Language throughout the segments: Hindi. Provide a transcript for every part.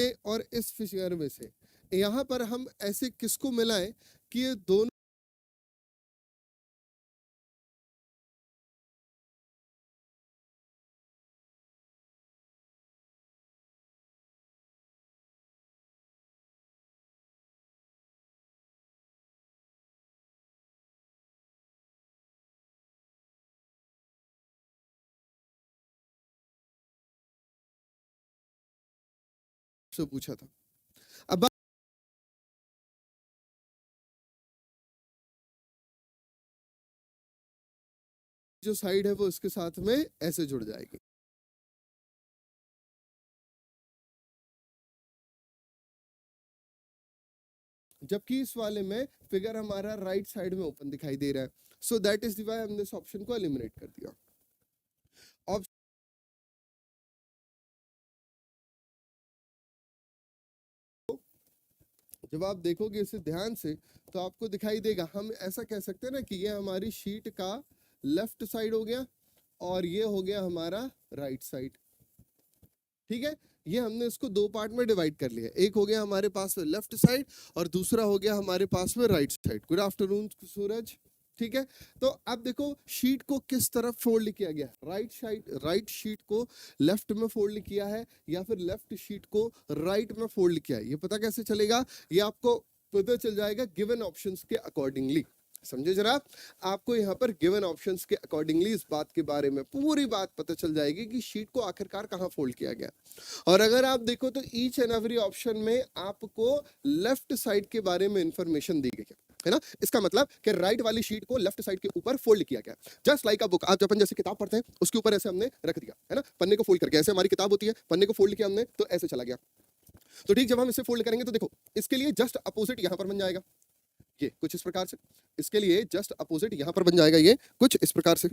और इस फिगर में से यहाँ पर हम ऐसे किसको मिलाएं कि ये दोनों से पूछा था। अब जो साइड है वो इसके साथ में ऐसे जुड़ जाएगी। जबकि इस वाले में फिगर हमारा राइट साइड में ओपन दिखाई दे रहा है, सो दैट इज व्हाई हमने इस ऑप्शन को एलिमिनेट कर दिया। ऑप्शन जब आप देखोगे इसे ध्यान से तो आपको दिखाई देगा, हम ऐसा कह सकते हैं ना कि ये हमारी शीट का लेफ्ट साइड हो गया और ये हो गया हमारा राइट साइड। ठीक है, ये हमने इसको दो पार्ट में डिवाइड कर लिया, एक हो गया हमारे पास में लेफ्ट साइड और दूसरा हो गया हमारे पास में राइट साइड। गुड आफ्टरनून सूरज। ठीक है, तो अब देखो शीट को किस तरफ फोल्ड किया गया, राइट साइड, राइट शीट को लेफ्ट में फोल्ड किया है या फिर लेफ्ट शीट को राइट में फोल्ड किया है, ये पता कैसे चलेगा? ये आपको पता चल जाएगा गिवन ऑप्शंस के अकॉर्डिंगली। समझे जरा, आपको यहाँ पर गिवन ऑप्शंस के अकॉर्डिंगली इस बात के बारे में पूरी बात पता चल जाएगी कि शीट को आखिरकार कहाँ फोल्ड किया गया। और अगर आप देखो तो ईच एंड एवरी ऑप्शन में आपको लेफ्ट साइड के बारे में इंफॉर्मेशन दी गई है ना। इसका मतलब कि राइट वाली शीट को लेफ्ट साइड के ऊपर फोल्ड किया गया, जस्ट लाइक अ बुक। आप अपन जैसे किताब पढ़ते हैं उसके ऊपर ऐसे हमने रख दिया है ना, पन्ने को फोल्ड करके, ऐसे हमारी किताब होती है, पन्ने को फोल्ड किया हमने तो ऐसे चला गया। तो ठीक, जब हम इसे फोल्ड करेंगे तो देखो इसके लिए जस्ट अपोजिट यहां पर बन जाएगा, ये कुछ इस प्रकार से। इसके लिए जस्ट अपोजिट यहां पर बन जाएगा, ये कुछ इस प्रकार से।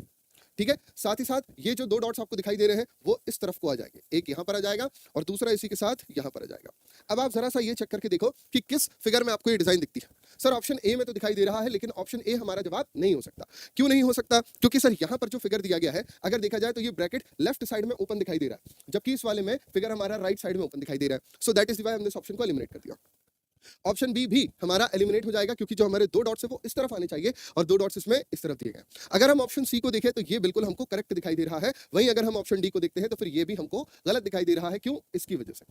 ठीक है, साथ ही साथ ये जो दो डॉट्स आपको दिखाई दे रहे हैं वो इस तरफ को आ जाएंगे, एक यहां पर आ जाएगा और दूसरा इसी के साथ यहां पर आ जाएगा। अब आप जरा सा ये चेक करके देखो कि किस फिगर में आपको ये डिजाइन दिखती है। सर ऑप्शन ए में तो दिखाई दे रहा है, लेकिन ऑप्शन ए हमारा जवाब नहीं हो सकता। क्यों नहीं हो सकता? क्योंकि सर यहाँ पर जो फिगर दिया गया है, अगर देखा जाए तो ये ब्रैकेट लेफ्ट साइड में ओपन दिखाई दे रहा है, जबकि इस वाले में फिगर हमारा राइट साइड में ओपन दिखाई दे रहा है। सो दैट इज व्हाई हमने इस ऑप्शन को एलिमिनेट कर दिया। ऑप्शन बी भी हमारा एलिमिनेट हो जाएगा, क्योंकि जो हमारे दो डॉट्स है वो इस तरफ आने चाहिए और दो डॉट्स इसमें इस तरफ दिए गए। अगर हम ऑप्शन सी को देखें तो ये बिल्कुल हमको करेक्ट दिखाई दे रहा है, वहीं अगर हम ऑप्शन डी को देखते हैं तो फिर ये भी हमको गलत दिखाई दे रहा है। क्यों? इसकी वजह से,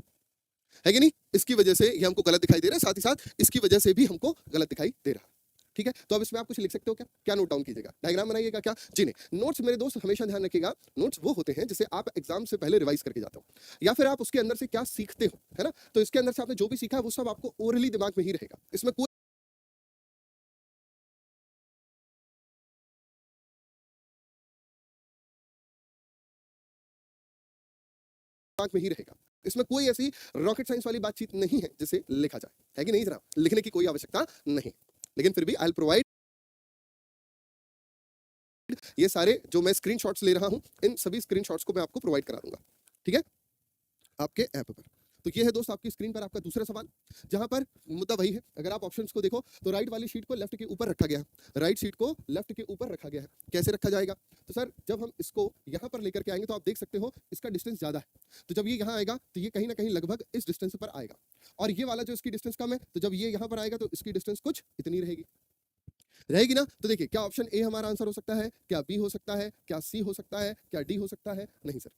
है कि नहीं? इसकी वजह से ये हमको गलत दिखाई दे रहा है, साथ ही साथ इसकी वजह से भी हमको गलत दिखाई दे रहा है। ठीक है, तो अब इसमें आप कुछ लिख सकते हो क्या? क्या नोट डाउन कीजिएगा, डायग्राम बनाइएगा क्या? जी नहीं, नोट्स मेरे दोस्त हमेशा ध्यान रखिएगा, नोट्स वो होते हैं जिसे आप एग्जाम से पहले रिवाइज करके जाते हो, या फिर आप उसके अंदर से क्या सीखते हो, है ना। तो इसके अंदर से आपने जो भी सीखा है वो सब आपको ओरली दिमाग में ही रहेगा, इसमें कोई दिमाग में ही रहेगा। इसमें कोई ऐसी रॉकेट साइंस वाली बातचीत नहीं है जिसे लिखा जाए, है कि नहीं जनाब? लिखने की कोई आवश्यकता नहीं, लेकिन फिर भी आई विल प्रोवाइड ये सारे जो मैं स्क्रीनशॉट्स ले रहा हूं, इन सभी स्क्रीनशॉट्स को मैं आपको प्रोवाइड करा दूंगा, ठीक है, आपके ऐप पर। तो ये है दोस्त आपकी स्क्रीन पर आपका दूसरा सवाल, जहां पर मुद्दा वही है। अगर आप ऑप्शंस को देखो तो राइट वाली शीट को लेफ्ट के ऊपर रखा गया है, राइट शीट को लेफ्ट के ऊपर रखा गया है। कैसे रखा जाएगा? तो सर जब हम इसको यहां पर लेकर के आएंगे तो आप देख सकते हो इसका डिस्टेंस ज्यादा है, तो जब ये यहां आएगा तो ये कहीं ना कहीं लगभग इस डिस्टेंस पर आएगा, और ये वाला जो इसकी डिस्टेंस कम है, तो जब ये यहां पर आएगा तो इसकी डिस्टेंस कुछ इतनी रहेगी ना। तो देखिए, क्या ऑप्शन ए हमारा आंसर हो सकता है, क्या बी हो सकता है, क्या सी हो सकता है, क्या डी हो सकता है? नहीं सर,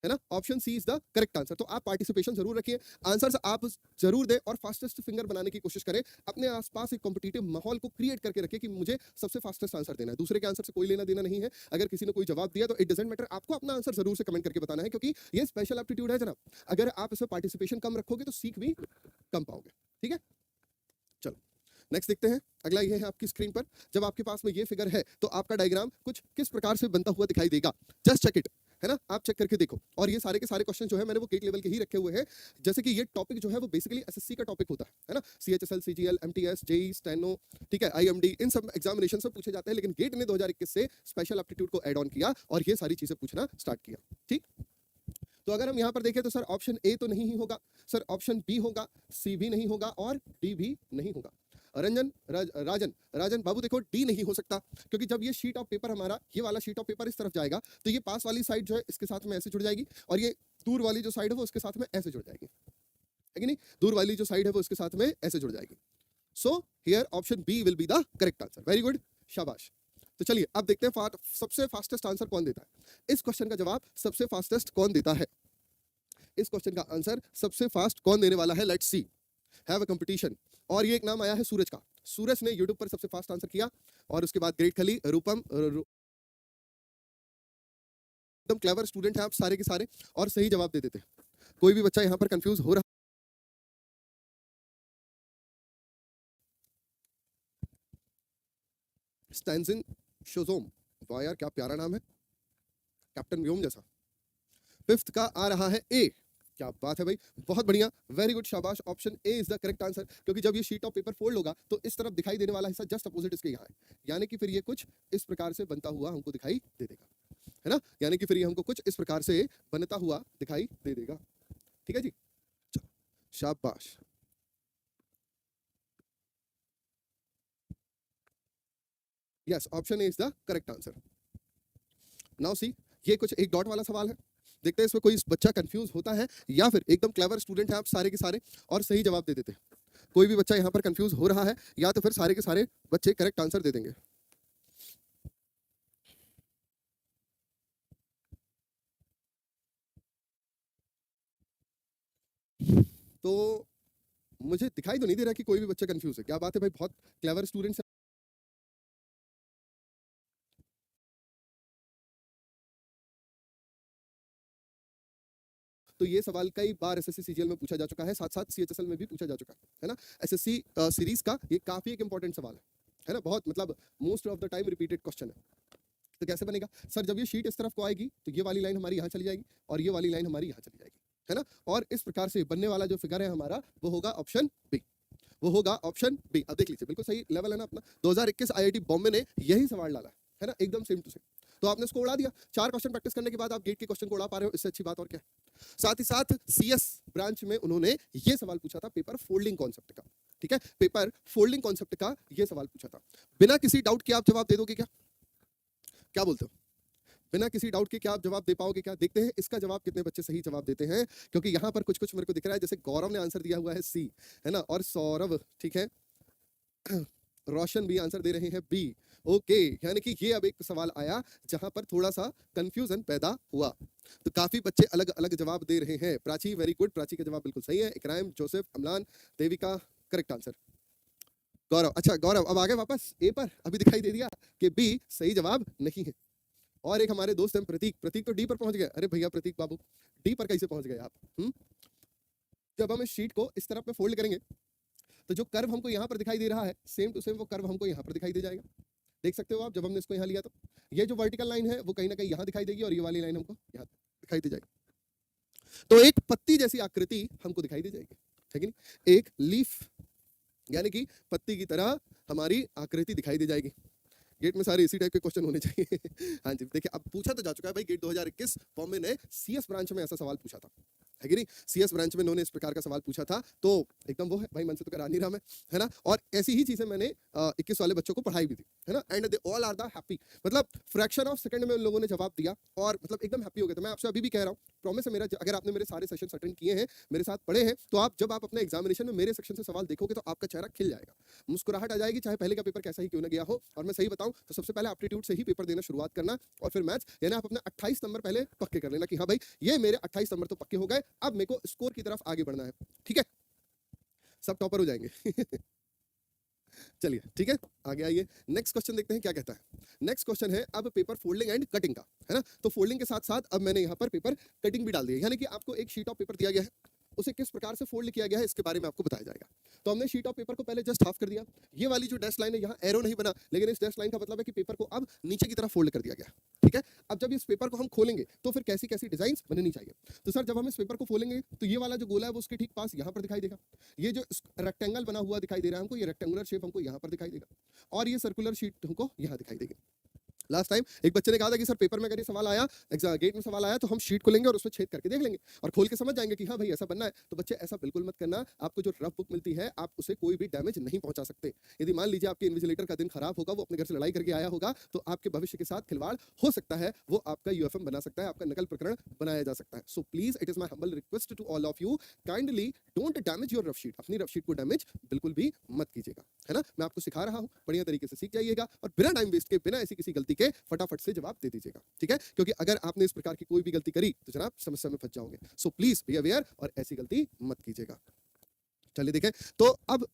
है ना, option C is the correct answer. तो आप पार्टिसिपेशन जरूर रखिए, आंसर्स आप जरूर दें और फास्टेस्ट फिंगर बनाने की कोशिश करें। अपने आसपास एक कॉम्पिटिटिव माहौल को क्रिएट करके रखिए कि मुझे सबसे फास्टेस्ट आंसर देना है, दूसरे के आंसर से कोई लेना देना नहीं है। अगर किसी ने कोई जवाब दिया तो इट डजंट मैटर, आपको अपना आंसर जरूर से कमेंट करके बताना है, क्योंकि ये स्पेशल एप्टीट्यूड है जनाब। अगर आप इसमें पार्टिसिपेशन कम रखोगे तो सीख भी कम पाओगे, ठीक है। चलो नेक्स्ट देखते हैं, अगला ये है आपकी स्क्रीन पर। जब आपके पास में ये फिगर है तो आपका डायग्राम कुछ किस प्रकार से बनता हुआ दिखाई देगा, जस्ट चेक इट, है ना। आप चेक करके देखो, और ये सारे के सारे क्वेश्चन जो है मैंने वो गेट लेवल के ही रखे हुए हैं। जैसे कि ये टॉपिक जो है वो बेसिकली एसएससी का टॉपिक होता है ना, CHSL, CGL, MTS, JE, steno, ठीक है, आईएमडी, इन सब एग्जामिनेशन से पूछे जाते हैं, लेकिन गेट ने 2021 से स्पेशल एप्टीट्यूड को ऐड ऑन किया और ये सारी चीजें पूछना स्टार्ट किया, ठीक। तो अगर हम यहाँ पर देखें तो सर ऑप्शन ए तो नहीं ही होगा, सर ऑप्शन बी होगा, सी भी नहीं होगा और डी भी नहीं होगा। राजन बाबू देखो, डी नहीं हो सकता, क्योंकि जब ये शीट ऑफ पेपर हमारा, ये वाला शीट ऑफ पेपर इस तरफ जाएगा तो ये पास वाली साइड जो है इसके साथ में ऐसे जुड़ जाएगी, और ये दूर वाली जो साइड है वो उसके साथ में ऐसे जुड़ जाएगी। है कि नहीं, दूर वाली जो साइड है वो इसके साथ में ऐसे जुड़ जाएगी। So here option B will be the correct answer. Very good, शाबाश। तो चलिए अब देखते हैं सबसे फास्टेस्ट आंसर कौन देता है। इस क्वेश्चन का जवाब सबसे फास्टेस्ट कौन देता है, इस क्वेश्चन का आंसर सबसे फास्ट कौन देने वाला है। Let's see, have a competition. और ये एक नाम आया है सूरज का। सूरज ने यूट्यूब पर सबसे फास्ट आंसर किया, और उसके बाद ग्रेट खली, रूपम, एकदम क्लेवर स्टूडेंट हैं आप सारे के सारे, और सही जवाब दे देते हैं। कोई भी बच्चा यहाँ पर कंफ्यूज हो रहा, स्टैंजिन शोजोम, वाह यार क्या प्यारा नाम है, कैप्टन व्योम जैसा। फिफ्थ का आ रहा है ए, क्या बात है भाई, बहुत बढ़िया, वेरी गुड, शाबाश। Option A is the correct answer, क्योंकि जब ये शीट ऑफ पेपर फोल्ड होगा तो इस तरफ दिखाई देने वाला हिस्सा जस्ट अपोजिट इसके यहाँ है, यानी कि फिर ये कुछ इस प्रकार से बनता हुआ हमको दिखाई दे देगा, है ना, यानी कि फिर ये हमको कुछ इस प्रकार से बनता हुआ दिखाई दे देगा। ठीक है जी, शाबाश। Yes, option A is the correct answer. Now see, ये कुछ एक डॉट वाला सवाल है, देखते हैं इसमें कोई बच्चा कंफ्यूज होता है या फिर एकदम क्लेवर स्टूडेंट है आप सारे के सारे और सही जवाब दे देते हैं। कोई भी बच्चा यहाँ पर कंफ्यूज हो रहा है या तो फिर सारे के सारे बच्चे करेक्ट आंसर दे देंगे। तो मुझे दिखाई तो नहीं दे रहा कि कोई भी बच्चा कंफ्यूज है, क्या बात है भाई, बहुत क्लेवर स्टूडेंट्स। तो ये सवाल कई बार एसएससी सीजीएल में पूछा जा चुका है, साथ साथ सीएचएसएल में भी पूछा जा चुका है ना। एसएससी सीरीज का ये काफी एक इंपॉर्टेंट सवाल है ना, बहुत मतलब most of the time repeated question है। तो कैसे बनेगा सर, जब ये शीट इस तरफ को आएगी तो ये वाली लाइन हमारी यहाँ चली जाएगी और ये वाली लाइन हमारी यहाँ चली जाएगी, है ना, और इस प्रकार से बनने वाला जो फिगर है हमारा वो होगा ऑप्शन बी, वो होगा ऑप्शन बी। अब देख लीजिए, बिल्कुल सही लेवल है ना अपना। 2021 आईआईटी बॉम्बे ने यही सवाल डाला है ना, एकदम सेम टू सेम। तो आपने इसको उड़ा दिया, 4 क्वेश्चन प्रैक्टिस करने के बाद आप गेट के क्वेश्चन को उड़ा पा रहे हो, इससे अच्छी बात और क्या है। साथ ही साथ सीएस ब्रांच में उन्होंने ये सवाल पूछा था पेपर फोल्डिंग कॉन्सेप्ट का, ठीक है, पेपर फोल्डिंग कॉन्सेप्ट का ये सवाल पूछा था। बिना किसी डाउट के आप जवाब दे दोगे क्या, क्या बोलते हो, बिना किसी डाउट के क्या आप जवाब दे पाओगे क्या। देखते हैं इसका जवाब कितने बच्चे सही जवाब देते हैं, क्योंकि यहाँ पर कुछ कुछ मेरे को दिख रहा है, जैसे गौरव ने आंसर दिया हुआ है सी, है ना, और सौरभ, ठीक है, रोशन भी आंसर दे रहे हैं बी। ओके, यानी कि ये अब एक सवाल आया जहां पर थोड़ा सा कंफ्यूजन पैदा हुआ, तो काफी बच्चे अलग अलग जवाब दे रहे हैं। प्राची वेरी गुड, प्राची का जवाब बिल्कुल सही है। Ikram, Joseph, Amlan, Devika correct answer. Gaurav, अच्छा गौरव अब आगे वापस ए पर, अभी दिखाई दे दिया कि बी सही जवाब नहीं है। और एक हमारे दोस्त हैं प्रतीक, प्रतीक तो डी पर पहुंच गए। अरे भैया प्रतीक बाबू, डी पर कैसे पहुंच गए आप। जब हम इस शीट को इस तरफ में फोल्ड करेंगे तो जो कर्व हमको यहाँ पर दिखाई दे रहा है सेम टू सेम वो कर्व हमको यहाँ पर दिखाई दे जाएगा। देख सकते हो आप, जब हमने इसको यहाँ लिया तो ये जो वर्टिकल लाइन है वो कहीं ना कहीं यहाँ दिखाई देगी और ये वाली लाइन हमको यहाँ दिखाई दे जाएगी। तो एक पत्ती जैसी आकृति हमको दिखाई दे जाएगी, है कि नहीं, एक लीफ यानी कि पत्ती की तरह हमारी आकृति दिखाई दे जाएगी। गेट में सारे इसी टाइप के क्वेश्चन होने चाहिए। हाँ जी, देखिए अब पूछा तो जा चुका है भाई, गेट 2021 बॉम्बे ने सीएस ब्रांच में ऐसा सवाल पूछा था, है कि नहीं, सीएस ब्रांच में उन्होंने इस प्रकार का सवाल पूछा था। तो एकदम वो है भाई, मन से तो करा नहीं रहा मैं, है ना, और ऐसी ही चीजें मैंने 21 वाले बच्चों को पढ़ाई भी थी, है ना, and they all are the happy, मतलब फ्रैक्शन ऑफ सेकंड में उन लोगों ने जवाब दिया और मतलब एकदम हैप्पी हो गए। तो मैं आपसे अभी भी कह रहा हूँ, प्रॉमिस है मेरा, अगर आपने मेरे सारे सेशन अटेंड किए हैं, मेरे साथ पढ़े हैं, तो आप जब आप अपने एग्जामिनेशन में मेरे सेक्शन से सवाल देखोगे तो आपका चेहरा खिल जाएगा, मुस्कुराहट आ जाएगी, चाहे पहले का पेपर कैसा ही क्यों ना गया हो। और मैं सही बताऊं तो सबसे पहले एप्टीट्यूड से ही पेपर देना शुरुआत करना और फिर मैथ्स, यानी आप अपने 28 नंबर पहले पक्के कर लेना कि हाँ भाई ये मेरे 28 नंबर तो पक्के हो गए, अब मेरे को स्कोर की तरफ आगे बढ़ना है, ठीक है, सब टॉपर हो जाएंगे। चलिए ठीक है, आगे आइए, नेक्स्ट क्वेश्चन देखते हैं क्या कहता है। नेक्स्ट क्वेश्चन है अब पेपर फोल्डिंग एंड कटिंग का, है ना, तो फोल्डिंग के साथ साथ अब मैंने यहाँ पर पेपर कटिंग भी डाल दी है, यानी कि आपको एक शीट ऑफ पेपर दिया गया है, उसे किस प्रकार से फोल्ड किया गया है इसके बारे में आपको बताया जाएगा। तो हमने शीट ऑफ पेपर को पहले जस्ट हाफ कर दिया, ये वाली जो डैश लाइन है यहाँ एरो नहीं बना, लेकिन इस डैश लाइन का मतलब है कि पेपर को अब नीचे की तरफ फोल्ड कर दिया गया, ठीक है। अब जब इस पेपर को हम खोलेंगे तो फिर कैसी कैसी डिजाइन बननी चाहिए। तो सर जब हम इस पेपर को खोलेंगे तो ये वाला जो गोला है वो उसके ठीक पास यहाँ पर दिखाई देगा, ये जो रेक्टेंगल बना हुआ दिखाई दे रहा है हमको, ये रेक्टेंगुलर शेप हमको यहाँ पर दिखाई देगा, और ये सर्कुलर शीट हमको यहाँ दिखाई देगी। लास्ट टाइम एक बच्चे ने कहा था कि सर पेपर में अगर ये सवाल आया, गेट में सवाल आया, तो हम शीट को लेंगे और उसमें छेद करके देख लेंगे और खोल के समझ जाएंगे कि हाँ भाई ऐसा बनना है। तो बच्चे ऐसा बिल्कुल मत करना। आपको जो रफ बुक मिलती है आप उसे कोई भी डैमेज नहीं पहुंचा सकते। यदि मान लीजिए आपके इन्विजिलेटर का दिन खराब होगा, वो अपने घर से लड़ाई करके आया होगा, तो आपके भविष्य के साथ खिलवाड़ हो सकता है, वो आपका यूएफएम बना सकता है, आपका नकल प्रकरण बनाया जा सकता है। So please it is my humble request to all of you, kindly don't damage your rough sheet. अपनी रफ शीट को डैमेज बिल्कुल भी मत कीजिएगा, है ना। मैं आपको सिखा रहा हूँ, बढ़िया तरीके से सीख जाइएगा और बिना टाइम वेस्ट के, बिना ऐसी किसी गलती के फटाफट से जवाब दे दीजिएगा, ठीक है। क्योंकि अगर आपने इस प्रकार की कोई भी गलती करी तो जनाब समस्या में फंस जाओगे। सो प्लीज बी अवेयर और ऐसी गलती मत कीजिएगा। चलिए देखें तो अब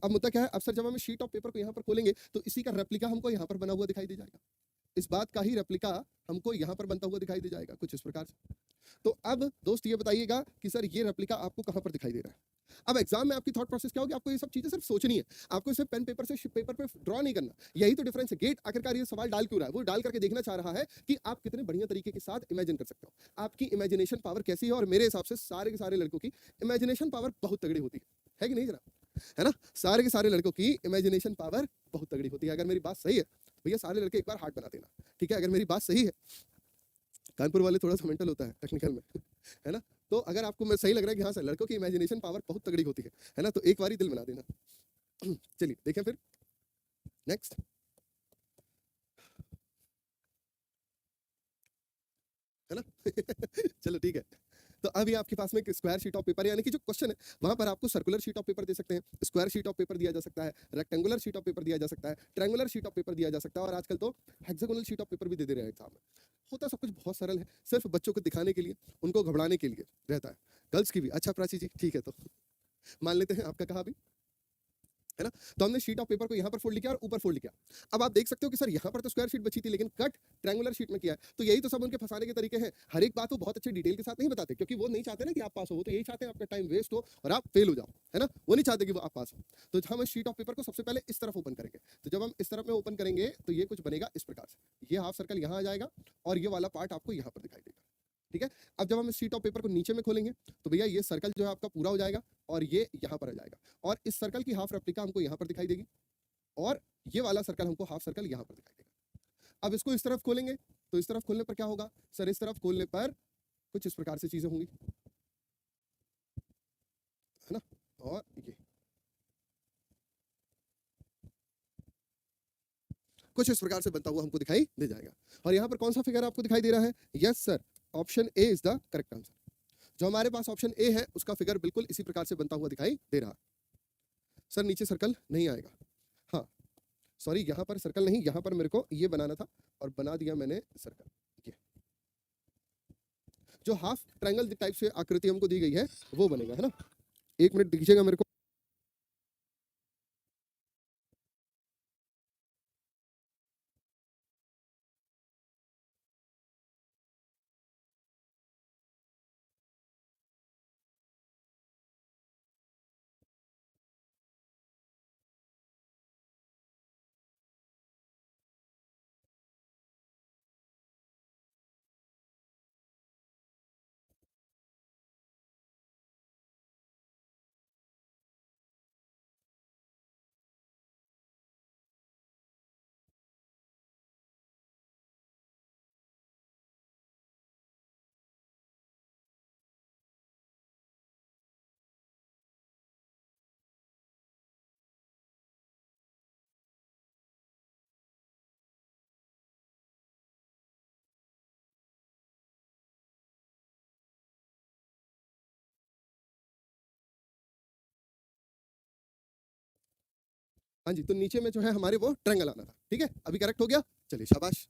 मुद्दा क्या है। अब सर जब हम शीट ऑफ पेपर को यहाँ पर खोलेंगे तो इसी का रेप्लिका हमको यहाँ पर बना हुआ दिखाई दे जाएगा। इस बात का ही रेप्लिका हमको यहाँ पर बनता हुआ दिखाई दे जाएगा कुछ इस प्रकार से। तो अब दोस्त ये बताइएगा कि सर ये रेप्लिका आपको कहाँ पर दिखाई दे रहा है। अब एग्जाम में आपकी थॉट प्रोसेस क्या होगी, आपको ये सब चीजें सिर्फ सोचनी है, आपको इसे पेन पेपर से पेपर पे ड्रॉ नहीं करना। यही तो डिफरेंस है। गेट आखिरकार ये सवाल डाल क्यों रहा है, वो डाल करके देखना चाह रहा है कि आप कितने बढ़िया तरीके के साथ इमेजिन कर सकते हो, आपकी इमेजिनेशन पावर कैसी है। और मेरे हिसाब से सारे के सारे लड़कों की इमेजिनेशन पावर बहुत तगड़ी होती है कि नहीं जनाब, है ना। सारे के सारे लड़कों की इमेजिनेशन पावर बहुत तगड़ी होती है। अगर मेरी बात सही है भैया, सारे लड़के एक बार हार्ट बना देना, ठीक है। अगर मेरी बात सही है, कानपुर वाले थोड़ा सा मेंटल होता है टेक्निकल में, है ना। तो अगर आपको मैं सही लग रहा है कि हाँ सर लड़कों की इमेजिनेशन पावर बहुत तगड़ी होती है ना, तो एक बार ही दिल मिला देना। चलिए देखें फिर नेक्स्ट, है ना। चलो ठीक है। तो अभी आपके पास में एक स्क्वायर शीट ऑफ पेपर, यानी कि जो क्वेश्चन है वहां पर आपको सर्कुलर शीट ऑफ पेपर दे सकते हैं, स्क्वायर शीट ऑफ पेपर दिया जा सकता है, रेक्टेंगुलर शीट ऑफ पेपर दिया जा सकता है, ट्रायंगुलर शीट ऑफ पेपर दिया जा सकता है, और आजकल तो हेक्सागोनल शीट ऑफ पेपर भी दे रहे हैं एग्जाम में। होता सब कुछ बहुत सरल है, सिर्फ बच्चों को दिखाने के लिए, उनको घबराने के लिए रहता है। गर्ल्स की भी। अच्छा प्राची जी ठीक है, तो मान लेते हैं आपका कहा भी, है ना। तो हमने शीट ऑफ पेपर को यहाँ पर फोल्ड किया और ऊपर फोल्ड किया। अब आप देख सकते हो कि सर यहाँ पर तो स्क्वायर शीट बची थी लेकिन कट ट्रायंगुलर शीट में किया है। तो यही तो सब उनके फंसाने के तरीके हैं। हर एक बात वो बहुत अच्छे डिटेल के साथ नहीं बताते, क्योंकि वो नहीं चाहते ना कि आप पास हो, वो तो यही चाहते हैं आपका टाइम वेस्ट हो और आप फेल हो जाओ, है ना। वो नहीं चाहते कि वो आप पास हो। तो हम शीट ऑफ पेपर को सबसे पहले इस तरफ ओपन करेंगे। तो जब हम इस तरफ में ओपन करेंगे तो ये कुछ बनेगा इस प्रकार से, ये हाफ सर्कल यहाँ आ जाएगा और ये वाला पार्ट आपको यहाँ पर दिखाई देगा, ठीक है। अब जब हम इस शीट ऑफ पेपर को नीचे में खोलेंगे तो भैया ये सर्कल जो है आपका पूरा हो जाएगा और ये यहाँ पर आ जाएगा, और इस सर्कल की हाफ रेप्लिका हमको यहाँ पर दिखाई देगी और ये वाला सर्कल हमको हाफ सर्कल यहाँ पर दिखाई देगा। अब इसको इस तरफ खोलेंगे तो इस तरफ खोलने पर क्या होगा सर, इस तरफ खोलने पर कुछ इस प्रकार से चीजें होंगी, है ना। और ये कुछ इस प्रकार से बनता हुआ हमको दिखाई दे जाएगा। और यहाँ पर कौन सा फिगर आपको दिखाई दे रहा है, yes sir option A is the correct answer. जो हमारे पास ऑप्शन ए है उसका फिगर बिल्कुल इसी प्रकार से बनता हुआ दिखाई दे रहा। सर नीचे सर्कल नहीं आएगा, हाँ सॉरी यहाँ पर सर्कल नहीं, यहाँ पर मेरे को ये बनाना था और बना दिया मैंने सर्कल। ये जो हाफ ट्रायंगल टाइप से आकृति हमको दी गई है वो बनेगा, है ना। एक मिनट दीजिएगा मेरे को। हाँ जी, तो नीचे में जो है हमारे वो ट्रायंगल आना था, ठीक है। अभी करेक्ट हो गया, चलिए शाबाश।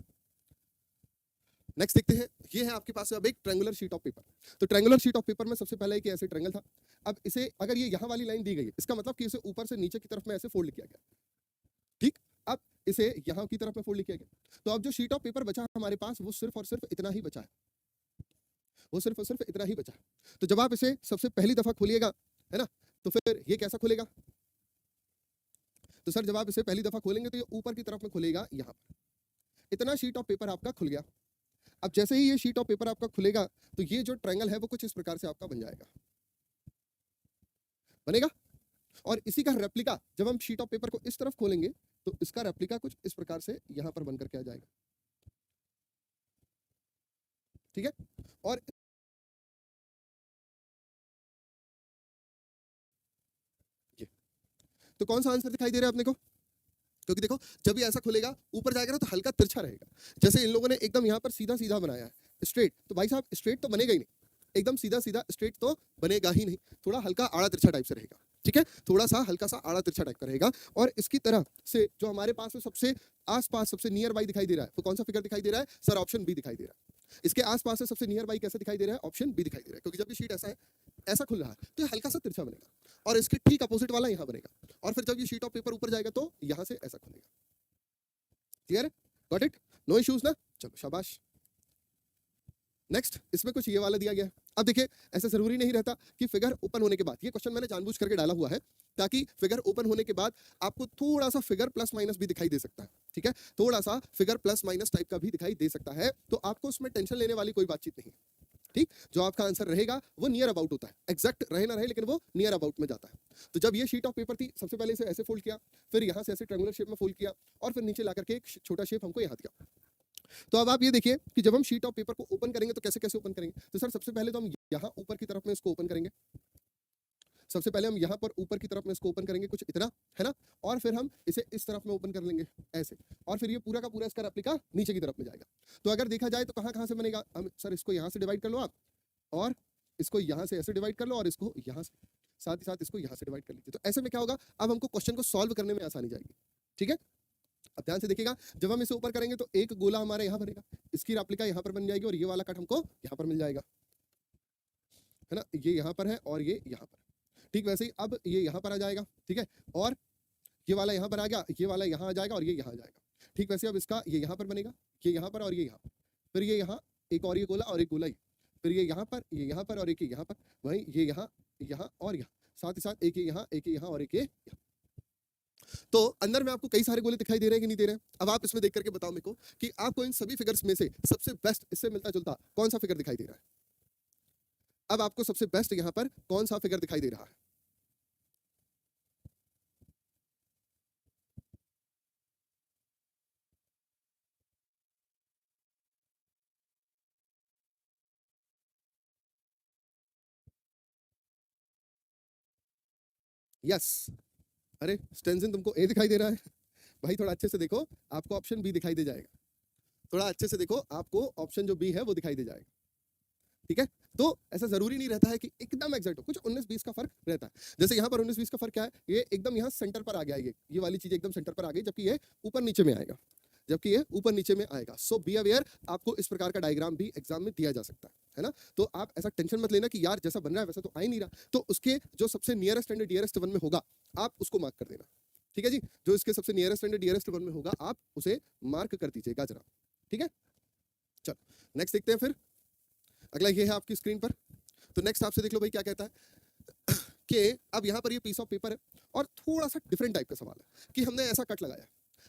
नेक्स्ट देखते हैं, ये है आपके पास अब एक ट्रायंगुलर शीट ऑफ पेपर। तो ट्रायंगुलर शीट ऑफ पेपर में सबसे पहले एक ऐसे ट्रायंगल था। अब इसे अगर ये यहाँ वाली लाइन दी गई है, इसका मतलब कि इसे ऊपर से नीचे की तरफ में ऐसे फोल्ड किया गया, ठीक। अब इसे यहाँ की तरफ में फोल्ड किया गया। तो अब जो शीट ऑफ पेपर बचा हमारे पास वो सिर्फ और सिर्फ इतना ही बचा है, वो सिर्फ और सिर्फ इतना ही बचा है। तो जब आप इसे सबसे पहली दफा खोलिएगा, है ना, तो फिर ये कैसा खुलेगा। तो सर जब आप इसे पहली दफा खोलेंगे तो ये ऊपर की तरफ में खुलेगा, यहाँ पर इतना शीट ऑफ पेपर आपका खुल गया। अब जैसे ही ये शीट ऑफ पेपर आपका खुलेगा तो ये जो ट्रायंगल है वो कुछ इस प्रकार से आपका बन जाएगा, बनेगा। और इसी का रेप्लिका जब हम शीट ऑफ पेपर को इस तरफ खोलेंगे तो इसका रेप्लिका कुछ इस प्रकार से यहाँ पर बनकर के आ जाएगा, ठीक है। और ये तो कौन सा आंसर दिखाई दे रहा है अपने को? क्योंकि देखो जब ये ऐसा खुलेगा ऊपर जाएगा ना तो हल्का तिरछा रहेगा। जैसे इन लोगों ने एकदम यहाँ पर सीधा सीधा बनाया है स्ट्रेट, तो भाई साहब स्ट्रेट तो बनेगा ही नहीं, एकदम सीधा सीधा स्ट्रेट तो बनेगा ही नहीं, थोड़ा हल्का आड़ा तिरछा टाइप से रहेगा। ठीक है, थोड़ा सा हल्का सा आड़ा तिरछा टाइप का रहेगा। और इसकी तरह से जो हमारे पास में सबसे आसपास सबसे नियर बाई दिखाई दे रहा है वो कौन सा फिगर दिखाई दे रहा है सर? ऑप्शन बी दिखाई दे रहा है। इसके आसपास से सबसे नियर बाई कैसे दिखाई दे रहा है? ऑप्शन बी दिखाई दे रहा है। क्योंकि जब ये शीट ऐसा है, ऐसा खुल रहा है तो ये हल्का सा तिरछा बनेगा और इसके ठीक अपोजिट वाला यहाँ बनेगा। और फिर जब ये शीट ऑफ पेपर ऊपर जाएगा तो यहाँ से ऐसा खुलेगा। क्लियर है? Got it? नो इश्यूज ना? चलो शाबाश। नेक्स्ट इसमें कुछ ये वाला दिया गया है। अब देखिए ऐसा जरूरी नहीं रहता कि फिगर ओपन होने के बाद, ये क्वेश्चन मैंने जानबूझ करके डाला हुआ है ताकि फिगर ओपन होने के बाद आपको थोड़ा सा फिगर प्लस माइनस भी दिखाई दे सकता है। ठीक है, थोड़ा सा फिगर प्लस माइनस टाइप का भी दिखाई दे सकता है, तो आपको उसमें टेंशन लेने वाली कोई बातचीत नहीं। ठीक, जो आपका आंसर रहेगा वो नियर अबाउट होता है, एग्जैक्ट रहे ना रहे लेकिन वो नियर अबाउट में जाता है। तो जब ये शीट ऑफ पेपर थी, सबसे पहले इसे ऐसे फोल्ड किया, फिर यहाँ से ऐसे ट्रायंगुलर शेप में फोल्ड किया और फिर नीचे ला करके एक छोटा शेप हमको यहाँ दिया। तो अब आप ये देखिए कि जब हम शीट ऑफ पेपर को ओपन करेंगे तो कैसे कैसे ओपन करेंगे। तो सर सबसे पहले तो हम यहाँ ऊपर की तरफ में इसको ओपन करेंगे, सबसे पहले हम यहाँ पर ऊपर की तरफ में इसको ओपन करेंगे कुछ इतना, है ना, और फिर हम इसे इस तरफ में ओपन कर लेंगे ऐसे, और फिर ये पूरा का पूरा इसका रेप्लिका नीचे की तरफ में जाएगा। तो अगर देखा जाए तो कहाँ कहाँ से बनेगा? हम सर इसको यहाँ से डिवाइड कर लो आप, और इसको यहाँ से ऐसे डिवाइड कर लो, और इसको यहाँ से साथ ही साथ इसको यहाँ से डिवाइड कर लीजिए। तो ऐसे में क्या होगा, अब हमको क्वेश्चन को सॉल्व करने में आसानी जाएगी। ठीक है, अब ध्यान से देखिएगा, जब हम इसे ऊपर करेंगे तो एक गोला हमारे यहाँ बनेगा, इसकी रेप्लिका यहाँ पर बन जाएगी और ये वाला कट हमको यहाँ पर मिल जाएगा, है ना, ये यहाँ पर है और ये यहाँ पर। ठीक वैसे ही अब ये यहाँ पर आ जाएगा। ठीक है, और ये वाला यहाँ पर आ गया, ये वाला यहाँ आ जाएगा और ये यहाँ आ जाएगा। ठीक वैसे अब इसका ये यहाँ पर बनेगा, ये यहाँ पर और ये यहाँ पर, फिर ये यहाँ एक और ये गोला और एक गोला ही, फिर ये यहाँ पर, ये यहाँ पर और एक यहाँ पर, वहीं ये यहाँ, यहाँ और यहाँ, साथ ही साथ एक ये यहाँ, एक ये यहाँ और एक ये यहाँ। तो अंदर में आपको कई सारे गोले दिखाई दे रहे हैं कि नहीं दे रहे हैं? अब आप इसमें देख करके बताओ मेरे को कि आपको इन सभी फिगर्स में से सबसे बेस्ट, इससे मिलता जुलता कौन सा फिगर दिखाई दे रहा है? अब आपको सबसे बेस्ट यहाँ पर कौन सा फिगर दिखाई दे रहा है? यस, अरे स्टेंजिन तुमको ए दिखाई दे रहा है भाई, थोड़ा अच्छे से देखो, आपको ऑप्शन बी दिखाई दे जाएगा। थोड़ा अच्छे से देखो, आपको ऑप्शन जो बी है वो दिखाई दे जाएगा। ठीक है, तो ऐसा जरूरी नहीं रहता है कि एकदम एग्जैक्ट हो, कुछ 19-20 का फर्क रहता है। जैसे यहाँ पर 19-20 का फर्क क्या है, ये एकदम यहाँ सेंटर पर आ गया, ये वाली चीज एकदम सेंटर पर आ गई, जबकि ये ऊपर नीचे में आएगा, जबकि ये ऊपर नीचे में आएगा। सो बी अवेयर, आपको इस प्रकार का डायग्राम भी एग्जाम में दिया जा सकता है ना। तो आप ऐसा टेंशन मत लेना कि यार जैसा बन रहा है वैसा तो आ ही नहीं रहा, तो उसके जो सबसे नियरेस्ट एंड डियरेस्ट वन में होगा आप उसको मार्क कर देना। ठीक है जी, जो इसके सबसे नियरेस्ट एंड डियरेस्ट वन में होगा आप उसे मार्क कर दीजिएगा जरा। ठीक है, चलो नेक्स्ट देखते हैं फिर। अगला ये है आपकी स्क्रीन पर, तो नेक्स्ट आपसे देख लो भाई क्या कहता है कि अब यहाँ पर ये पीस ऑफ पेपर है और थोड़ा सा डिफरेंट टाइप का सवाल है कि हमने ऐसा कट लगाया।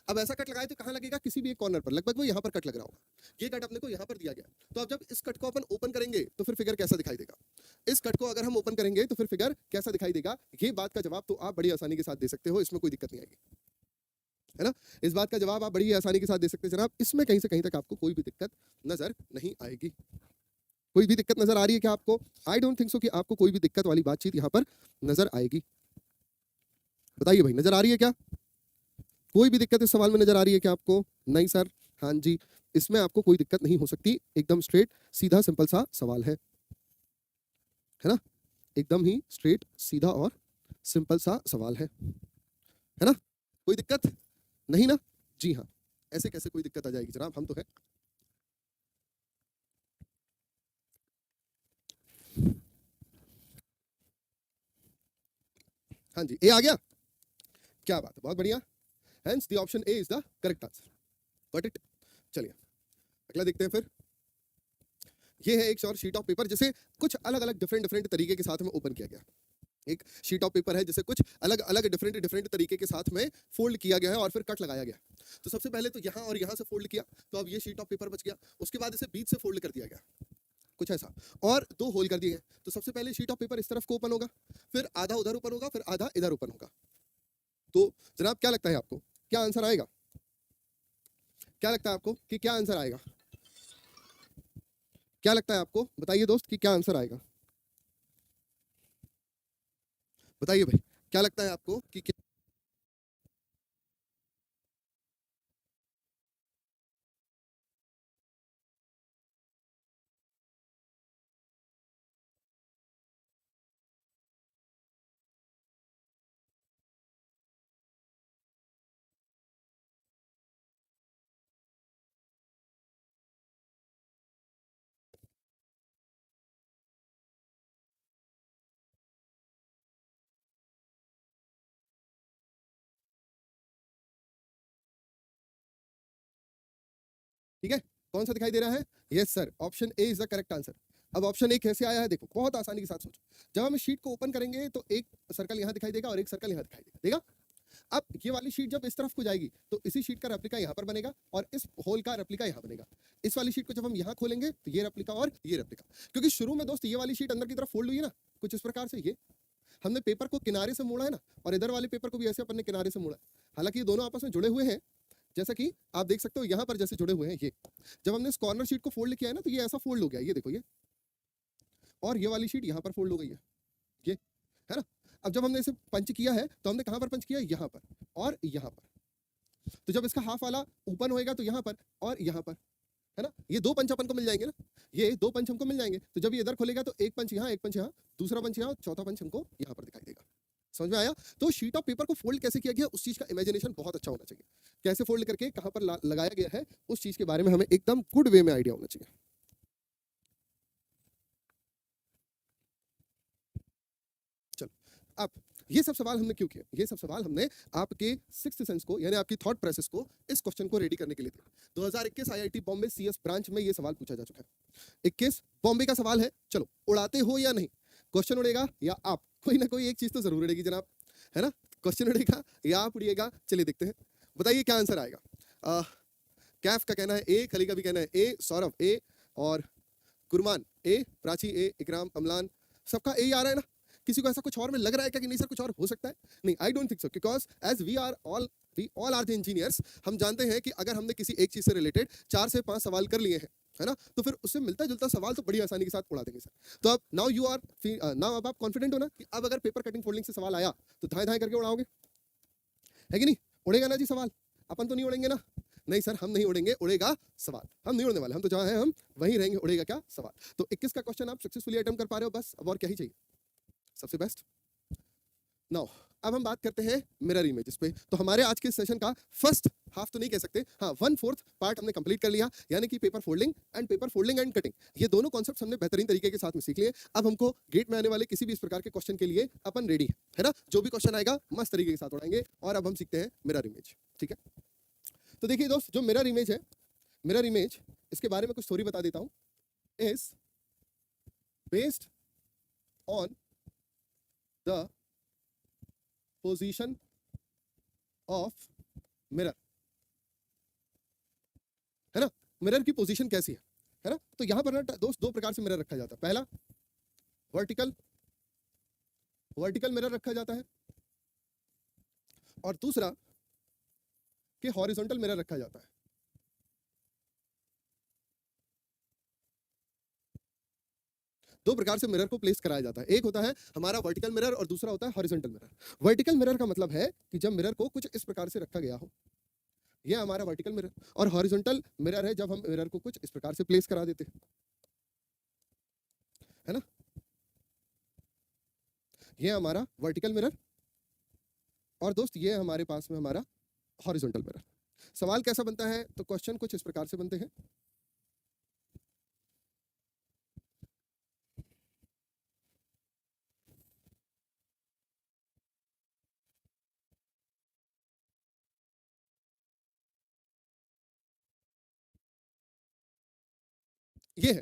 अब ऐसा कट लगाया तो कहाँ लगेगा? किसी भी एक कॉर्नर पर, लगभग वो यहाँ पर कट लग रहा होगा। ये कट अपने को यहाँ पर दिया गया, तो अब जब इस कट को अपन ओपन करेंगे तो फिर फिगर कैसा दिखाई देगा? इस कट को अगर हम ओपन करेंगे तो फिर फिगर कैसा दिखाई देगा? ये बात का जवाब तो आप बड़ी आसानी के साथ दे सकते हो, इसमें कोई दिक्कत नहीं आएगी, है ना। इस बात का जवाब आप बड़ी आसानी के साथ दे सकते हैं जनाब, इसमें कहीं से कहीं तक आपको कोई भी दिक्कत नजर नहीं आएगी। कोई भी दिक्कत नजर आ रही है क्या आपको? आई डोंट थिंक सो कि आपको कोई भी दिक्कत वाली बातचीत यहाँ पर नजर आएगी। बताइए भाई, नजर आ रही है क्या? कोई भी दिक्कत इस सवाल में नजर आ रही है क्या आपको? नहीं सर, हाँ जी, इसमें आपको कोई दिक्कत नहीं हो सकती, एकदम स्ट्रेट सीधा सिंपल सा सवाल है ना, एकदम ही स्ट्रेट सीधा और सिंपल सा सवाल है ना। कोई दिक्कत नहीं ना? जी हाँ, ऐसे कैसे कोई दिक्कत आ जाएगी जनाब, हम तो है। हाँ जी, ए आ गया, क्या बात है, बहुत बढ़िया। Hence the option A is the correct answer. Got it? चलिए अगला देखते हैं फिर। ये है एक और शीट ऑफ पेपर जिसे कुछ अलग अलग डिफरेंट तरीके के साथ में ओपन किया गया। एक शीट ऑफ पेपर है जिसे कुछ अलग अलग डिफरेंट तरीके के साथ में फोल्ड किया गया है और फिर कट लगाया गया। तो सबसे पहले तो यहाँ और यहाँ से फोल्ड किया, तो अब ये शीट ऑफ पेपर बच गया। उसके बाद इसे बीच से फोल्ड कर दिया गया, कुछ ऐसा, और दो होल कर दिए गए। तो सबसे पहले शीट ऑफ पेपर इस तरफ को ओपन होगा, फिर आधा उधर ओपन होगा, फिर आधा इधर ओपन होगा। तो जनाब क्या लगता है आपको, क्या आंसर आएगा? क्या लगता है आपको कि क्या आंसर आएगा? क्या लगता है आपको? बताइए दोस्त कि क्या आंसर आएगा। बताइए भाई, क्या लगता है आपको कि क्या? ठीक है, कौन सा दिखाई दे रहा है? Yes sir, option A is the correct answer. अब ऑप्शन ए कैसे आया है देखो, बहुत आसानी के साथ सोचो। जब हम शीट को ओपन करेंगे तो एक सर्कल यहाँ दिखाई देगा और एक सर्कल यहाँ दिखाई देगा। अब ये वाली शीट जब इस तरफ को जाएगी तो इसी शीट का रेप्लिका यहाँ पर बनेगा और इस होल का रेप्लिका यहाँ बनेगा। इस वाली शीट को जब हम यहाँ खोलेंगे तो ये रेप्लिका और ये रेप्लिका, क्योंकि शुरू में दोस्त ये वाली शीट अंदर की तरफ फोल्ड हुई है ना, कुछ इस प्रकार से। ये हमने पेपर को किनारे से मोड़ा है ना, और इधर वाले पेपर को भी ऐसे अपन ने किनारे से मोड़ा है। हालांकि ये दोनों आपस में जुड़े हुए हैं, जैसा कि आप देख सकते हो यहाँ पर जैसे जुड़े हुए हैं। ये जब हमने इस कॉर्नर शीट को फोल्ड किया है ना तो ये ऐसा फोल्ड हो गया, ये देखो ये, और ये वाली शीट यहाँ पर फोल्ड हो गई है, ये है ना। अब जब हमने इसे पंच किया है तो हमने कहाँ पर पंच किया? यहाँ पर और यहाँ पर। तो जब इसका हाफ वाला ओपन होएगा तो यहाँ पर और यहाँ पर, है ना। ये दो पंच अपन को मिल जाएंगे ना, ये दो पंच हमको मिल जाएंगे। तो जब ये इधर खोलेगा तो एक पंच यहाँ, एक पंच यहाँ, दूसरा पंच यहाँ, चौथा पंच हमको यहाँ पर दिखाई देगा। समझ में आया? तो शीट ऑफ पेपर को फोल्ड कैसे किया गया उस चीज का इमेजिनेशन बहुत अच्छा होना चाहिए। कैसे फोल्ड करके कहां पर लगाया गया है उस चीज के बारे में हमें एकदम गुड वे में आइडिया होना चाहिए। चलो, अब ये सब सवाल हमने क्यों किया? ये सब सवाल हमने आपके सिक्स्थ सेंस को, यानी आपकी थॉट प्रोसेस को, इस क्वेश्चन को रेडी करने के लिए दिया। 2021 आईआईटी बॉम्बे सीएस ब्रांच में ये सवाल पूछा जा चुका है। 21 बॉम्बे का सवाल है। चलो, उड़ाते हो या नहीं? क्वेश्चन उड़ेगा या आप? कोई ना कोई एक चीज तो जरूर उड़ेगी जनाब, है ना। क्वेश्चन उड़ेगा या आप उड़िएगा। चलिए देखते हैं, बताइए क्या आंसर आएगा। कैफ का कहना है ए, खली का भी कहना है ए, सौरभ ए, और कुरमान ए, प्राची ए, इकराम, अमलान, सबका ए आ रहा है ना। किसी को ऐसा कुछ और में लग रहा है क्या कि नहीं सर कुछ और हो सकता है? नहीं, I don't think so, because as we all are the engineers, हम जानते हैं कि अगर हमने किसी एक चीज से रिलेटेड 4 से 5 सवाल कर लिए हैं, है ना, तो फिर उससे मिलता जुलता सवाल तो बड़ी आसानी के साथ उड़ा देंगे सर। तो अब नाउ अब आप कॉन्फिडेंट हो ना कि अब अगर पेपर कटिंग फोल्डिंग से सवाल आया तो धाए धाए करके उड़ाओगे, है कि नहीं? उड़ेगा ना जी सवाल? अपन तो नहीं उड़ेंगे ना? नहीं सर, हम नहीं उड़ेंगे, उड़ेगा सवाल। हम नहीं उड़ने वाले, हम तो जहां हैं हम वहीं रहेंगे। उड़ेगा क्या? सवाल। तो 21 का क्वेश्चन आप सक्सेसफुली अटेम्प्ट कर पा रहे हो, बस अब और क्या ही चाहिए? सबसे बेस्ट। नाउ अब हम बात करते हैं मिरर इमेजेस पे। तो हमारे आज के सेशन का फर्स्ट हाफ तो नहीं कह सकते, हाँ 1/4 पार्ट हमने कंप्लीट कर लिया, यानी कि पेपर फोल्डिंग एंड कटिंग, ये दोनों कॉन्सेप्ट्स हमने बेहतरीन तरीके के साथ में सीख लिए। अब हमको गेट में आने वाले किसी भी इस प्रकार के क्वेश्चन के लिए अपन रेडी है ना। जो भी क्वेश्चन आएगा मस्त तरीके के साथ उड़ाएंगे। और अब हम सीखते हैं मिरर इमेज, ठीक है। तो देखिए दोस्त, जो मिरर इमेज है, मिरर इमेज, इसके बारे में कुछ स्टोरी बता देता हूं। Is based on the position of mirror, है ना। मिरर की पोजीशन कैसी है ना। तो यहां पर ना दोस्त दो प्रकार से मिरर रखा जाता है। पहला वर्टिकल मिरर रखा जाता है, और दूसरा कि हॉरिजॉन्टल मिरर रखा जाता है। दो प्रकार से मिरर को प्लेस कराया जाता है। एक होता है हमारा वर्टिकल मिरर और दूसरा होता है हॉरिजॉन्टल मिरर। वर्टिकल मिरर का मतलब है कि जब मिरर को कुछ इस प्रकार से रखा गया हो, ये हमारा वर्टिकल मिरर। और हॉरिजॉन्टल मिरर है जब हम मिरर को कुछ इस प्रकार से प्लेस करा देते हैं, है ना। ये हमारा वर्टिकल मिरर, और दोस्त ये हमारे पास में हमारा हॉरिजॉन्टल मिरर। सवाल कैसा बनता है? तो क्वेश्चन कुछ इस प्रकार से बनते हैं। ये है,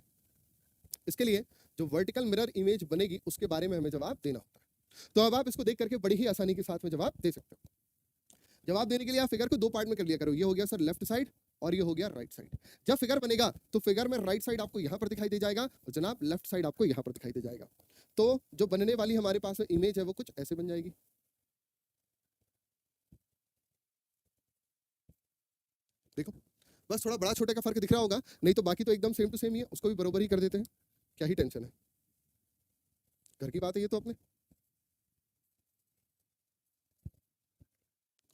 इसके लिए जो वर्टिकल मिरर इमेज बनेगी उसके बारे में हमें जवाब देना होता है। तो अब आप इसको देख करके बड़ी ही आसानी के साथ में जवाब दे सकते हो। जवाब देने के लिए आप फिगर को दो पार्ट में कर लिया करो। ये हो गया सर लेफ्ट साइड और ये हो गया राइट साइड। जब फिगर बनेगा तो फिगर में राइट साइड आपको यहाँ पर दिखाई दे जाएगा और जनाब लेफ्ट साइड आपको यहाँ पर दिखाई दे जाएगा। तो जो बनने वाली हमारे पास में इमेज है वो कुछ ऐसे बन जाएगी। देखो, बस थोड़ा बड़ा छोटे का फर्क दिख रहा होगा, नहीं तो बाकी तो एकदम सेम टू सेम ही है, उसको भी बराबर ही कर देते हैं, क्या ही टेंशन है, घर की बात है ये तो अपने।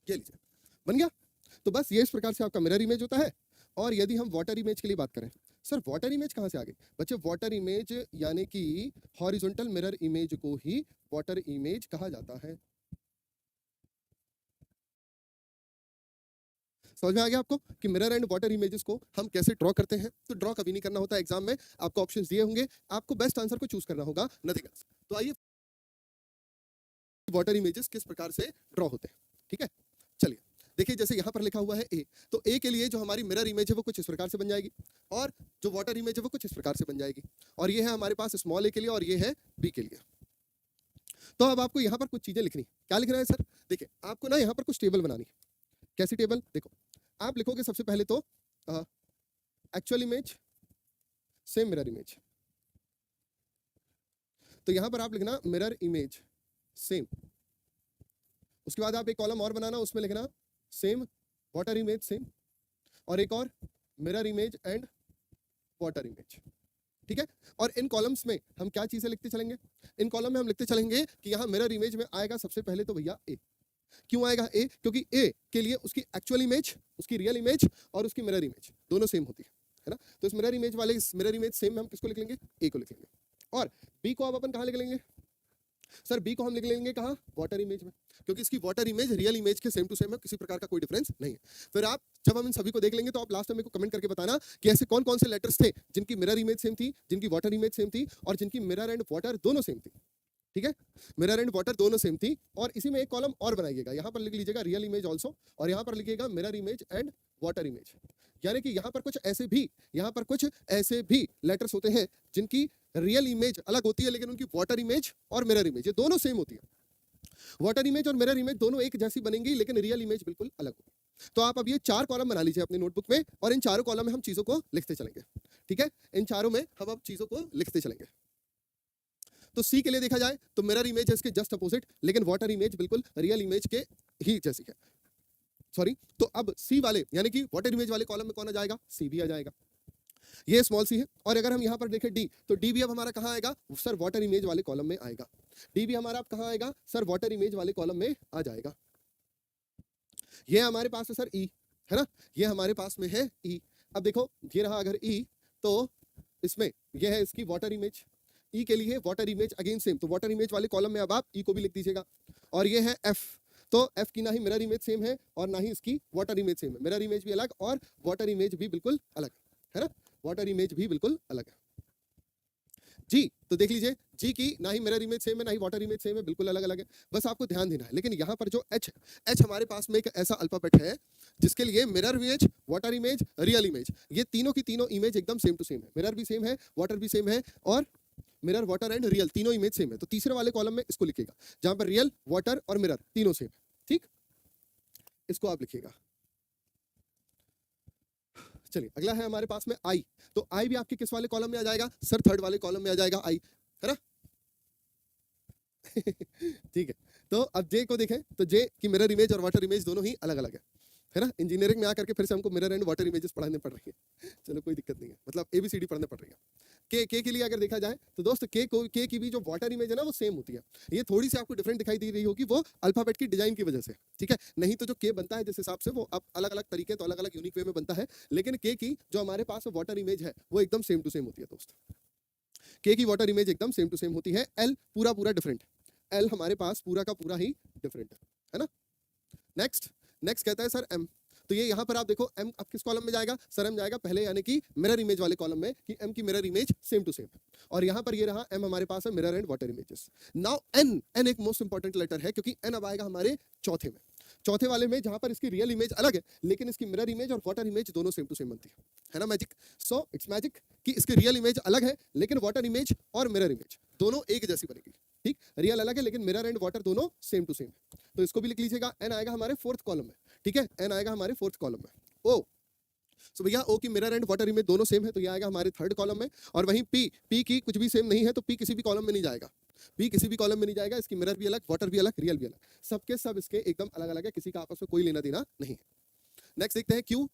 ये लीजिए बन गया। तो बस ये इस प्रकार से आपका मिरर इमेज होता है। और यदि हम वाटर इमेज के लिए बात करें, सर वाटर इमेज कहां से आ गई बच्चे? वाटर इमेज यानी कि हॉरिजॉन्टल मिरर इमेज को ही वाटर इमेज कहा जाता है। समझ में आ गया आपको कि मिरर एंड वाटर इमेजेस को हम कैसे ड्रॉ करते हैं? तो ड्रॉ कभी नहीं करना होता एग्जाम में, आपको ऑप्शंस दिए होंगे, आपको बेस्ट आंसर को चूज करना होगा, नथिंग एल्स। तो आइए वाटर इमेजेस किस प्रकार से ड्रॉ होते हैं, ठीक है। चलिए देखिए, जैसे यहाँ पर लिखा हुआ है ए, तो ए के लिए जो हमारी मिरर इमेज है वो कुछ इस प्रकार से बन जाएगी, और जो वाटर इमेज है वो कुछ इस प्रकार से बन जाएगी, और ये है हमारे पास स्मॉल ए के लिए, और ये है बी के लिए। तो अब आपको यहाँ पर कुछ चीजें लिखनी, क्या लिखना है सर? देखिए आपको ना यहाँ पर कुछ टेबल बनानी है। कैसी टेबल? देखो आप लिखोगे सबसे पहले तो actual image same mirror image, तो यहाँ पर आप लिखना मिरर इमेज सेम। उसके बाद आप एक कॉलम और बनाना, उसमें लिखना सेम वाटर इमेज सेम, और एक और mirror image and water image, ठीक है। और इन कॉलम्स में हम क्या चीजें लिखते चलेंगे? इन कॉलम में हम लिखते चलेंगे कि यहाँ मिरर इमेज में आएगा सबसे पहले तो भैया ए। क्यों आएगा ए? क्योंकि ए के लिए उसकी एक्चुअल इमेज, उसकी रियल इमेज और उसकी मिरर इमेज दोनों सेम होती है ना। तो इस मिरर इमेज वाले, इस मिरर इमेज सेम में हम किसको लिख लेंगे? ए को लिख लेंगे। और बी को अब अपन कहाँ लिख लेंगे? सर बी को हम लिख लेंगे कहाँ? वाटर इमेज में, क्योंकि इसकी वाटर इमेज रियल इमेज के सेम टू सेम है, किसी प्रकार का कोई डिफरेंस नहीं है। फिर आप जब हम इन सभी को देख लेंगे तो आप लास्ट में मेरे को कमेंट करके बताना कि ऐसे कौन कौन से लेटर्स थे जिनकी मिरर इमेज सेम थी, जिनकी वाटर इमेज सेम थी, और जिनकी मिरर एंड वाटर दोनों सेम थी, ठीक है। मिरर एंड वाटर दोनों सेम थी। और इसी में एक कॉलम और बनाइएगा, यहाँ पर लिख लीजिएगा रियल इमेज ऑल्सो, और यहाँ पर लिखिएगा mirror image and water image. यानी कि यहाँ पर कुछ ऐसे भी लेटर्स होते हैं जिनकी रियल इमेज अलग होती है, लेकिन उनकी वाटर इमेज और मिरर इमेज ये दोनों सेम होती है। वाटर इमेज और मिरर इमेज दोनों एक जैसी बनेंगी, लेकिन रियल इमेज बिल्कुल अलग होगी। तो आप अब ये 4 कॉलम बना लीजिए अपनी नोटबुक में, और इन चारों कॉलम में हम चीजों को लिखते चलेंगे, ठीक है। इन चारों में हम अब चीजों को लिखते चलेंगे। तो सी के लिए देखा जाए तो मिरर इमेज है इसके जस्ट अपोजिट, लेकिन वाटर इमेज बिल्कुल रियल इमेज के ही जैसी है, सॉरी। तो अब सी वाले यानी कि वाटर इमेज वाले कॉलम में कौन आ जाएगा? सी भी आ जाएगा, ये स्मॉल सी है। और अगर हम यहाँ पर देखें डी, तो डी भी अब हमारा कहाँ आएगा? सर वाटर इमेज वाले कॉलम में आएगा। डी भी हमारा अब कहाँ आएगा? सर वाटर इमेज वाले कॉलम में आ जाएगा। ये हमारे पास है सर ई, है ना, ये हमारे पास में है ई। अब देखो ये रहा अगर ई, तो इसमें यह है इसकी वाटर इमेज, ई के लिए वाटर इमेज अगेन सेम, तो वाटर इमेज वाले कॉलम में अब आप ई को भी लिख दीजिएगा। और ये है एफ, तो एफ की ना ही मिरर इमेज सेम है और ना ही इसकी वाटर इमेज सेम है, मिरर इमेज भी अलग और वाटर इमेज भी बिल्कुल अलग है ना, वाटर इमेज भी बिल्कुल अलग है। जी तो देख लीजिए, जी की ना ही मिरर इमेज सेम है ना ही वाटर इमेज सेम है, बिल्कुल अलग अलग है, बस आपको ध्यान देना है। लेकिन यहाँ पर जो एच है, एच हमारे पास में एक ऐसा अल्फाबेट है जिसके लिए mirror image, water image, real image, ये तीनों की तीनों इमेज एकदम सेम टू सेम है। मिरर भी सेम है, वाटर भी सेम है, और मिरर, वाटर एंड रियल तीनों इमेज सेम है। तो तीसरे वाले कॉलम में इसको लिखिएगा जहां पर रियल, वाटर और मिरर तीनों सेम है, ठीक, इसको आप लिखिएगा। चलिए अगला है हमारे पास में आई, तो आई भी आपके किस वाले कॉलम में आ जाएगा? सर थर्ड वाले कॉलम में आ जाएगा आई, है ना। ठीक है, तो अब जे को देखें तो जे की मिरर इमेज और वाटर इमेज दोनों ही अलग अलग है ना। इंजीनियरिंग में आकर के फिर से हमको मिरर एंड वाटर इमेजेस पढ़ाने पड़ रही है, चलो कोई दिक्कत नहीं है, मतलब एबीसीडी पढ़ने पड़ रही है। के लिए अगर देखा जाए तो दोस्त के की भी जो वाटर इमेज है ना वो सेम होती है, ये थोड़ी सी आपको डिफरेंट दिखाई दे रही होगी वो अल्फाबेट की डिजाइन की वजह से, ठीक है। नहीं तो जो के बनता है जिस हिसाब से वो अब अलग अलग तरीके, तो अलग अलग यूनिक वे में बनता है, लेकिन के की जो हमारे पास वाटर इमेज है वो एकदम सेम टू सेम होती है दोस्त। के की वाटर इमेज एकदम सेम टू सेम होती है। एल पूरा डिफरेंट, एल हमारे पास पूरा का पूरा ही डिफरेंट है ना। नेक्स्ट कहता है सर एम, तो ये यहाँ पर आप देखो एम अब किस कॉलम में जाएगा? सर एम जाएगा पहले यानी कि मिरर इमेज वाले कॉलम में, कि एम की mirror image same to same है। और यहाँ पर ये रहा एम हमारे पास है mirror and water images. Now N, N एक मोस्ट इंपॉर्टेंट लेटर है क्योंकि एन अब आएगा हमारे चौथे में, चौथे वाले में, जहां पर इसकी रियल इमेज अलग है लेकिन इसकी मिरर इमेज और वाटर इमेज दोनों सेम टू सेम बनती है ना। मैजिक, सो इट्स मैजिक कि इसकी रियल इमेज अलग है लेकिन वाटर इमेज और मिरर इमेज दोनों एक जैसी बनेगी, ठीक। रियल अलग है लेकिन मिरर एंड वाटर दोनों सेम टू सेम है, तो इसको भी लिख लीजिएगा। एन आएगा हमारे फोर्थ कॉलम में, ठीक है, एन आएगा हमारे फोर्थ कॉलम में। ओ, सो भैया ओ की मिरर एंड वाटर इमेज दोनों सेम है, तो ये आएगा हमारे थर्ड कॉलम में। और वहीं पी की कुछ भी सेम नहीं है, तो पी किसी भी कॉलम में नहीं जाएगा, पी किसी भी कॉलम में नहीं जाएगा, इसकी मिरर भी अलग, वाटर भी अलग, रियल भी अलग, सबके सब इसके एकदम अलग अलग है, किसी का आपस में कोई लेना देना नहीं है। नेक्स्ट देखते हैं क्यू,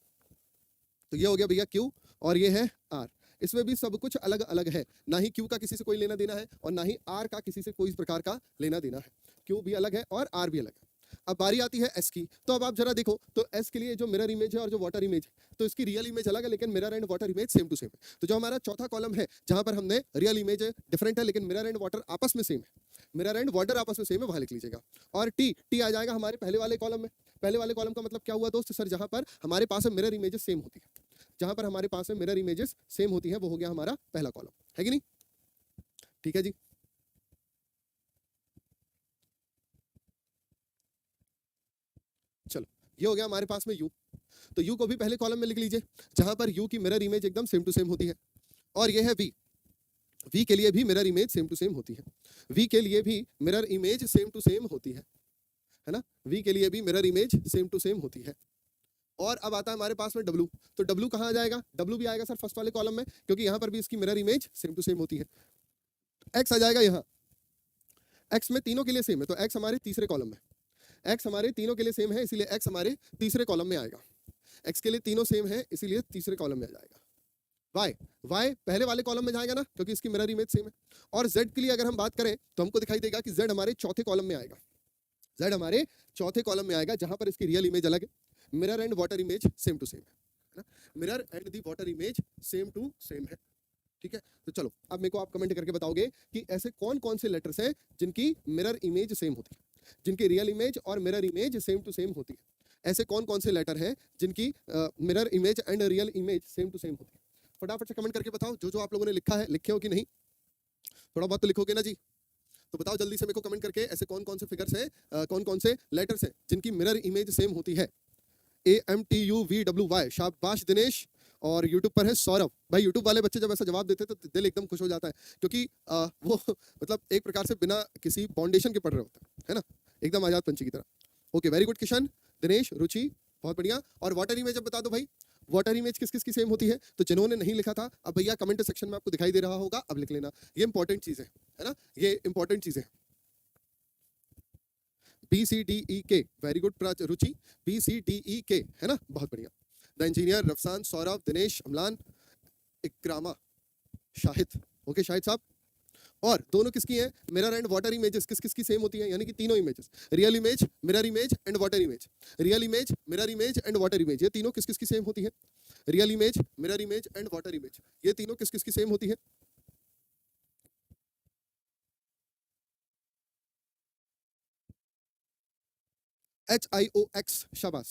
तो ये हो गया भैया Q और ये है R। इसमें भी सब कुछ अलग अलग है, ना ही Q का किसी से कोई लेना देना है और ना ही R का किसी से कोई प्रकार का लेना देना है। Q भी अलग है और R भी अलग है। अब बारी आती है S की। तो अब आप जरा देखो, तो S के लिए जो मिरर इमेज है और जो वाटर इमेज है, तो इसकी रियल इमेज अलग है लेकिन mirror and water image same to same है। तो जो हमारा चौथा कॉलम है जहां पर हमने रियल इमेज डिफरेंट है लेकिन मिरर एंड वाटर आपस में सेम है, मिरर एंड वाटर आपस में सेम है, वहां लिख लीजिएगा। और टी आ जाएगा हमारे पहले वाले कॉलम में। पहले वाले कॉलम का मतलब क्या हुआ दोस्त सर? जहां पर हमारे पास मिरर इमेजेस सेम होती है, जहां पर हमारे पास मिरर इमेजेस सेम होती है वो हो गया हमारा पहला कॉलम, है कि नहीं? ठीक है जी। चलो, ये हो गया हमारे पास में U। तो U को भी पहले कॉलम में लिख लीजिए जहां पर U की मिरर इमेज एकदम सेम टू सेम होती है। और ये है V। V के लिए भी mirror image same to same होती है। V के लिए भी mirror image same to same होती है ना? V के लिए भी mirror image same to same होती है। और अब आता है हमारे पास में W। तो W कहाँ आ जाएगा? W भी आएगा सर फर्स्ट वाले कॉलम में, क्योंकि यहाँ पर भी इसकी mirror image same to same होती है। X आ जाएगा यहाँ। X में तीनों के लिए सेम है, तो X हमारे तीसरे कॉलम में। X हमारे तीनों के लिए सेम है, इसीलिए X हमारे तीसरे कॉलम में आएगा। X के लिए तीनों सेम है, इसीलिए तीसरे कॉलम में आ जाएगा। Y पहले वाले कॉलम में जाएगा ना, क्योंकि इसकी मिरर इमेज सेम है। और Z के लिए अगर हम बात करें तो हमको दिखाई देगा कि Z हमारे चौथे कॉलम में आएगा। Z हमारे चौथे कॉलम में आएगा, जहां पर इसकी रियल इमेज अलग है, mirror and water image same to same है ना? Mirror and the water image same to same है। ठीक है, तो चलो अब मेरे को आप कमेंट करके बताओगे कि ऐसे कौन कौन से लेटर्स हैं जिनकी मिरर इमेज सेम होती है, जिनकी रियल इमेज और mirror image same to same होती है। ऐसे कौन कौन से लेटर हैं जिनकी mirror image and real image same to same होती है? फटाफट से कमेंट करके बताओ। जो जो आप लोगों ने लिखा है, लिखे हो कि नहीं? थोड़ा बहुत तो लिखोगे ना जी? तो बताओ जल्दी से मेरे को कमेंट करके, ऐसे कौन कौन से फिगर्स हैं, कौन कौन से लेटर्स हैं जिनकी मिरर इमेज सेम होती है? AMTUVWY, शाबाश दिनेश। और यूट्यूब पर है सौरभ भाई। यूट्यूब वाले बच्चे जब ऐसा जवाब देते हैं तो दिल एकदम खुश हो जाता है, क्योंकि वो मतलब एक प्रकार से बिना किसी फाउंडेशन के पढ़ रहे होते हैं, है ना? एकदम आजाद पंछी की तरह। Okay, very good Kishan, Dinesh, Ruchi, बहुत बढ़िया। और वाटर इमेज अब बता दो भाई, वाटर इमेज किस किस की सेम होती है? तो जिन्होंने नहीं लिखा था, अब भैया कमेंट सेक्शन में आपको दिखाई दे रहा होगा, अब लिख लेना। ये इंपॉर्टेंट चीज है ना? ये इंपॉर्टेंट चीज है। BCDEK, very good Ruchi, BCDEK, है ना? बहुत बढ़िया। The engineer, Rafsan, Saurabh, Dinesh, Amlan, Ikrama, Shahid. Okay Shahid साहब। और दोनों किसकी हैं? मिरर एंड वाटर इमेजेस किस किस की सेम होती हैं? यानी कि तीनों images, real image, mirror image and water image. Real image, mirror image and water image, ये तीनों किस किस की सेम होती है? Real image, mirror image and water image, ये तीनों किस किस की सेम होती है? HIOX, शाबाश।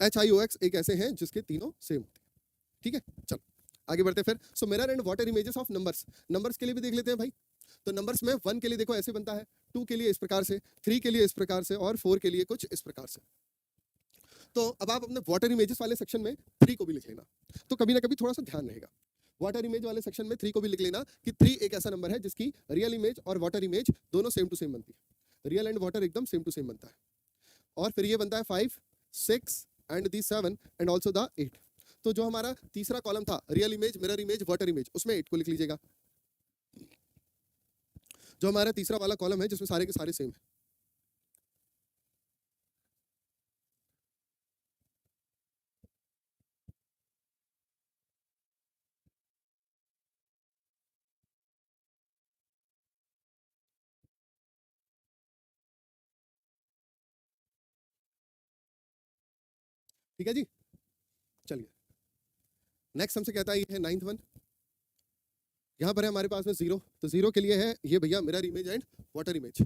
HIOX एक ऐसे हैं जिसके तीनों सेम होते हैं। ठीक है, चलो आगे बढ़ते हैं फिर। So mirror and water images of numbers, numbers के लिए भी देख लेते हैं भाई। तो नंबर्स में 1 के लिए देखो ऐसे बनता है, 2 के लिए इस प्रकार से, 3 के लिए इस प्रकार से और 4 के लिए कुछ इस प्रकार से। तो अब आप अपने वाटर इमेजेस वाले सेक्शन में 3 को भी लिख लेना, तो कभी ना कभी थोड़ा सा ध्यान रहेगा। वाटर इमेज वाले सेक्शन में 3 को भी लिख लेना कि 3 एक ऐसा नंबर है जिसकी रियल इमेज और वाटर इमेज दोनों सेम टू सेम बनती है। रियल एंड वाटर एकदम सेम टू सेम बनता है। और फिर ये बनता है 5, 6 and the 7 and also the 8। तो जो हमारा तीसरा कॉलम था, real image, mirror image, water image, उसमें 8 को लिख लीजिएगा। जो हमारा तीसरा वाला कॉलम है जिसमें सारे के सारे सेम है। ठीक है जी, चलिए नेक्स्ट हमसे कहता है, ये है 9th वन। यहाँ पर है हमारे पास में 0, तो 0 के लिए है ये भैया mirror image and water image.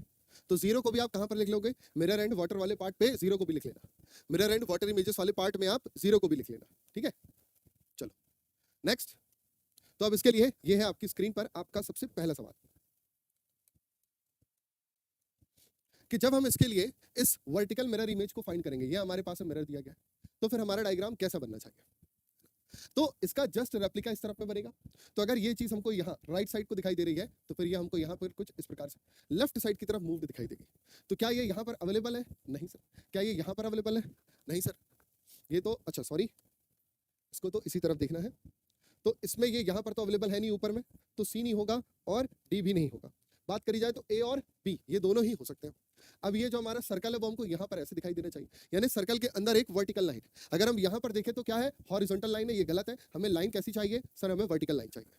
तो 0 को भी आप कहाँ पर लिख लोगे? मिरर एंड वाटर वाले पार्ट पे 0 को भी लिख लेना, मिरर एंड वाटर इमेजेस वाले पार्ट में आप 0 को भी लिख लेना। ठीक है, चलो नेक्स्ट। तो अब इसके लिए ये है आपकी स्क्रीन पर आपका सबसे पहला सवाल कि जब हम इसके लिए इस वर्टिकल मिरर इमेज को फाइंड करेंगे, ये हमारे पास मिरर दिया गया है, तो फिर हमारा डायग्राम कैसा बनना चाहिए? तो इसका जस्ट रेप्लिका इस तरफ में बनेगा। तो अगर ये चीज हमको यहाँ राइट साइड को दिखाई दे रही है, तो फिर ये हमको यहाँ पर कुछ इस प्रकार से लेफ्ट साइड की तरफ मूव दिखाई देगी। तो क्या ये यहाँ पर अवेलेबल है? नहीं सर। क्या ये यहाँ पर अवेलेबल है? नहीं सर। ये तो अच्छा सॉरी, इसको तो इसी तरफ देखना है। तो इसमें ये यहाँ पर तो अवेलेबल है नहीं ऊपर में, तो सी नहीं होगा और डी भी नहीं होगा। बात करी जाए तो ए और बी ये दोनों ही हो सकते हैं। अब ये जो हमारा सर्कल है वो हमको यहाँ पर ऐसे दिखाई देना चाहिए, यानी सर्कल के अंदर एक वर्टिकल लाइन। अगर हम यहाँ पर देखें तो क्या है, हॉरिजॉन्टल लाइन है, ये गलत है। हमें लाइन कैसी चाहिए सर, हमें वर्टिकल लाइन चाहिए।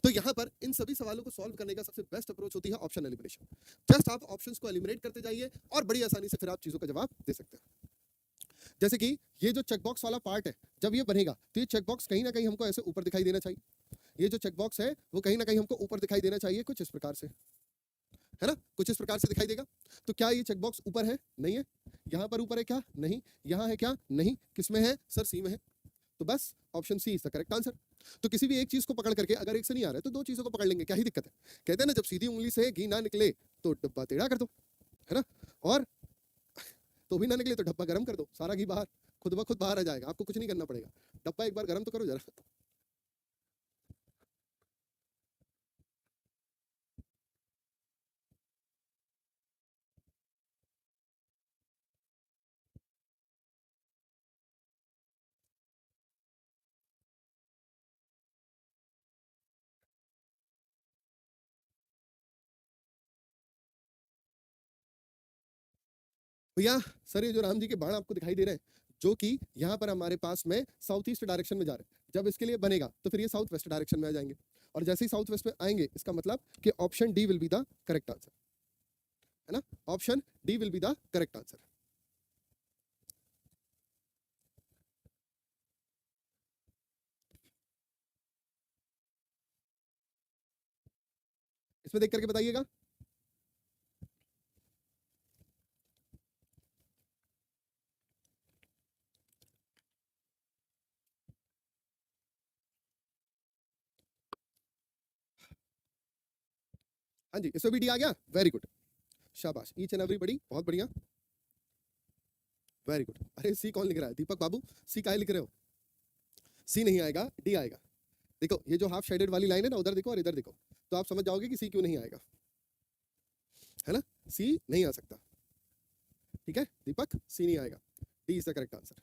तो यहाँ पर इन सभी सवालों को सॉल्व करने का सबसे बेस्ट अप्रोच होती है ऑप्शन एलिमिनेशन। जस्ट आप ऑप्शंस को एलिमिनेट करते जाइए और बड़ी आसानी से फिर आप चीजों का जवाब दे सकते हैं। जैसे कि ये जो चेकबॉक्स वाला पार्ट है, जब ये बनेगा तो ये चेकबॉक्स कहीं ना कहीं हमको ऐसे ऊपर दिखाई देना चाहिए। ये जो चेकबॉक्स है वो कहीं ना कहीं हमको ऊपर दिखाई देना चाहिए, कुछ इस प्रकार से, है ना, कुछ इस प्रकार से दिखाई देगा। तो क्या ये चेकबॉक्स ऊपर है? नहीं है। यहाँ पर ऊपर है क्या? नहीं। यहाँ है क्या? नहीं। किसमें है सर? सी में है। तो बस option C is the correct answer. तो किसी भी एक चीज को पकड़ करके अगर एक से नहीं आ रहा है तो दो चीजों को पकड़ लेंगे, क्या ही दिक्कत है। कहते हैं ना, जब सीधी उंगली से घी ना निकले तो डब्बा टेढ़ा कर दो, है ना, और तो भी ना निकले तो डब्बा गर्म कर दो, सारा घी बाहर खुद ब खुद बाहर आ जाएगा, आपको कुछ नहीं करना पड़ेगा। डब्बा एक बार गर्म तो करो जरा। भैया सर ये जो राम जी के बाण आपको दिखाई दे रहे हैं, जो कि यहाँ पर हमारे पास में साउथ ईस्ट डायरेक्शन में जा रहे हैं, जब इसके लिए बनेगा तो फिर ये साउथ वेस्ट डायरेक्शन में आ जाएंगे, और जैसे ही साउथ वेस्ट में आएंगे इसका मतलब कि option D will be the correct answer, है ना, option D will be the correct answer. इसमें देख करके बताइएगा। हाँ जी, इसमें भी डी आ गया, वेरी गुड, शाबाश, ईच एंड एवरीबॉडी, बहुत बढ़िया, वेरी गुड। अरे सी कौन लिख रहा है? दीपक बाबू, सी काहे लिख रहे हो? सी नहीं आएगा, डी आएगा। देखो ये जो हाफ शेडेड वाली लाइन है ना, उधर देखो और इधर देखो, तो आप समझ जाओगे कि सी क्यों नहीं आएगा, है ना, सी नहीं आ सकता। ठीक है दीपक, सी नहीं आएगा, D is the correct answer.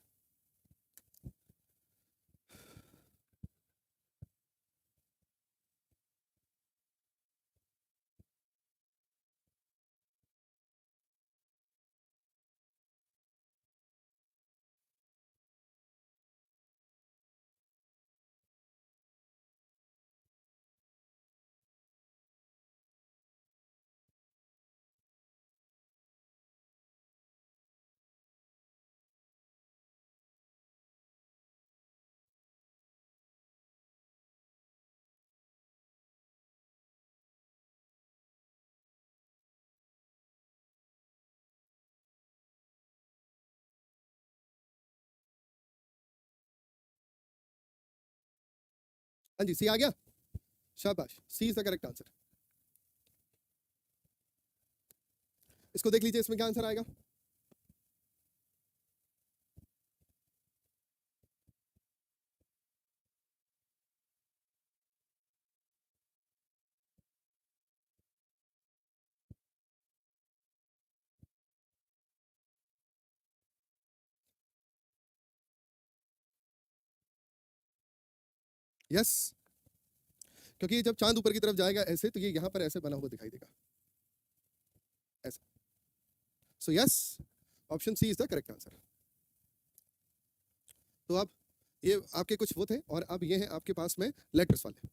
हाँ जी, सी आ गया, शाबाश, सी इज द करेक्ट आंसर। इसको देख लीजिए, इसमें क्या आंसर आएगा। यस, क्योंकि जब चांद ऊपर की तरफ जाएगा ऐसे, तो ये यहाँ पर ऐसे बना हुआ दिखाई देगा, ऐसा। So yes, option C is the correct answer. तो अब ये आपके कुछ वो थे, और अब ये हैं आपके पास में लेटर्स वाले,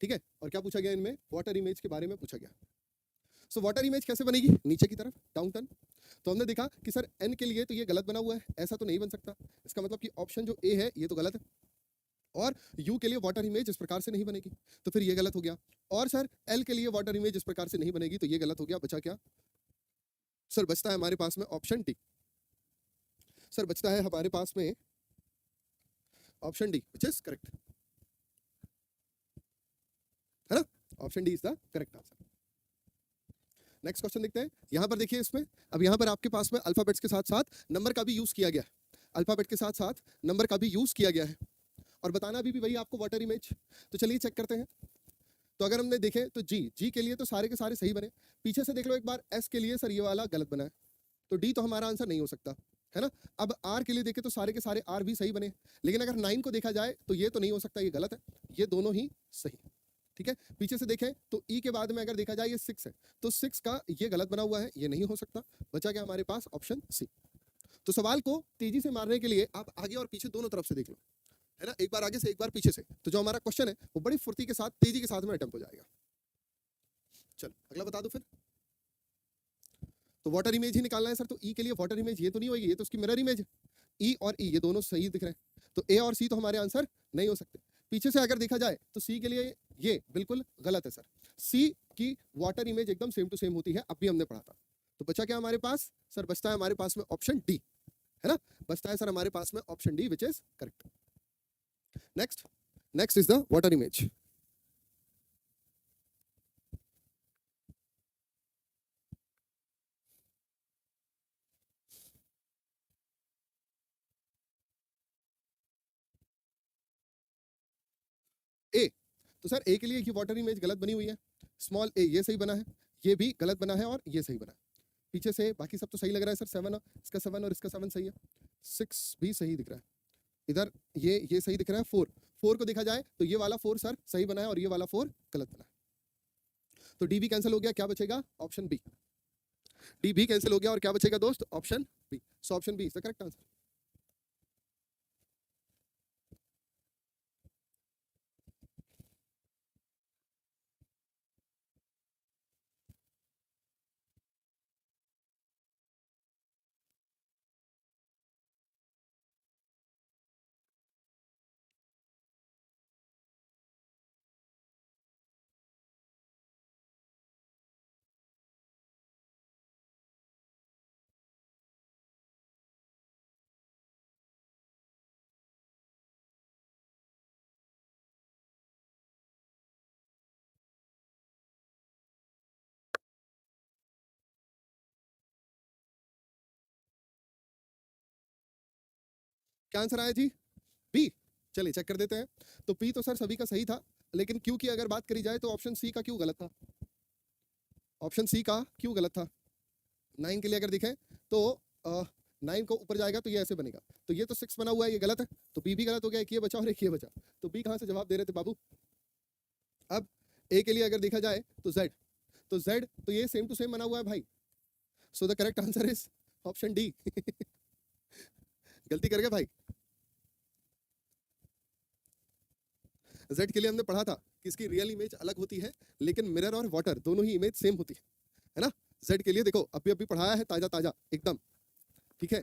ठीक है। और क्या पूछा गया इनमें? वाटर इमेज के बारे में पूछा गया। सो वाटर इमेज कैसे बनेगी? नीचे की तरफ, डाउन टर्न। तो हमने देखा कि सर एन के लिए तो ये गलत बना हुआ है, ऐसा तो नहीं बन सकता, इसका मतलब कि ऑप्शन जो ए है ये तो गलत है, और यू के लिए वाटर इमेज इस प्रकार से नहीं बनेगी, तो फिर ये गलत हो गया। और सर एल के लिए वाटर इमेज इस प्रकार से नहीं बनेगी, तो ये गलत हो गया। बचा क्या सर? बचता है हमारे पास में ऑप्शन डी। सर बचता है हमारे पास में option D, which is correct, है ना, option D is the correct answer. Next question देखते हैं। यहां पर देखिए, इसमें अब यहां पर आपके पास में अल्फाबेट्स के साथ साथ नंबर का भी यूज किया गया है, अल्फाबेट के साथ साथ नंबर का भी यूज किया गया है, और बताना भी वही आपको वाटर इमेज। तो चलिए चेक करते हैं। तो अगर हमने देखे तो जी के लिए तो सारे के सारे सही बने। पीछे से देख लो एक बार, एस के लिए सर ये वाला गलत बना है, तो डी तो हमारा आंसर नहीं हो सकता, है ना। अब आर के लिए देखे तो सारे के सारे आर भी सही बने, लेकिन अगर 9 को देखा जाए तो ये तो नहीं हो सकता, ये गलत है, ये दोनों ही सही, ठीक है, पीछे से देखें तो ई के बाद में अगर देखा जाए ये 6 है, तो 6 का ये गलत बना हुआ है, ये नहीं हो सकता। बचा क्या हमारे पास? Option C. तो सवाल को तेजी से मारने के लिए आप आगे और पीछे दोनों तरफ से देख लो, है ना, एक बार आगे से एक बार पीछे से, तो जो हमारा क्वेश्चन है वो बड़ी फुर्ती के साथ, तेजी के साथ में अटेम्प्ट हो जाएगा। चलो अगला बता दो फिर। तो वाटर इमेज ही निकालना है सर, तो ई के लिए वाटर इमेज ये तो नहीं होगी, ये तो उसकी मिरर इमेज है। ई और ई ये दोनों सही दिख रहे हैं, तो ए और सी तो हमारे आंसर नहीं हो सकते। पीछे से अगर देखा जाए तो सी के लिए ये बिल्कुल गलत है सर। सी की वाटर इमेज एकदम सेम टू सेम होती है, अभी हमने पढ़ा था। तो बचा क्या हमारे पास सर? बचता है हमारे पास में ऑप्शन डी, है ना, बचता है सर हमारे पास में option D, which is correct. Next is the water image. A, तो सर ए के लिए ये वाटर इमेज गलत बनी हुई है, स्मॉल ए ये सही बना है, ये भी गलत बना है और ये सही बना है। पीछे से बाकी सब तो सही लग रहा है सर, 7 इसका 7 और इसका 7 सही है, 6 भी सही दिख रहा है, इधर ये सही दिख रहा है। 4 को देखा जाए तो ये वाला 4 सर सही बना है और ये वाला 4 गलत बना है। तो डी भी कैंसिल हो गया, क्या बचेगा? Option B. डी भी कैंसिल हो गया और क्या बचेगा दोस्त? Option B. So option B is the correct answer. क्या आंसर आया जी? बी। चलिए चेक कर देते हैं। तो पी तो सर सभी का सही था, लेकिन क्यू की अगर बात करी जाए तो ऑप्शन सी का क्यों गलत था? ऑप्शन सी का क्यों गलत था? 9 के लिए अगर देखें तो 9 को ऊपर जाएगा तो ये ऐसे बनेगा, तो ये तो 6 बना हुआ है, ये गलत है, तो बी भी गलत हो गया, एक ये बचा और एक ये बचा, तो बी कहाँ से जवाब दे रहे थे बाबू? अब ए के लिए अगर देखा जाए तो जेड, तो जेड तो ये सेम टू सेम बना हुआ है भाई, so the correct answer is option D. गलती कर गए भाई। जेड के लिए हमने पढ़ा था कि इसकी रियल इमेज अलग होती है, लेकिन मिरर और वाटर दोनों ही इमेज सेम होती है ना। जेड के लिए देखो अभी अभी पढ़ाया है, ताजा ताजा एकदम, ठीक है,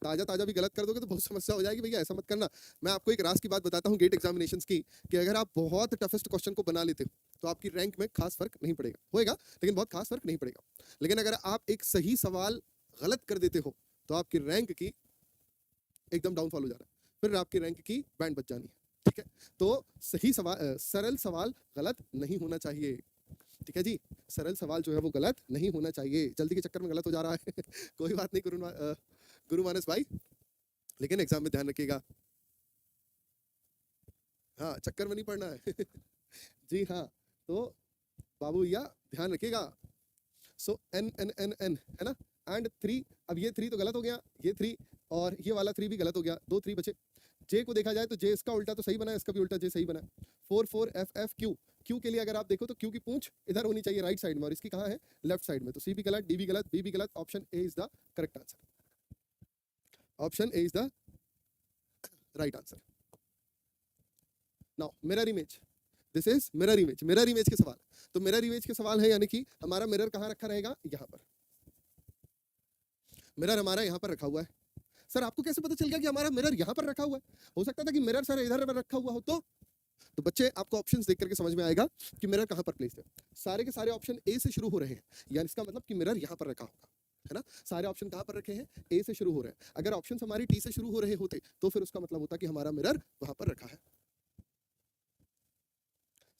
ताजा ताजा भी गलत कर दोगे तो बहुत समस्या हो जाएगी भैया, ऐसा मत करना। मैं आपको एक राज की बात बताता हूँ गेट एग्जामिनेशंस की, कि अगर आप बहुत टफेस्ट क्वेश्चन को बना लेते हो तो आपकी रैंक में खास फर्क नहीं पड़ेगा, होएगा लेकिन बहुत खास फर्क नहीं पड़ेगा। लेकिन अगर आप एक सही सवाल गलत कर देते हो तो आपकी रैंक की एकदम डाउनफॉल हो जा रहा है, फिर आपकी रैंक की बैंड बच जानी है, ठीक है। तो सही सवाल, सरल सवाल गलत नहीं होना चाहिए, ठीक है जी, सरल सवाल जो है वो गलत नहीं होना चाहिए, जल्दी के चक्कर में गलत हो जा रहा है। कोई बात नहीं गुरु मानस भाई, लेकिन एग्जाम में ध्यान रखिएगा, हाँ चक्कर में नहीं पड़ना है। जी हाँ, तो बाबू भैया ध्यान रखिएगा। सो एन एन एन एन है ना, एंड 3, अब ये 3 तो गलत हो गया, ये 3 और ये वाला 3 भी गलत हो गया, 2 3 बचे। जे को देखा जाए तो जे इसका उल्टा तो सही बना है, इसका भी उल्टा जे सही बना है। 4 4 एफ एफ क्यू, क्यू के लिए अगर आप देखो तो क्यू की पूंछ इधर होनी चाहिए राइट साइड में, और इसकी कहाँ है? लेफ्ट साइड में, तो सी भी गलत, डी भी गलत, बी भी गलत, option A is the correct answer, option A is the right answer. Now mirror image, this is mirror image, mirror image के सवाल। तो मिरर इमेज के सवाल है, यानी कि हमारा मिरर कहाँ रखा रहेगा? यहाँ पर, मिरर हमारा यहाँ पर रखा हुआ है। सर आपको कैसे पता चल गया कि हमारा मिरर यहाँ पर रखा हुआ है? हो सकता था कि मिरर सर इधर पर रखा हुआ हो, तो बच्चे आपको ऑप्शंस देख करके समझ में आएगा कि मिरर कहाँ पर प्लेस है। सारे के सारे ऑप्शन ए से शुरू हो रहे हैं, यानी इसका मतलब कि मिरर यहाँ पर रखा होगा, है ना। सारे ऑप्शन कहाँ पर रखे हैं? ए से शुरू हो रहे हैं। अगर ऑप्शन हमारी टी से शुरू हो रहे होते तो फिर उसका मतलब होता कि हमारा मिरर वहां पर रखा है।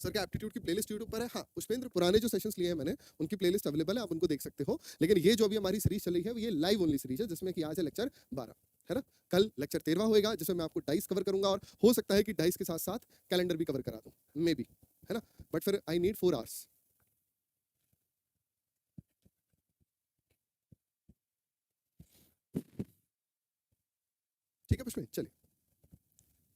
सर क्या एप्टीट्यूड की प्लेलिस्ट यूट्यूब पर है? हाँ पुष्पेंद्र, पुराने जो सेशंस लिए हैं मैंने उनकी प्लेलिस्ट अवेलेबल है, आप उनको देख सकते हो। लेकिन ये जो अभी हमारी सीरीज चल रही है ये लाइव ओनली सीरीज है, जिसमें कि आज है लेक्चर 12, है ना। कल लेक्चर 13 होएगा, जिसमें मैं आपको डाइस कवर करूंगा, और हो सकता है कि डाइस के साथ साथ कैलेंडर भी कवर करा दूं, मे बी, है ना, बट फिर आई नीड 4 आवर्स। ठीक है पुष्पेंद्र, चलिए।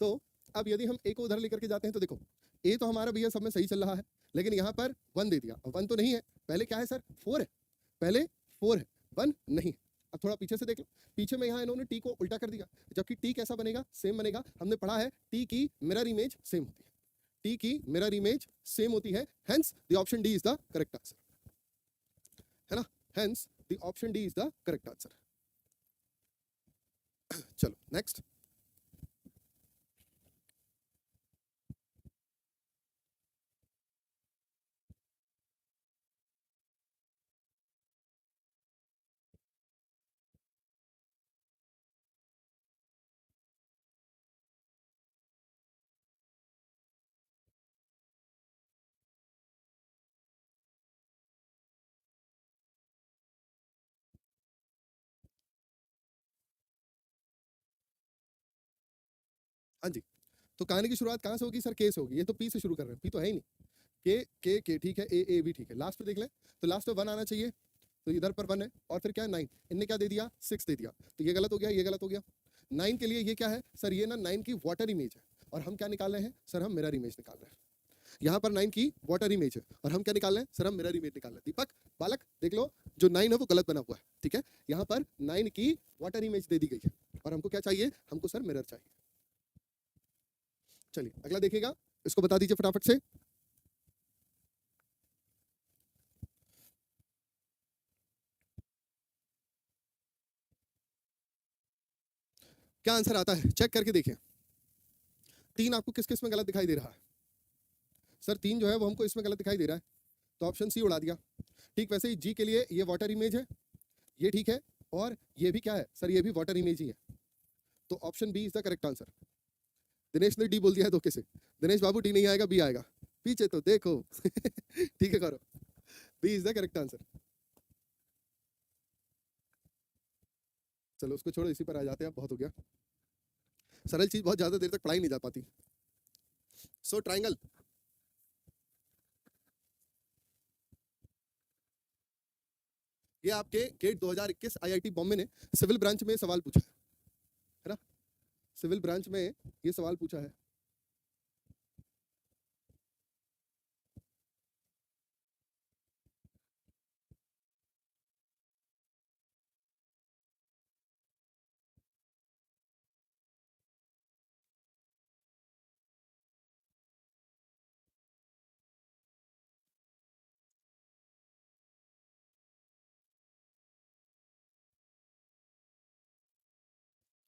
तो अब यदि हम ए को उधर लेकर के जाते हैं तो देखो ए तो हमारा भैया सब में सही चल रहा है, लेकिन यहाँ पर 1 दे दिया। अब 1 तो नहीं है, पहले क्या है सर 4 है, पहले 4 है, 1 नहीं। अब थोड़ा पीछे से देख लो, पीछे में यहाँ इन्होंने टी को उल्टा कर दिया, जबकि टी कैसा बनेगा, सेम बनेगा। हमने पढ़ा है टी की मिरर इमेज सेम होती है, टी की मिरर इमेज सेम होती है, hence the option D is the correct answer, है ना, hence the option D is the correct answer. चलो नेक्स्ट। हाँ जी, तो कहानी की शुरुआत कहाँ से होगी सर, के से होगी। ये तो पी से शुरू कर रहे हैं, पी तो है ही नहीं, के ठीक है, ए भी ठीक है, लास्ट पे देख ले तो लास्ट पे 1 आना चाहिए, तो इधर पर 1 है, और फिर क्या है 9, इनने क्या दे दिया 6 दे दिया, तो ये गलत हो गया, ये गलत हो गया। 9 के लिए ये क्या है सर, ये ना 9 की वाटर इमेज है, और हम क्या निकाल रहे हैं सर, हम मिरर इमेज निकाल रहे हैं। यहाँ पर 9 की वाटर इमेज है और हम क्या निकाल रहे हैं सर, हम मिरर इमेज निकाल रहे हैं। दीपक बालक देख लो, जो 9 है वो गलत बना हुआ है, ठीक है। यहाँ पर 9 की वाटर इमेज दे दी गई है, और हमको क्या चाहिए, हमको सर मिरर चाहिए। चलिए अगला देखिएगा, इसको बता दीजिए फटाफट से। क्या आंसर आता है, चेक करके देखिए। 3 आपको किस किस में गलत दिखाई दे रहा है सर, 3 जो है वो हमको इसमें गलत दिखाई दे रहा है, तो ऑप्शन सी उड़ा दिया। ठीक वैसे ही जी के लिए ये वाटर इमेज है, ये ठीक है, और ये भी क्या है सर, ये भी वाटर इमेज ही है, तो option B is the correct answer. Dinesh ने डी बोल दिया है धोखे से, दिनेश बाबू डी नहीं आएगा, बी आएगा, पीछे तो देखो ठीक है करो, B is the correct answer. चलो उसको छोड़ो, इसी पर आ जाते हैं, बहुत हो गया, सरल चीज बहुत ज्यादा देर तक पढ़ाई नहीं जा पाती। सो ट्राइंगल, ये आपके गेट 2021 आईआईटी बॉम्बे ने सिविल ब्रांच में सवाल पूछा है ना, सिविल ब्रांच में ये सवाल पूछा है।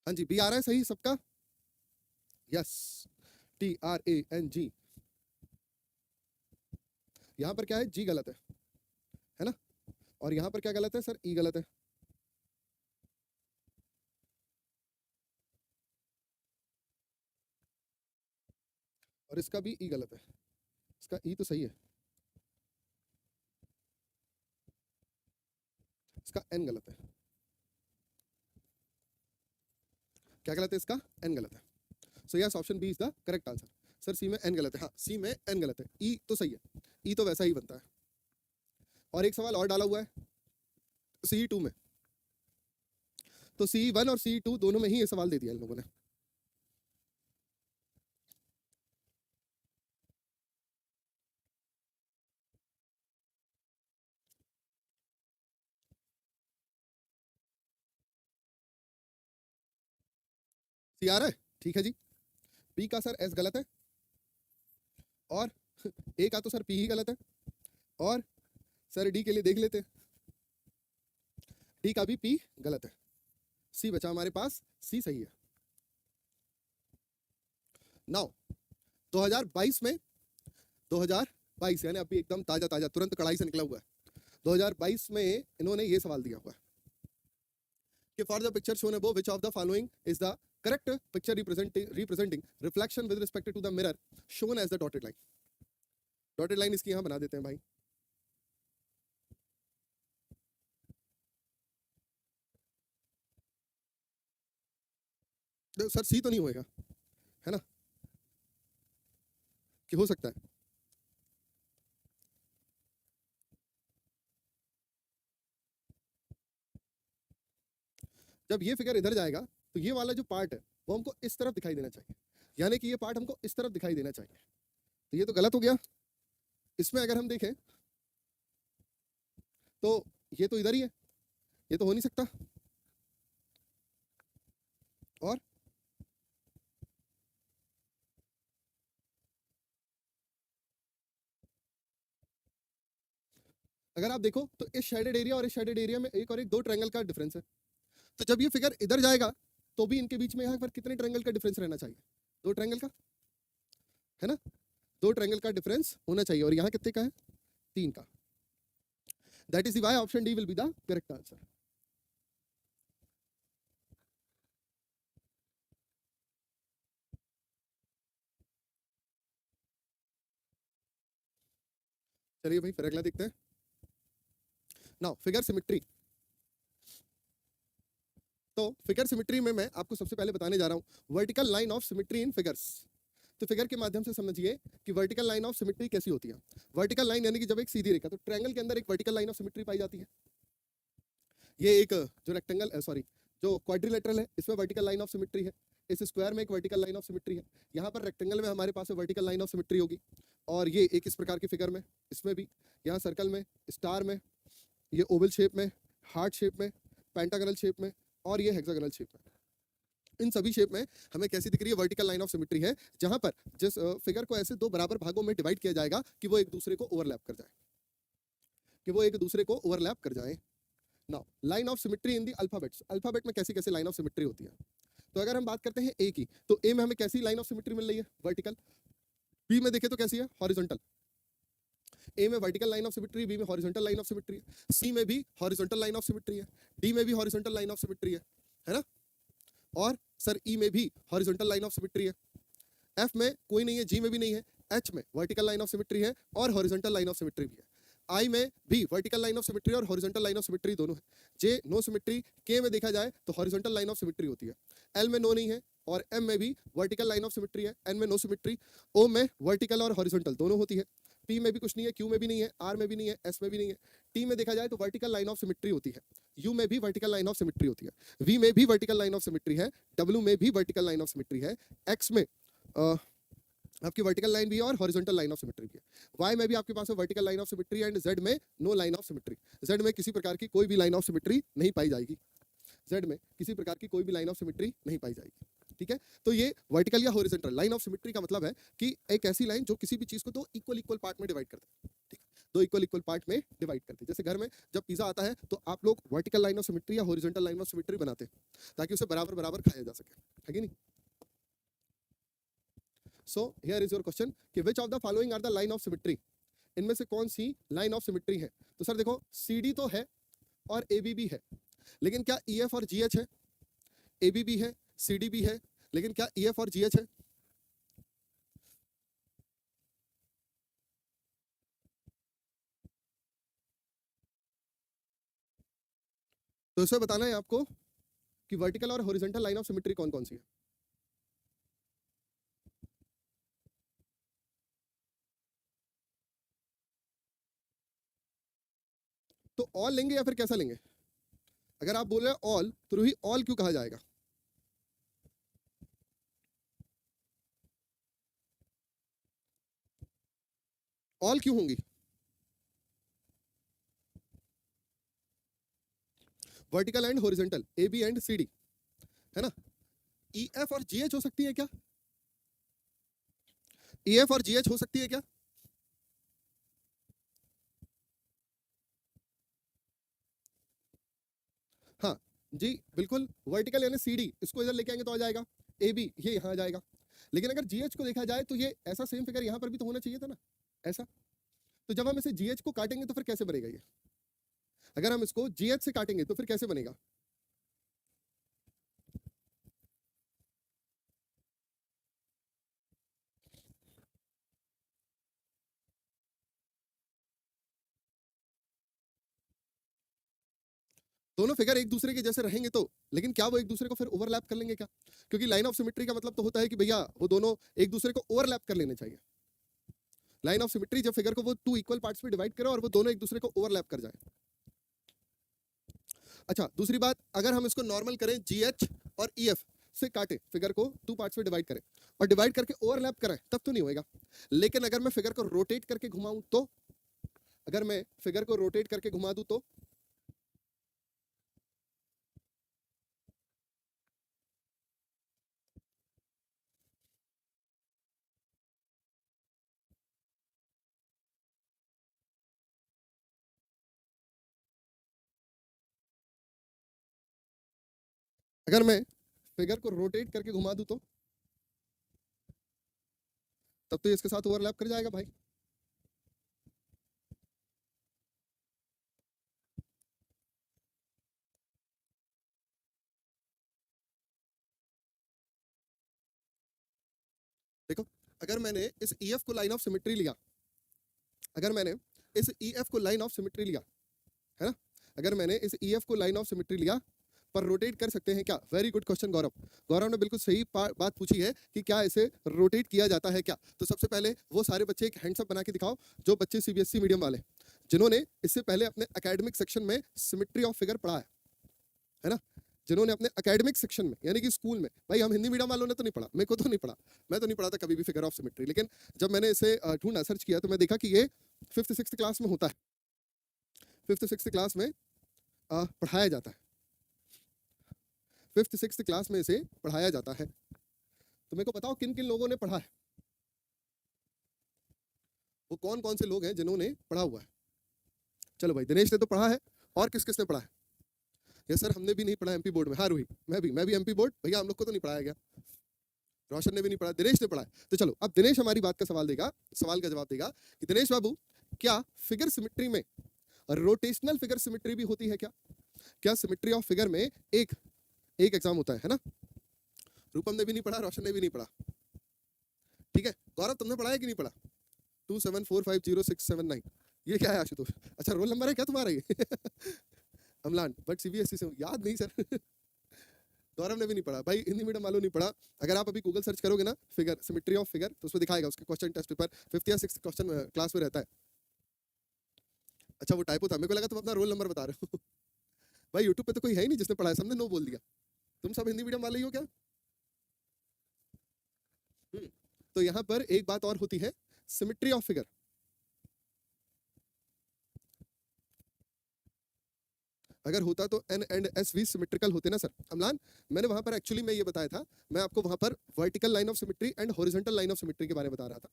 हाँ जी, बी आ रहा है सही सबका, यस, TRANG। यहाँ पर क्या है, जी गलत है ना, और यहाँ पर क्या गलत है सर, ई गलत है। और इसका भी ई गलत है, इसका ई तो सही है, इसका एन गलत है। क्या गलत है इसका, एन गलत है। So yes, option B is the correct answer. Sir C में एन गलत है, हाँ सी में एन गलत है, ई तो सही है, ई तो वैसा ही बनता है। और एक सवाल और डाला हुआ है CE2 में, तो CE1 और CE2 दोनों में ही ये सवाल दे दिया इन लोगों ने। सी आ रहा है, ठीक है जी। पी का सर एस गलत है, और ए का तो सर पी ही गलत है, और सर डी के लिए देख लेते हैं, डी का भी पी गलत है, सी बचा हमारे पास, सी सही है। नाउ 2022 में, 2022 यानी अभी एकदम ताजा ताजा तुरंत कढ़ाई से निकला हुआ है, 2022 में इन्होंने ये सवाल दिया हुआ है कि for the picture shown above which of the following is the correct picture representing reflection with respect to the mirror shown as the dotted line. Dotted line इसकी यहां बना देते हैं भाई, तो सर सी तो नहीं होएगा, है ना, कि हो सकता है, जब ये फिगर इधर जाएगा तो ये वाला जो पार्ट है वो हमको इस तरफ दिखाई देना चाहिए, यानी कि ये पार्ट हमको इस तरफ दिखाई देना चाहिए, तो ये तो गलत हो गया। इसमें अगर हम देखें तो ये तो इधर ही है, ये तो हो नहीं सकता। और अगर आप देखो तो इस शेडेड एरिया और इस शेडेड एरिया में एक और एक 2 ट्रायंगल का डिफरेंस है। तो जब ये फिगर इधर जाएगा तो भी इनके बीच में यहाँ पर कितने ट्रायंगल का डिफरेंस रहना चाहिए? 2 ट्रायंगल का, है ना? 2 ट्रायंगल का डिफरेंस होना चाहिए। और यहाँ कितने का है? 3 का। That is why option D will be the correct answer. चलिए भाई फिर अगला देखते हैं। Now figure symmetry. तो फिगर सिमेट्री में मैं आपको सबसे पहले बताने जा रहा हूं vertical line of symmetry in figures. तो फिगर के माध्यम से समझिए कि वर्टिकल लाइन ऑफ सिमेट्री कैसी होती है। वर्टिकल लाइन यानी कि जब एक सीधी रेखा, तो ट्रायंगल के अंदर एक वर्टिकल लाइन ऑफ सिमेट्री पाई जाती है। ये एक जो रेक्टेंगल सॉरी जो क्वाड्रिलेटरल है इसमें वर्टिकल लाइन ऑफ सिमेट्री है। इस स्क्वायर में एक वर्टिकल लाइन ऑफ सिमेट्री है। यहाँ पर रेक्टेंगल में हमारे पास वर्टिकल लाइन ऑफ सिमेट्री होगी। और ये एक इस प्रकार की फिगर में, इसमें भी, यहाँ सर्कल में, स्टार में, ये ओवल शेप में, हार्ट शेप में, पेंटागनल शेप में, और ये हेक्सागोनल शेप में। इन सभी शेप में हमें कैसी दिख रही है? वर्टिकल लाइन ऑफ सिमेट्री है, जहां पर जिस फिगर को ऐसे 2 बराबर भागों में डिवाइड किया जाएगा कि वो एक दूसरे को ओवरलैप कर जाए, कि वो एक दूसरे को ओवरलैप कर जाए। Now line of symmetry in the alphabets. Alphabet में कैसी कैसी लाइन ऑफ सिमेट्री होती है? तो अगर हम बात करते हैं ए की, तो ए में हमें कैसी लाइन ऑफ सिमेट्री मिल रही है? वर्टिकल। बी में देखें तो कैसी है? हॉरिजॉन्टल। ए में vertical line of symmetry, B में हॉरिजॉन्टल लाइन ऑफ सिमेट्री है, सी में भी हॉरिजॉन्टल लाइन ऑफ सिमेट्री है, डी में भी हॉरिजॉन्टल लाइन ऑफ सिमेट्री है ना? और सर ई में भी हॉरिजॉन्टल लाइन ऑफ सिमेट्री है, एफ में कोई नहीं है, जी में भी नहीं है, एच में वर्टिकल लाइन ऑफ सिमेट्री है और हॉरिजॉन्टल लाइन ऑफ सिमेट्री भी है, आई में भी वर्टिकल लाइन ऑफ सिमेट्री और हॉरिजॉन्टल लाइन ऑफ सिमेट्री दोनों है, जे नो सिमेट्री, के में देखा जाए तो हॉरिजॉन्टल लाइन ऑफ सिमेट्री होती है, एल में नो नहीं है और एम में भी वर्टिकल लाइन ऑफ सिमेट्री है, एन में नो सिमेट्री, ओ में वर्टिकल और हॉरिजॉन्टल दोनों होती है, पी में भी कुछ नहीं है, क्यू में भी नहीं है, आर में भी नहीं है, एस में भी नहीं है, टी में देखा जाए तो वर्टिकल लाइन ऑफ सिमेट्री होती है, यू में भी वर्टिकल लाइन ऑफ सिमेट्री होती है, वी में भी वर्टिकल लाइन ऑफ सिमेट्री है, डब्ल्यू में भी वर्टिकल लाइन ऑफ सिमेट्री है, एक्स में आपकी वर्टिकल लाइन भी है और हॉरिजॉन्टल लाइन ऑफ सिमेट्री भी है, वाई में भी आपके पास vertical line of symmetry and Z में no line of symmetry. Z में किसी प्रकार की कोई भी लाइन ऑफ सिमेट्री नहीं पाई जाएगी। जेड में किसी प्रकार की कोई भी लाइन ऑफ सिमेट्री नहीं पाई जाएगी। ठीक है, तो ये वर्टिकल या हॉरिजॉन्टल लाइन ऑफ सिमेट्री का मतलब है कि एक ऐसी लाइन जो किसी भी चीज को 2 इक्वल पार्ट में डिवाइड करती है। ठीक है, 2 इक्वल पार्ट में डिवाइड करती है। जैसे घर में जब पिज्जा आता है तो आप लोग वर्टिकल लाइन ऑफ सिमेट्री या हॉरिजॉन्टल लाइन ऑफ सिमेट्री बनाते हैं ताकि उसे बराबर बराबर खाया जा सके, है कि नहीं? So here is your question कि which of the following are the line of symmetry. इनमें से कौन सी लाइन ऑफ सिमेट्री है? तो सर देखो CD तो है और AB भी है, लेकिन क्या EF और GH है? AB भी है, CD भी है, लेकिन क्या EF और GH है? तो इसमें बताना है आपको कि वर्टिकल और हॉरिजॉन्टल लाइन ऑफ सिमेट्री कौन कौन सी है। तो ऑल लेंगे या फिर कैसा लेंगे? अगर आप बोल रहे हैं ऑल, तो रूही ऑल क्यों कहा जाएगा? ऑल क्यों होंगी? Vertical and horizontal, AB and CD, है ना? EF और GH हो सकती है क्या? EF और GH हो सकती है क्या? हाँ जी बिल्कुल, वर्टिकल यानी CD, इसको इधर लेके आएंगे तो आ जाएगा, AB ये यहाँ आ जाएगा। लेकिन अगर GH को देखा जाए तो ये ऐसा सेम फिगर यहाँ पर भी तो होना चाहिए था ना, ऐसा। तो जब हम इसे GH को काटेंगे तो फिर कैसे बनेगा ये? अगर हम इसको GH से काटेंगे तो फिर कैसे बनेगा? दोनों फिगर एक दूसरे के जैसे रहेंगे तो, लेकिन क्या वो एक दूसरे को फिर ओवरलैप कर लेंगे क्या? क्योंकि लाइन ऑफ सिमेट्री का मतलब तो होता है कि भैया वो दोनों एक दूसरे को ओवरलैप कर लेने चाहिए। लाइन ऑफ सिमेट्री जब फिगर को वो 2 इक्वल पार्ट्स में डिवाइड करे और वो दोनों एक दूसरे को ओवरलैप कर जाए। अच्छा दूसरी बात, अगर हम इसको नॉर्मल करें GH और EF, से काटे, फिगर को 2 पार्ट्स में डिवाइड करें और डिवाइड करके ओवरलैप करें, तब तो नहीं होएगा। लेकिन अगर मैं फिगर को रोटेट करके घुमाऊं तो, अगर मैं फिगर को रोटेट करके घुमा दूं तो, अगर मैं फिगर को रोटेट करके घुमा दूं तो, तब तो ये इसके साथ ओवरलैप कर जाएगा भाई। देखो, अगर मैंने इस EF को लाइन ऑफ सिमेट्री लिया, अगर मैंने इस EF को लाइन ऑफ सिमेट्री लिया, है ना, अगर मैंने इस EF को लाइन ऑफ सिमेट्री लिया, पर रोटेट कर सकते हैं क्या? वेरी गुड क्वेश्चन गौरव। गौरव ने बिल्कुल सही बात पूछी है कि क्या इसे रोटेट किया जाता है क्या। तो सबसे पहले वो सारे बच्चे एक हैंड्स अप बना के दिखाओ जो बच्चे CBSE मीडियम वाले, जिन्होंने इससे पहले अपने एकेडमिक सेक्शन में सिमेट्री ऑफ फिगर पढ़ा है ना, जिन्होंने अपने एकेडमिक सेक्शन में, यानी कि स्कूल में, भाई हम हिंदी मीडियम वालों ने तो नहीं पढ़ा, मेरे को तो नहीं पढ़ा, मैं तो नहीं पढ़ा था कभी भी फिगर ऑफ सिमेट्री, लेकिन जब मैंने इसे ढूंढा, सर्च किया, तो मैं देखा कि ये 5th 6th क्लास में होता है, 5th 6th क्लास में पढ़ाया जाता है, 5th 6th क्लास में इसे पढ़ाया जाता है। तो मेरे को बताओ किन किन लोगों ने पढ़ा है, वो कौन कौन से लोग हैं जिन्होंने पढ़ा हुआ है। चलो भाई, दिनेश ने तो पढ़ा है, और किस किस ने पढ़ा है? यस सर, हमने भी नहीं पढ़ा MP बोर्ड में। हाँ रूही, मैं भी MP बोर्ड, भैया हम लोग को तो नहीं पढ़ाया गया। रोशन ने भी नहीं पढ़ा, दिनेश ने पढ़ा है। तो चलो, अब दिनेश हमारी बात का सवाल का जवाब देगा कि दिनेश बाबू, क्या फिगर सिमेट्री में रोटेशनल फिगर सिमेट्री भी होती है क्या? क्या सिमेट्री ऑफ फिगर में एक एग्जाम होता है ना? रूपम ने भी नहीं पढ़ा, रोशन ने भी नहीं पढ़ा, ठीक है। गौरव, तुमने पढ़ा है कि नहीं पढ़ा? 27450679, ये क्या है आशुतोष? अच्छा, रोल नंबर है क्या तुम्हारा ये? अमलान, बट CBSE से याद नहीं सर। गौरव ने भी नहीं पढ़ा, भाई हिंदी मीडियम वालों नहीं पढ़ा। अगर आप अभी गूगल सर्च करोगे ना फिगर, सिमेट्री ऑफ फिगर, तो उसमें दिखाएगा, उसके क्वेश्चन टेस्ट पेपर 5th या 6th क्वेश्चन क्लास में रहता है। अच्छा, वो टाइपो था, मेरे को लगा तुम अपना रोल नंबर बता रहे हो। भाई यूट्यूब पे तो कोई है ही नहीं जिसने पढ़ा है, सबने नो बोल दिया। तुम सब हिंदी मीडियम वाले ही हो क्या? तो यहाँ पर एक बात और होती है, सिमेट्री ऑफ फिगर। अगर होता तो N एंड S भी सिमेट्रिकल होते ना सर। अमलान, मैंने वहां पर एक्चुअली मैं ये बताया था, मैं आपको वहां पर vertical line of symmetry and horizontal line of symmetry के बारे में बता रहा था।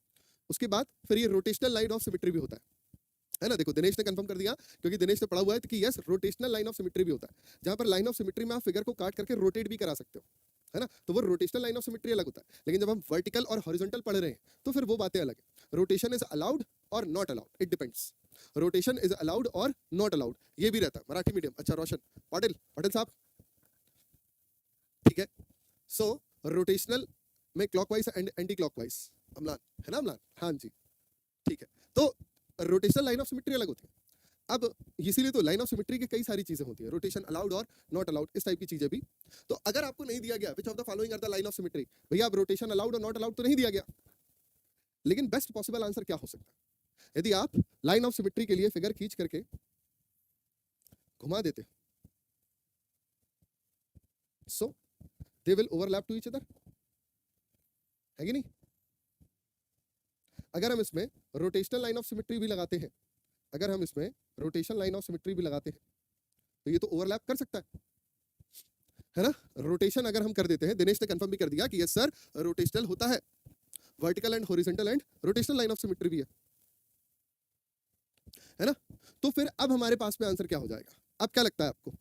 उसके बाद फिर ये रोटेशनल लाइन ऑफ सिमेट्री भी होता है ना। देखो, दिनेश ने कंफर्म कर दिया, क्योंकि दिनेश ने पढ़ा हुआ है कि yes, rotational line of symmetry भी होता है, जहां पर लाइन ऑफ सिमेट्री में आप फिगर को काट करके रोटेट भी करा सकते हो, है ना। तो वो रोटेशनल लाइन ऑफ सिमेट्री अलग होता है। लेकिन जब हम वर्टिकल और हॉरिजॉन्टल पढ़ रहे हैं, तो फिर वो बातें अलग है। रोटेशन इज अलाउड और not allowed, it depends. Rotation is allowed और नॉट अलाउड, ये भी रहता है। मराठी मीडियम, अच्छा रोशन, पाटिल साहब, ठीक है। सो रोटेशनल में clockwise and anti clockwise, Amlan, है ना अमलान? हाँ जी, ठीक है। तो रोटेशनल लाइन ऑफ सिमेट्री अलग होती है। अब इसीलिए तो लाइन ऑफ सिमेट्री की कई सारी चीजें होती है, रोटेशन अलाउड और नॉट अलाउड, इस टाइप की चीजें भी। तो अगर आपको नहीं दिया गया which of the following are the line of symmetry, भैया अब रोटेशन अलाउड और नॉट अलाउड तो नहीं दिया गया, लेकिन बेस्ट पॉसिबल आंसर क्या हो सकता है? यदि आप लाइन ऑफ सिमेट्री के लिए फिगर खींच करके घुमा देते, so they will overlap to each other, है कि नहीं? अगर हम इसमें रोटेशनल लाइन ऑफ सिमेट्री भी लगाते हैं, अगर हम इसमें रोटेशनल लाइन ऑफ सिमेट्री भी लगाते हैं, तो ये तो ओवरलैप कर सकता है ना। रोटेशन अगर हम कर देते हैं, दिनेश ने कंफर्म भी कर दिया कि यस सर, रोटेशनल होता है, vertical and horizontal and rotational line of symmetry भी है ना। तो फिर अब हमारे पास में आंसर क्या हो जाएगा? अब क्या लगता है आपको?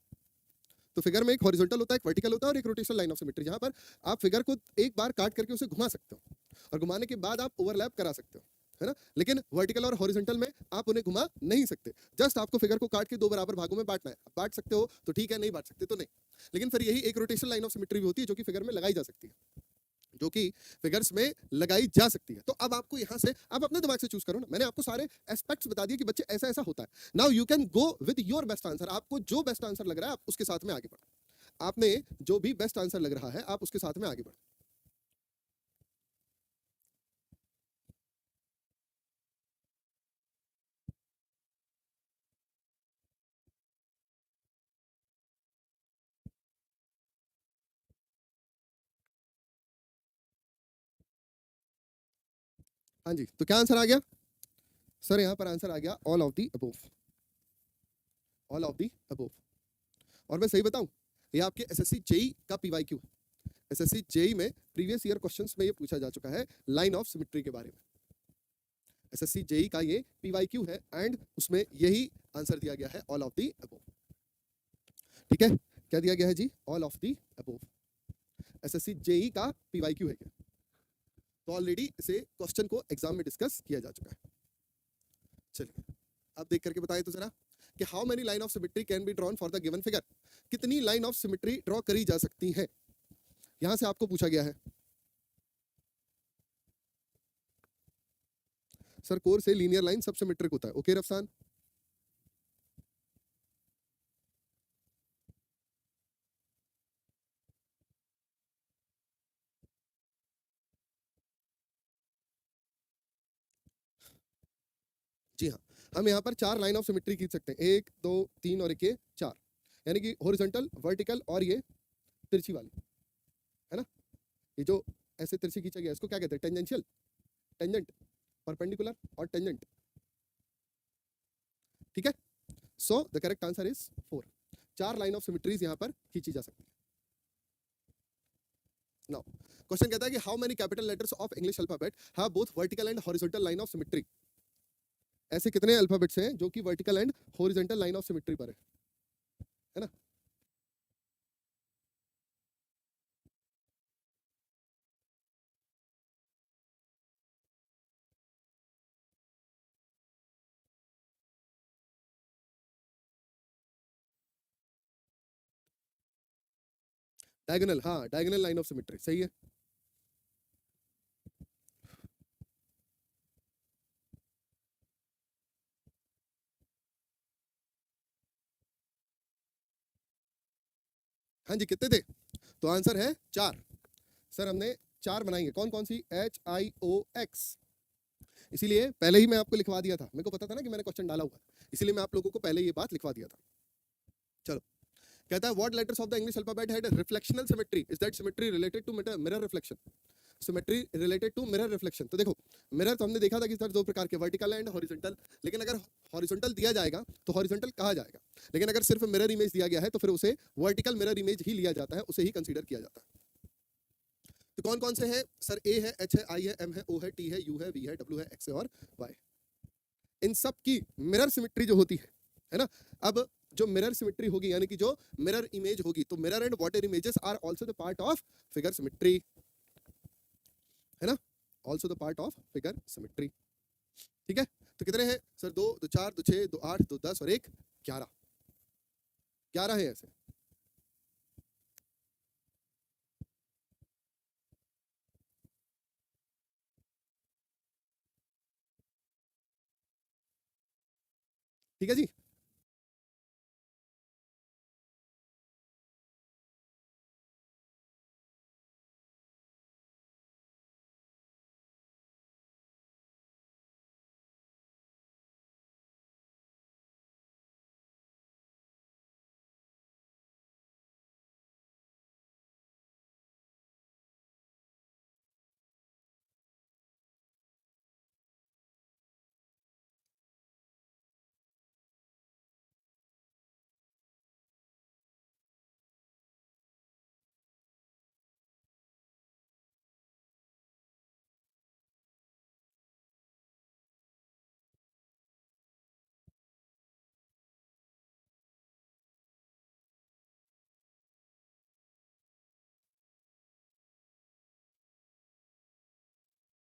तो फिगर में एक हॉरिजॉन्टल होता है, एक वर्टिकल होता है और एक रोटेशनल लाइन ऑफ सिमेट्री, जहां पर आप फिगर को एक बार काट करके उसे घुमा सकते हो, और घुमाने के बाद आप ओवरलैप करा सकते हो, है ना। लेकिन वर्टिकल और हॉरिजॉन्टल में आप उन्हें घुमा नहीं सकते, जस्ट आपको फिगर को काट के 2 बराबर भागों में बांटना है। बांट सकते हो तो ठीक है, नहीं बांट सकते तो नहीं। लेकिन फिर यही एक रोटेशनल लाइन ऑफ सिमेट्री भी होती है, जो कि फिगर में लगाई जा सकती है, जो कि फिगर्स में लगाई जा सकती है। तो अब आपको यहां से आप अपने दिमाग से चूज करो ना। मैंने आपको सारे एस्पेक्ट्स बता दिए कि बच्चे ऐसा ऐसा होता है। Now you can go with your best answer. आपको जो बेस्ट आंसर लग रहा है आप उसके साथ में आगे बढ़ो। आपने जो भी बेस्ट आंसर लग रहा है आप उसके साथ में आगे बढ़ो। हाँ जी, तो क्या आंसर आ गया सर? यहाँ पर आंसर आ गया all of the above, all of the above. और मैं सही बताऊं, ये आपके एसएससी जेई का पीवाईक्यू है। एसएससी जेई में प्रीवियस ईयर क्वेश्चंस में ये पूछा जा चुका है लाइन ऑफ सिमेट्री के बारे में। एसएससी जेई का ये पीवाईक्यू है एंड उसमें यही आंसर दिया गया है, ऑल ऑफ दी अबोव। ठीक है, क्या दिया गया है जी? All of the above. SSC JE का पीवाईक्यू है ये, तो ऑलरेडी इसे क्वेश्चन को एग्जाम में डिस्कस किया जा चुका है। चलिए अब देख करके बताएं तो जरा कि how many line of symmetry can be drawn for the given figure. कितनी लाइन ऑफ सिमेट्री ड्रॉ करी जा सकती है, यहां से आपको पूछा गया है। सर कोर से लीनियर लाइन सब सिमेट्रिक होता है। ओके रफसान, जी हाँ, हम यहाँ पर 4 लाइन ऑफ सिमेट्री खींच सकते हैं, 1 2 3 और एक ये 4, यानी कि हॉरिजॉन्टल, वर्टिकल और ये तिरछी वाली, है ना। ये जो ऐसे तिरछी खींचा गया इसको क्या कहते हैं? टेंजेंशियल, टेंजेंट, परपेंडिकुलर और टेंजेंट। ठीक है, so the correct answer is 4। 4 line of symmetries यहाँ पर खींची जा सकती है। नाउ क्वेश्चन कहता है कि how many capital letters of English alphabet have both vertical and horizontal line of symmetry. ऐसे कितने अल्फाबेट्स हैं जो कि vertical and horizontal line of symmetry पर है ना। डायगोनल, हाँ डायगोनल लाइन ऑफ सिमेट्री सही है। हाँ जी, कितने थे? तो आंसर है 4। सर हमने 4 बनाएंगे, कौन कौन सी? HIOX। इसीलिए पहले ही मैं आपको लिखवा दिया था, मेरे को पता था ना कि मैंने क्वेश्चन डाला हुआ, इसीलिए मैं आप लोगों को पहले ये बात लिखवा दिया था। चलो, कहता है what letters of the English alphabet had reflectional symmetry, is that symmetry related to mirror reflection. Symmetry related to mirror reflection. तो देखो, मिरर तो हमने देखा था कि सर 2 प्रकार के, वर्टिकल एंड हॉरिजॉन्टल। लेकिन अगर हॉरिजॉन्टल दिया जाएगा तो हॉरिजॉन्टल कहा जाएगा, लेकिन अगर सिर्फ मिरर इमेज दिया गया है तो फिर उसे वर्टिकल मिरर इमेज ही लिया जाता है, उसे ही कंसीडर किया जाता है। तो कौन कौन से हैं सर? A है, H है, I है, M है, O है, T है, U है, V है, W है, X है और Y। इन सब की मिरर सिमेट्री जो होती है ना। अब जो मिरर सिमेट्री होगी, यानी कि जो मिरर इमेज होगी, तो mirror and water images are also the part of figure symmetry, है ना, also the part of figure symmetry. ठीक है, तो कितने हैं सर? 2 2 4 2 6 2 8 2 10 और 1 11। 11 है ऐसे। ठीक है जी।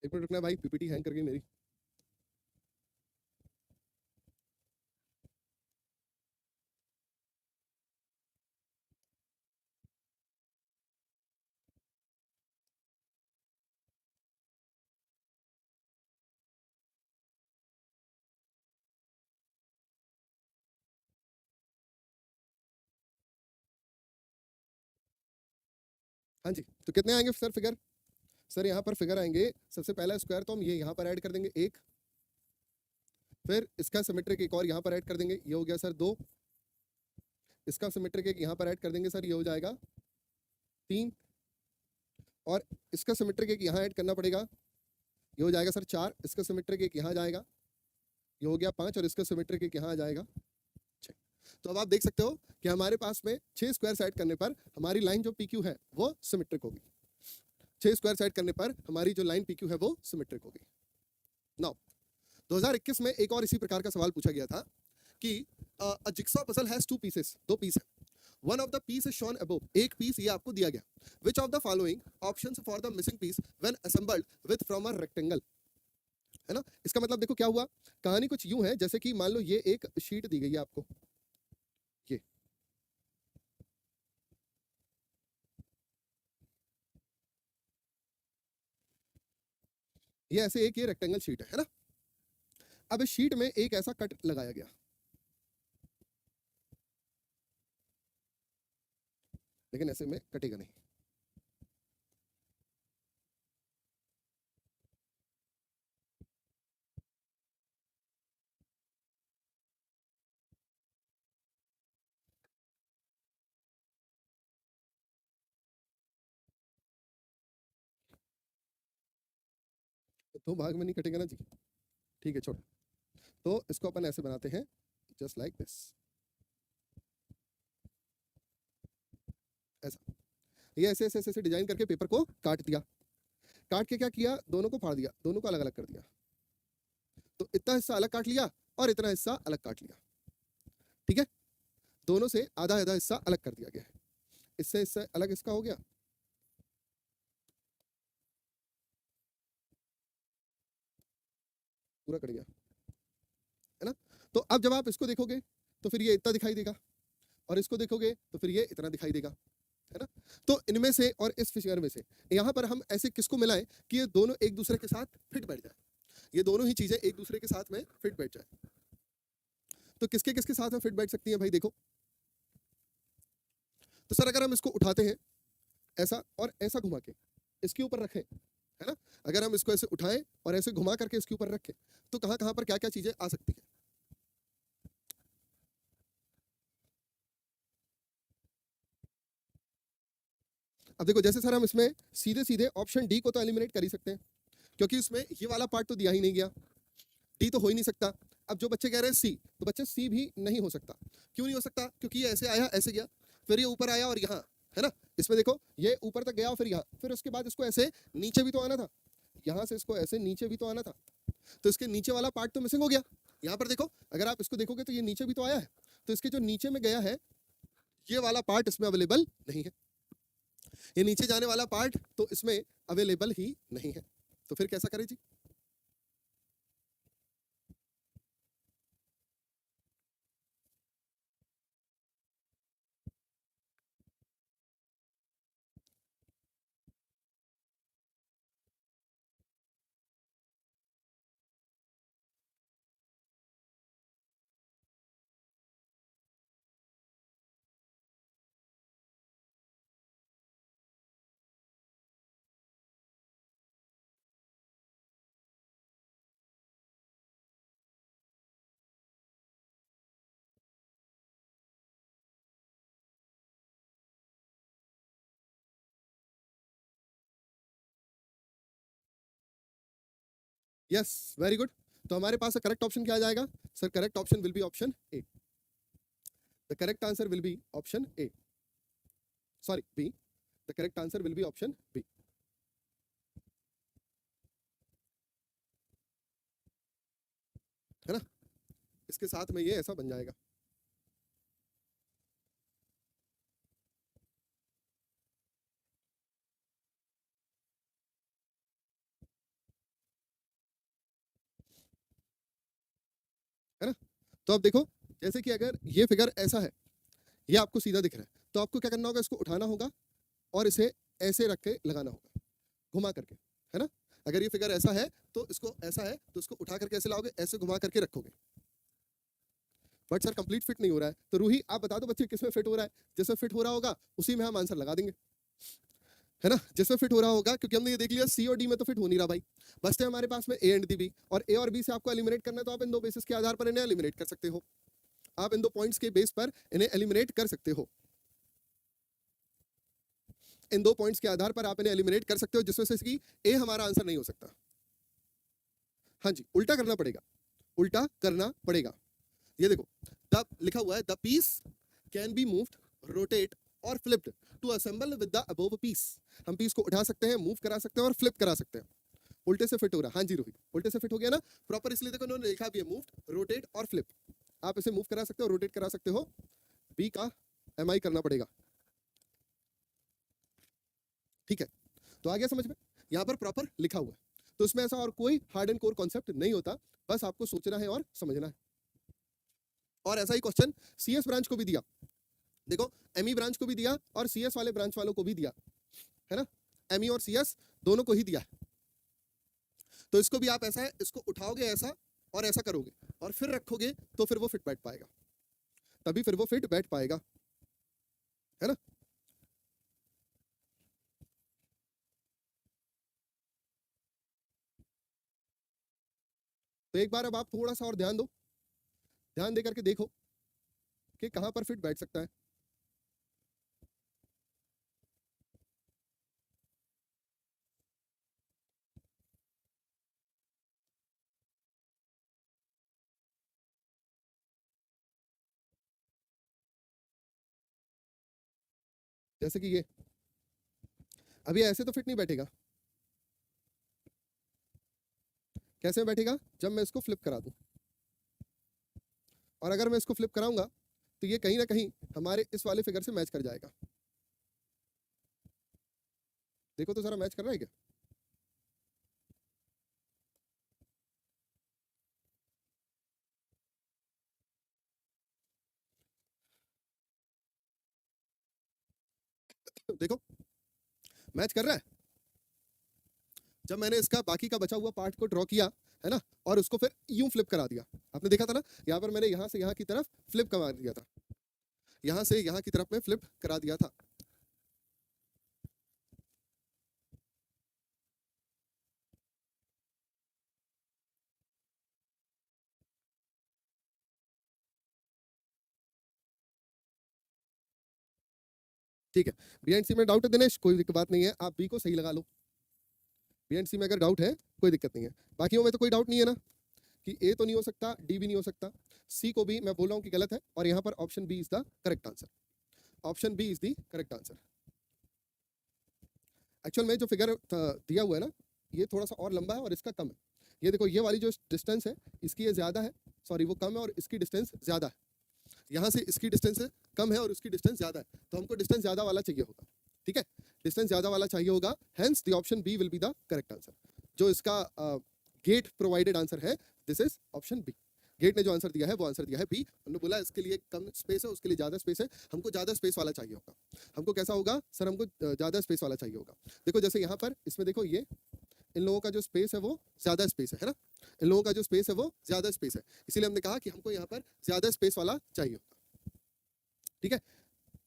एक मिनट रुकना भाई, पीपीटी हैंग कर गई मेरी। हाँ जी, तो कितने आएंगे सर फिगर? सर यहाँ पर फिगर आएंगे, सबसे पहला स्क्वायर तो हम ये यहाँ पर ऐड कर देंगे 1, फिर इसका सिमेट्रिक एक और यहाँ पर ऐड कर देंगे, ये हो गया सर 2, इसका सिमेट्रिक एक यहाँ पर ऐड कर देंगे सर, ये हो जाएगा 3, और इसका सिमेट्रिक एक यहाँ ऐड करना पड़ेगा ये हो जाएगा सर 4, इसका सिमेट्रिक एक यहाँ जाएगा, ये हो गया 5 और इसका सिमेट्रिक एक यहाँ आ जाएगा 6। तो अब आप देख सकते हो कि हमारे पास में 6 स्क्वायर साइड करने पर हमारी लाइन जो पीक्यू है वो सिमेट्रिक होगी। 6 स्क्वायर साइड करने पर हमारी जो लाइन पीक्यू है वो सिमेट्रिक होगी। नाउ 2021 में एक और इसी प्रकार का सवाल पूछा गया था कि a jigsaw puzzle has 2 pieces, 2 piece है। One of the piece is shown above, एक पीस ये आपको दिया गया। Which of the following options for the missing piece when assembled with from a rectangle, है ना। इसका मतलब देखो क्या हुआ, कहानी कुछ यूं है जैसे कि मान लो ये एक शीट दी गई है आपको, ये ऐसे एक ये रेक्टेंगल शीट है ना। अब इस शीट में एक ऐसा कट लगाया गया, लेकिन ऐसे में कटेगा नहीं। तो भाग में नहीं कटेगा ना जी, ठीक है छोड़। तो इसको अपन ऐसे बनाते हैं, जस्ट लाइक दिस, ऐसा। ये ऐसे ऐसे ऐसे डिजाइन करके पेपर को काट दिया, काट के क्या किया, दोनों को फाड़ दिया, दोनों को अलग अलग कर दिया। तो इतना हिस्सा अलग काट लिया और इतना हिस्सा अलग काट लिया, ठीक है। दोनों से आधा आधा हिस्सा अलग कर दिया गया है, इससे अलग इसका हो गया। पूरा कट गया, है ना। तो अब जब आप इसको देखोगे तो फिर ये इतना दिखाई देगा, और इसको देखोगे तो फिर ये इतना दिखाई देगा, है ना। तो इनमें से और इस फिगर में से यहाँ पर हम ऐसे किसको मिलाएं कि ये दोनों एक दूसरे के साथ फिट बैठ जाए, ये दोनों ही चीजें एक दूसरे के साथ में फिट बैठ जाए। तो किसके किसके साथ में फिट बैठ सकती है भाई, देखो। तो सर अगर हम इसको उठाते हैं ऐसा और ऐसा घुमा के इसके ऊपर रखें, है ना, अगर हम इसको ऐसे उठाएं और ऐसे घुमा करके इसके ऊपर रखें, तो कहां कहां पर क्या क्या चीजें आ सकती है। अब देखो जैसे सर हम इसमें सीधे सीधे ऑप्शन डी को तो एलिमिनेट कर ही सकते हैं, क्योंकि इसमें ये वाला पार्ट तो दिया ही नहीं गया, डी तो हो ही नहीं सकता। अब जो बच्चे कह रहे हैं सी, तो बच्चे सी भी नहीं हो सकता। क्यों नहीं हो सकता, क्योंकि ये ऐसे आया ऐसे गया, फिर ये ऊपर आया और यहाँ, है ना। इसमें देखो ये ऊपर तक गया और फिर यहाँ, फिर उसके बाद इसको ऐसे नीचे भी तो आना था, यहाँ से इसको ऐसे नीचे भी तो आना था, तो इसके नीचे वाला पार्ट तो मिसिंग हो गया। यहाँ पर देखो अगर आप इसको देखोगे तो ये नीचे भी तो आया है, तो इसके जो नीचे में गया है ये वाला पार्ट इसमें अवेलेबल नहीं है, ये नीचे जाने वाला पार्ट तो इसमें अवेलेबल ही नहीं है। तो फिर कैसा करें जी। Yes, very good. तो हमारे पास करेक्ट ऑप्शन क्या आ जाएगा sir, correct option will be option A. The correct answer will be option A, sorry B. The correct answer will be option B, है ना। इसके साथ में ये ऐसा बन जाएगा, है ना। तो अब देखो जैसे कि अगर ये फिगर ऐसा है, ये आपको सीधा दिख रहा है, तो आपको क्या करना होगा, इसको उठाना होगा और इसे ऐसे रख के लगाना होगा, घुमा करके, है ना। अगर ये फिगर ऐसा है तो इसको ऐसा है तो इसको उठा करके ऐसे लाओगे, ऐसे घुमा करके रखोगे। बट सर कंप्लीट फिट नहीं हो रहा है, तो रूही आप बता दो बच्चे किसमें फिट हो रहा है, जिसमें फिट हो रहा होगा उसी में हम आंसर लगा देंगे, है ना, जिसमें फिट हो रहा होगा। क्योंकि हमने ये देख लिया सी और डी में तो फिट हो नहीं रहा भाई, बस है हमारे पास में ए एंड दी बी, और ए और बी से आपको एलिमिनेट करना है, तो आप इन दो बेसिस के आधार पर इन्हें एलिमिनेट कर सकते हो, आप इन दो पॉइंट्स के बेस पर इन्हें एलिमिनेट कर सकते हो, इन दो पॉइंट्स के आधार पर आप इन्हें एलिमिनेट कर सकते हो, जिसमें से कि ए हमारा आंसर नहीं हो सकता। हाँ जी, उल्टा करना पड़ेगा, उल्टा करना पड़ेगा। ये देखो, द लिखा हुआ है the piece can be moved, rotate और flipped to assemble with the above piece. हम पीस को उठा सकते हैं, मूव करा सकते हैं और फ्लिप करा सकते हैं। उल्टे से फिट हो रहा है। हाँ जी रोहित, उल्टे से फिट हो गया ना प्रॉपर, इसलिए देखो उन्होंने लिखा भी है मूव्ड, रोटेट और फ्लिप। आप इसे मूव करा सकते हो, रोटेट करा सकते हो, बी का एम करना पड़ेगा। ठीक है, तो आ गया समझ में, यहाँ पर प्रॉपर लिखा हुआ है। तो इसमें ऐसा और कोई हार्ड एंड कोर कॉन्सेप्ट नहीं होता, बस आपको सोचना है और समझना है। और ऐसा ही क्वेश्चन सीएस ब्रांच को भी दिया, देखो एमई ब्रांच को भी दिया और सीएस वाले ब्रांच वालों को भी दिया है ना, एमई और सीएस दोनों को ही दिया है। तो इसको भी आप ऐसा है, इसको उठाओगे ऐसा और ऐसा करोगे और फिर रखोगे तो फिर वो फिट बैठ पाएगा, तभी फिर वो फिट बैठ पाएगा, है ना। तो एक बार अब आप थोड़ा सा और ध्यान दो, ध्यान दे करके देखो कि कहां पर फिट बैठ सकता है। जैसे कि ये अभी ऐसे तो फिट नहीं बैठेगा, कैसे बैठेगा, जब मैं इसको फ्लिप करा दूं। और अगर मैं इसको फ्लिप कराऊंगा तो ये कहीं ना कहीं हमारे इस वाले फिगर से मैच कर जाएगा। देखो तो सारा मैच कर रहा है क्या। देखो मैच कर रहा है। जब मैंने इसका बाकी का बचा हुआ पार्ट को ड्रॉ किया है ना, और उसको फिर यूं फ्लिप करा दिया, आपने देखा था ना, यहाँ पर मैंने यहाँ से यहाँ की तरफ फ्लिप करा दिया था, यहाँ से यहाँ की तरफ में फ्लिप करा दिया था। ठीक है, बी एंड सी में डाउट है दिनेश, कोई बात नहीं है, आप बी को सही लगा लो। बी एंड सी में अगर डाउट है कोई दिक्कत नहीं है, बाकियों में तो कोई डाउट नहीं है ना, कि ए तो नहीं हो सकता, डी भी नहीं हो सकता, सी को भी मैं बोल रहा हूँ कि गलत है, और यहाँ पर option B is the correct answer, option B is the correct answer. Actual में जो फिगर दिया हुआ है ना, ये थोड़ा सा और लंबा है और इसका कम है। ये देखो ये वाली जो डिस्टेंस है इसकी ये ज्यादा है, सॉरी वो कम है, और इसकी डिस्टेंस ज्यादा है। यहाँ से इसकी डिस्टेंस कम है और उसकी डिस्टेंस ज्यादा है, तो हमको डिस्टेंस ज्यादा वाला चाहिए होगा। ठीक है, डिस्टेंस ज्यादा वाला चाहिए होगा, hence the option B will be the correct answer. जो इसका गेट प्रोवाइडेड आंसर है, this is option B. GATE ने जो आंसर दिया है वो आंसर दिया है बी। हमने बोला इसके लिए कम स्पेस है, उसके लिए ज्यादा स्पेस है, हमको ज्यादा स्पेस वाला चाहिए होगा। हमको कैसा होगा सर, हमको ज्यादा स्पेस वाला चाहिए होगा। देखो जैसे यहाँ पर इसमें देखो, ये इन लोगों का जो स्पेस है वो ज्यादा स्पेस है ना, इन लोगों का जो स्पेस है वो ज्यादा स्पेस है, इसीलिए हमने कहा कि हमको यहाँ पर ज्यादा स्पेस वाला चाहिए होगा। ठीक है,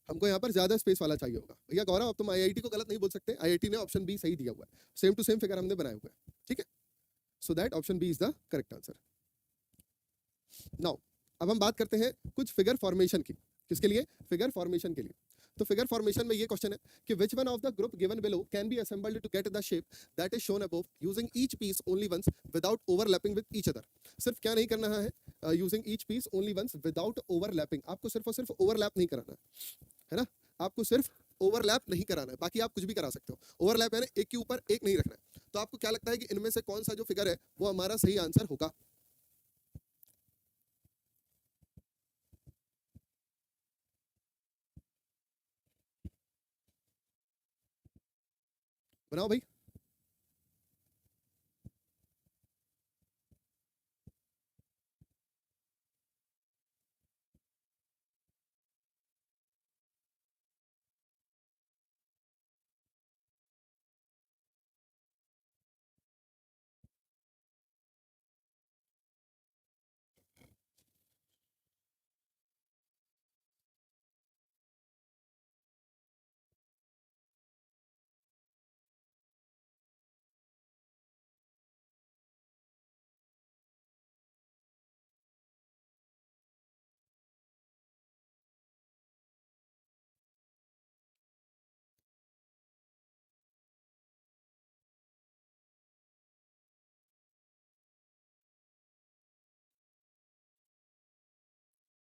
हमको यहाँ पर ज्यादा स्पेस वाला चाहिए होगा। भैया गौरव अब तुम आईआईटी को गलत नहीं बोल सकते, आईआईटी ने ऑप्शन बी सही दिया हुआ है, सेम टू सेम फिगर हमने बनाए हुए हैं। ठीक है, so that option B is the correct answer. Now अब हम बात करते हैं कुछ फिगर फॉर्मेशन की, किसके लिए, फिगर फॉर्मेशन के लिए। तो फिगर फॉर्मेशन में ये क्वेश्चन है कि which one of the group given below can be assembled to get the shape that is shown above using each piece only once without overlapping with each other. सिर्फ क्या नहीं करना है, using each piece only once without overlapping, आपको सिर्फ और सिर्फ ओवरलैप नहीं कराना है ना, आपको सिर्फ ओवरलैप नहीं कराना है, बाकी आप कुछ भी करा सकते हो। ओवरलैप है ना, एक के ऊपर एक नहीं रखना है। तो आपको क्या लगता है कि इनमें से कौन सा जो फिगर है वो हमारा सही आंसर होगा। बनाओ भाई।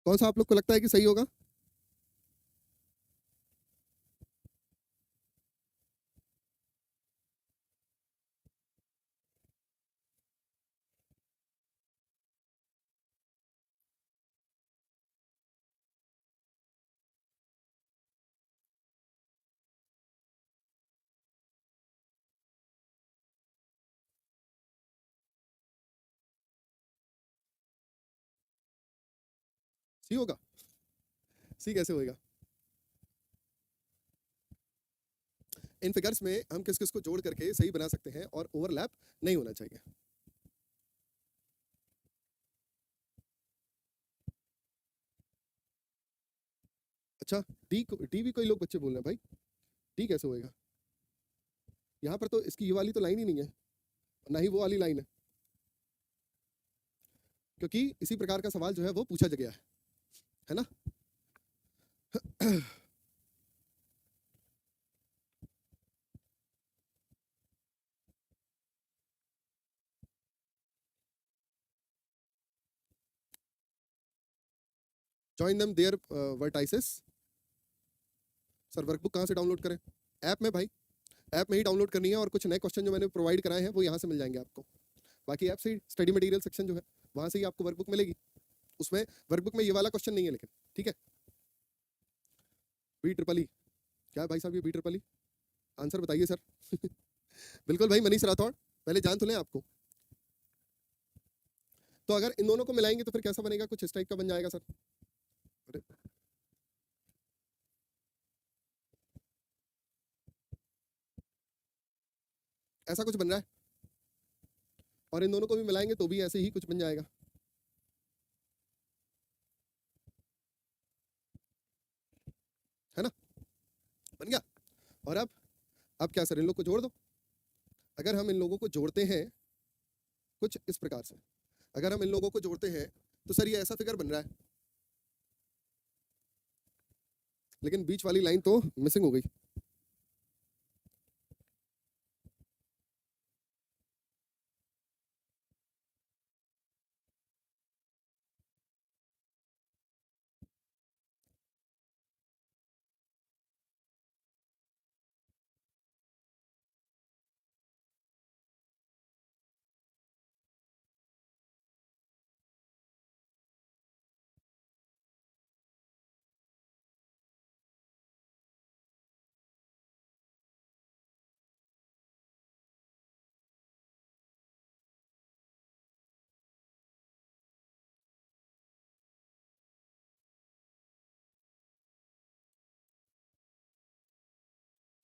कौन सा आप लोग को लगता है कि सही होगा? सी होगा? सी कैसे होएगा? इन फिगर्स में हम किस किस को जोड़ करके सही बना सकते हैं और ओवरलैप नहीं होना चाहिए। अच्छा, डी भी कोई लोग बच्चे बोल रहे हैं भाई, डी कैसे होएगा? यहाँ पर तो इसकी ये वाली तो लाइन ही नहीं है, ना ही वो वाली लाइन है, क्योंकि इसी प्रकार का सवाल जो है वो पूछा गया है ना? Join them their vertices. Sir workbook कहाँ से डाउनलोड करें? ऐप में भाई, ऐप में ही डाउनलोड करनी है, और कुछ नए क्वेश्चन जो मैंने प्रोवाइड कराए हैं वो यहाँ से मिल जाएंगे आपको। बाकी ऐप से स्टडी मटेरियल सेक्शन जो है वहाँ से ही आपको वर्कबुक मिलेगी। उसमें वर्कबुक में ये वाला क्वेश्चन नहीं है लेकिन, ठीक है? बी ट्रिपल ई क्या है भाई साहब, ये बी ट्रिपल ई? आंसर बताइए सर। बिल्कुल भाई, मनीष राठौड़, पहले जान तो लें आपको। तो अगर इन दोनों को मिलाएंगे तो फिर कैसा बनेगा? कुछ इस टाइप का बन जाएगा सर। अरे ऐसा कुछ बन रहा है, और इन दोनों को भी मिलाएंगे तो भी ऐसे ही कुछ बन जाएगा। है ना? बन गया। और अब क्या सर, इन लोग को जोड़ दो। अगर हम इन लोगों को जोड़ते हैं कुछ इस प्रकार से, अगर हम इन लोगों को जोड़ते हैं तो सर ये ऐसा फिगर बन रहा है, लेकिन बीच वाली लाइन तो मिसिंग हो गई।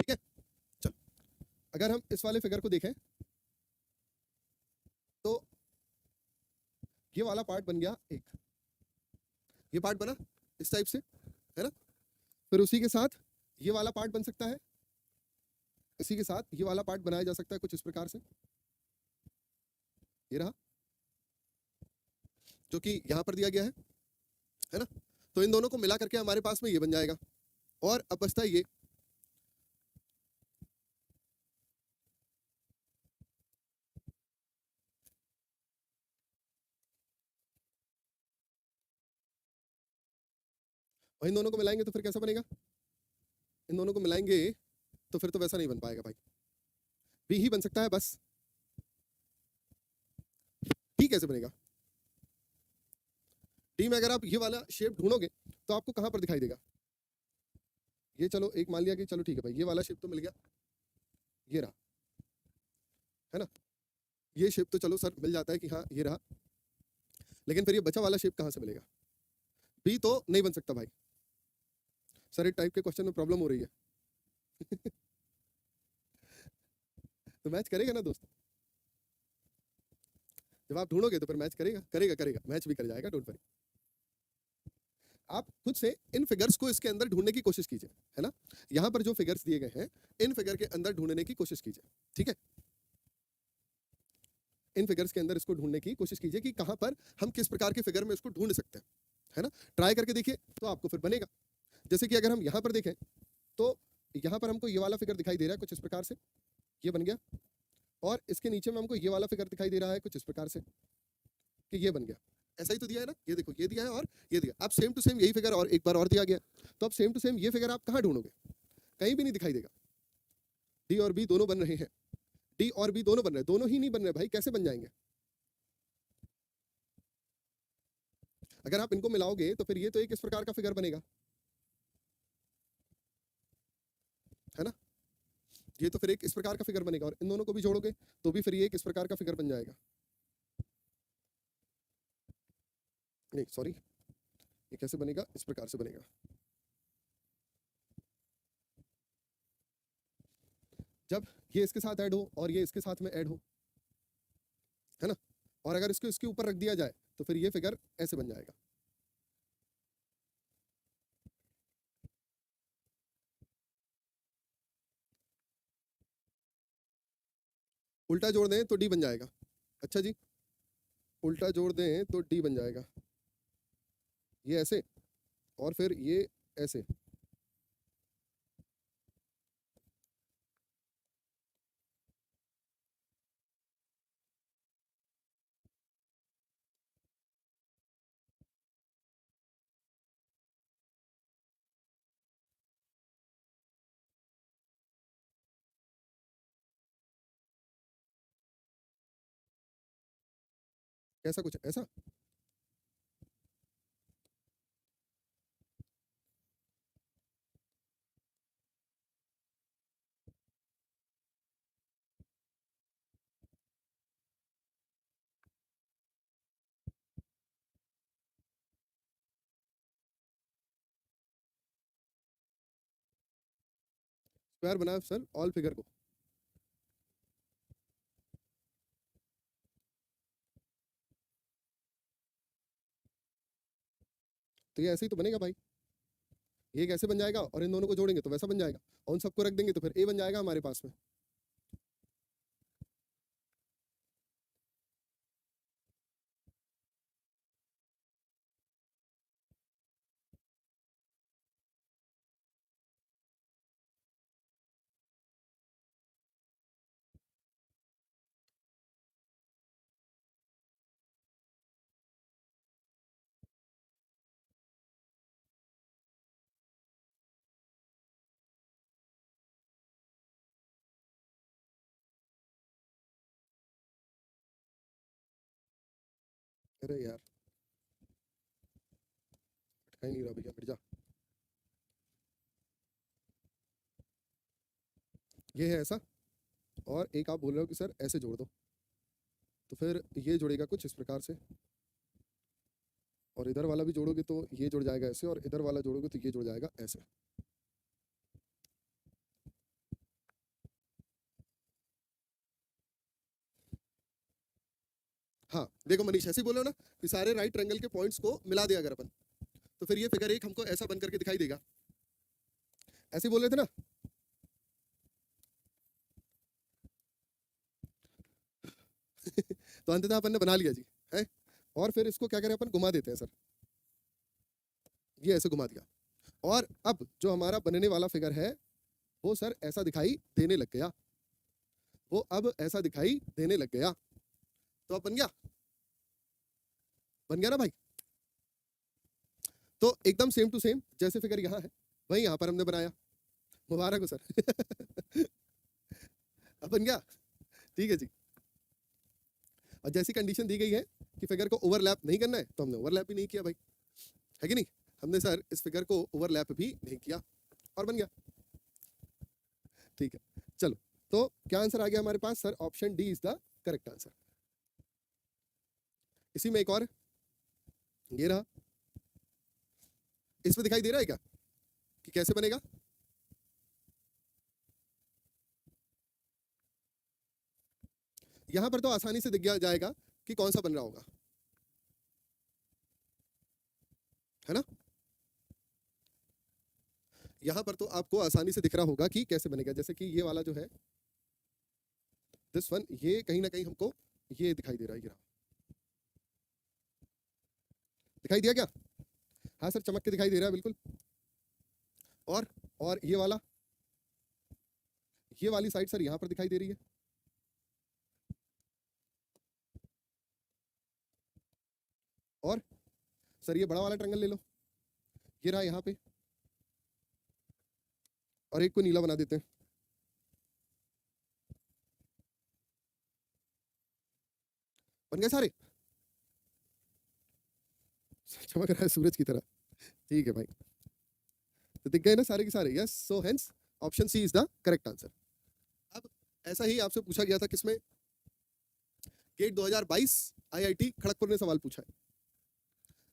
ठीक है, चलो अगर हम इस वाले फिगर को देखें तो ये वाला पार्ट बन गया एक, ये पार्ट बना इस टाइप से, है ना? फिर उसी के साथ ये वाला पार्ट बन सकता है, इसी के साथ ये वाला पार्ट बनाया जा सकता है कुछ इस प्रकार से, ये रहा, जो कि यहां पर दिया गया है ना? तो इन दोनों को मिला करके हमारे पास में ये बन जाएगा। और अब बचता है ये, और इन दोनों को मिलाएंगे तो फिर कैसा बनेगा? इन दोनों को मिलाएंगे तो फिर तो वैसा नहीं बन पाएगा भाई, बी ही बन सकता है बस। डी कैसे बनेगा? डी में अगर आप ये वाला शेप ढूंढोगे तो आपको कहां पर दिखाई देगा? ये चलो एक मान लिया कि चलो ठीक है भाई, ये वाला शेप तो मिल गया, ये रहा, है ना? ये शेप तो चलो सर मिल जाता है कि हाँ ये रहा, लेकिन फिर ये बचा वाला शेप कहां से मिलेगा? बी तो नहीं बन सकता भाई। सर एक टाइप के क्वेश्चन में प्रॉब्लम हो रही है। तो मैच करेगा ना दोस्त, जब आप ढूंढोगे तो फिर मैच करेगा करेगा करेगा, मैच भी कर जाएगा, डोंट वरी। आप खुद से इन फिगर्स को इसके अंदर ढूंढने की कोशिश कीजिए, है ना? यहां पर जो फिगर्स दिए गए हैं इन फिगर के अंदर ढूंढने की कोशिश कीजिए, ठीक है? इन फिगर्स के अंदर इसको ढूंढने की कोशिश कीजिए कि कहां पर हम किस प्रकार के फिगर में इसको ढूंढ सकते हैं, है ना? ट्राई करके देखिए तो आपको फिर बनेगा। जैसे कि अगर हम यहां पर देखें तो यहां पर हमको ये वाला फिगर दिखाई दे रहा है कुछ इस प्रकार से, ये बन गया, और इसके नीचे में हमको ये वाला फिगर दिखाई दे रहा है कुछ इस प्रकार से कि ये बन गया। ऐसा ही तो दिया है ना, ये देखो ये दिया है और ये दिया। अब सेम टू सेम यही फिगर और एक बार और दिया गया, तो अब सेम टू सेम ये फिगर आप कहाँ ढूंढोगे? कहीं भी नहीं दिखाई देगा। डी और बी दोनों बन रहे हैं, डी और बी दोनों बन रहे हैं, दोनों ही नहीं बन रहे भाई, कैसे बन जाएंगे? अगर आप इनको मिलाओगे तो फिर ये तो एक इस प्रकार का फिगर बनेगा, है ना? ये तो फिर एक इस प्रकार का फिगर बनेगा, और इन दोनों को भी जोड़ोगे तो भी फिर ये एक इस प्रकार का फिगर बन जाएगा। नहीं सॉरी, ये कैसे बनेगा? इस प्रकार से बनेगा। जब ये इसके साथ ऐड हो और ये इसके साथ में ऐड हो, है ना? और अगर इसको इसके ऊपर रख दिया जाए तो फिर ये फिगर ऐसे बन जाएगा। उल्टा जोड़ दें तो डी बन जाएगा। अच्छा जी, उल्टा जोड़ दें तो डी बन जाएगा, ये ऐसे और फिर ये ऐसे। कैसा कुछ ऐसा? स्क्वायर बनाया सर ऑल फिगर को। तो ये ऐसे ही तो बनेगा भाई, ये कैसे बन जाएगा, और इन दोनों को जोड़ेंगे तो वैसा बन जाएगा, और उन सबको रख देंगे तो फिर ए बन जाएगा हमारे पास में। अरे यार अटका ही नहीं रहा भैया, हट जा। ये है ऐसा, और एक आप बोल रहे हो कि सर ऐसे जोड़ दो, तो फिर ये जुड़ेगा कुछ इस प्रकार से, और इधर वाला भी जोड़ोगे तो ये जुड़ जाएगा ऐसे, और इधर वाला जोड़ोगे तो ये जुड़ जाएगा ऐसे। हाँ देखो मनीष, ऐसे ही बोलो ना कि सारे राइट ट्रायंगल के पॉइंट्स को मिला दिया अगर अपन, तो फिर ये फिगर एक हमको ऐसा बन करके दिखाई देगा। ऐसे ही बोल रहे थे ना? तो अंततः अपन ने बना लिया जी, है। और फिर इसको क्या करें अपन, घुमा देते हैं सर, ये ऐसे घुमा दिया, और अब जो हमारा बनने वाला फिगर है वो सर ऐसा दिखाई देने लग गया, वो अब ऐसा दिखाई देने लग गया। तो अब बन गया, बन गया ना भाई? तो एकदम सेम टू सेम जैसे फिगर यहाँ है वही यहाँ पर हमने बनाया। मुबारक हो सर। अब बन गया, ठीक है जी। और जैसी कंडीशन दी गई है कि फिगर को ओवरलैप नहीं करना है, तो हमने ओवरलैप भी नहीं किया भाई, है कि नहीं? हमने सर इस फिगर को ओवरलैप भी नहीं किया और बन गया, ठीक है। चलो, तो क्या आंसर आ गया हमारे पास sir? Option D is the correct answer. इसी में एक और, ये रहा, इसमें दिखाई दे रहा है क्या कि कैसे बनेगा? यहां पर तो आसानी से दिख जाएगा कि कौन सा बन रहा होगा, है ना? यहां पर तो आपको आसानी से दिख रहा होगा कि कैसे बनेगा, जैसे कि ये वाला जो है दिस वन, ये कहीं ना कहीं हमको ये दिखाई दे रहा है, ये रहा। दिखाई दिया क्या? हाँ सर, चमक के दिखाई दे रहा है बिल्कुल। और ये वाला, ये वाली साइड सर यहां पर दिखाई दे रही है, सर ये बड़ा वाला ट्रायंगल ले लो, ये रहा यहाँ पे, और एक को नीला बना देते हैं। बन गए सारे, चमक रहा है सूरज की तरह। ठीक है भाई, तो दिख गए ना सारे के सारे। Yes, so hence option C is the correct answer. अब ऐसा ही आपसे पूछा गया था किसमें, गेट 2022 आईआईटी खड़गपुर ने सवाल पूछा है।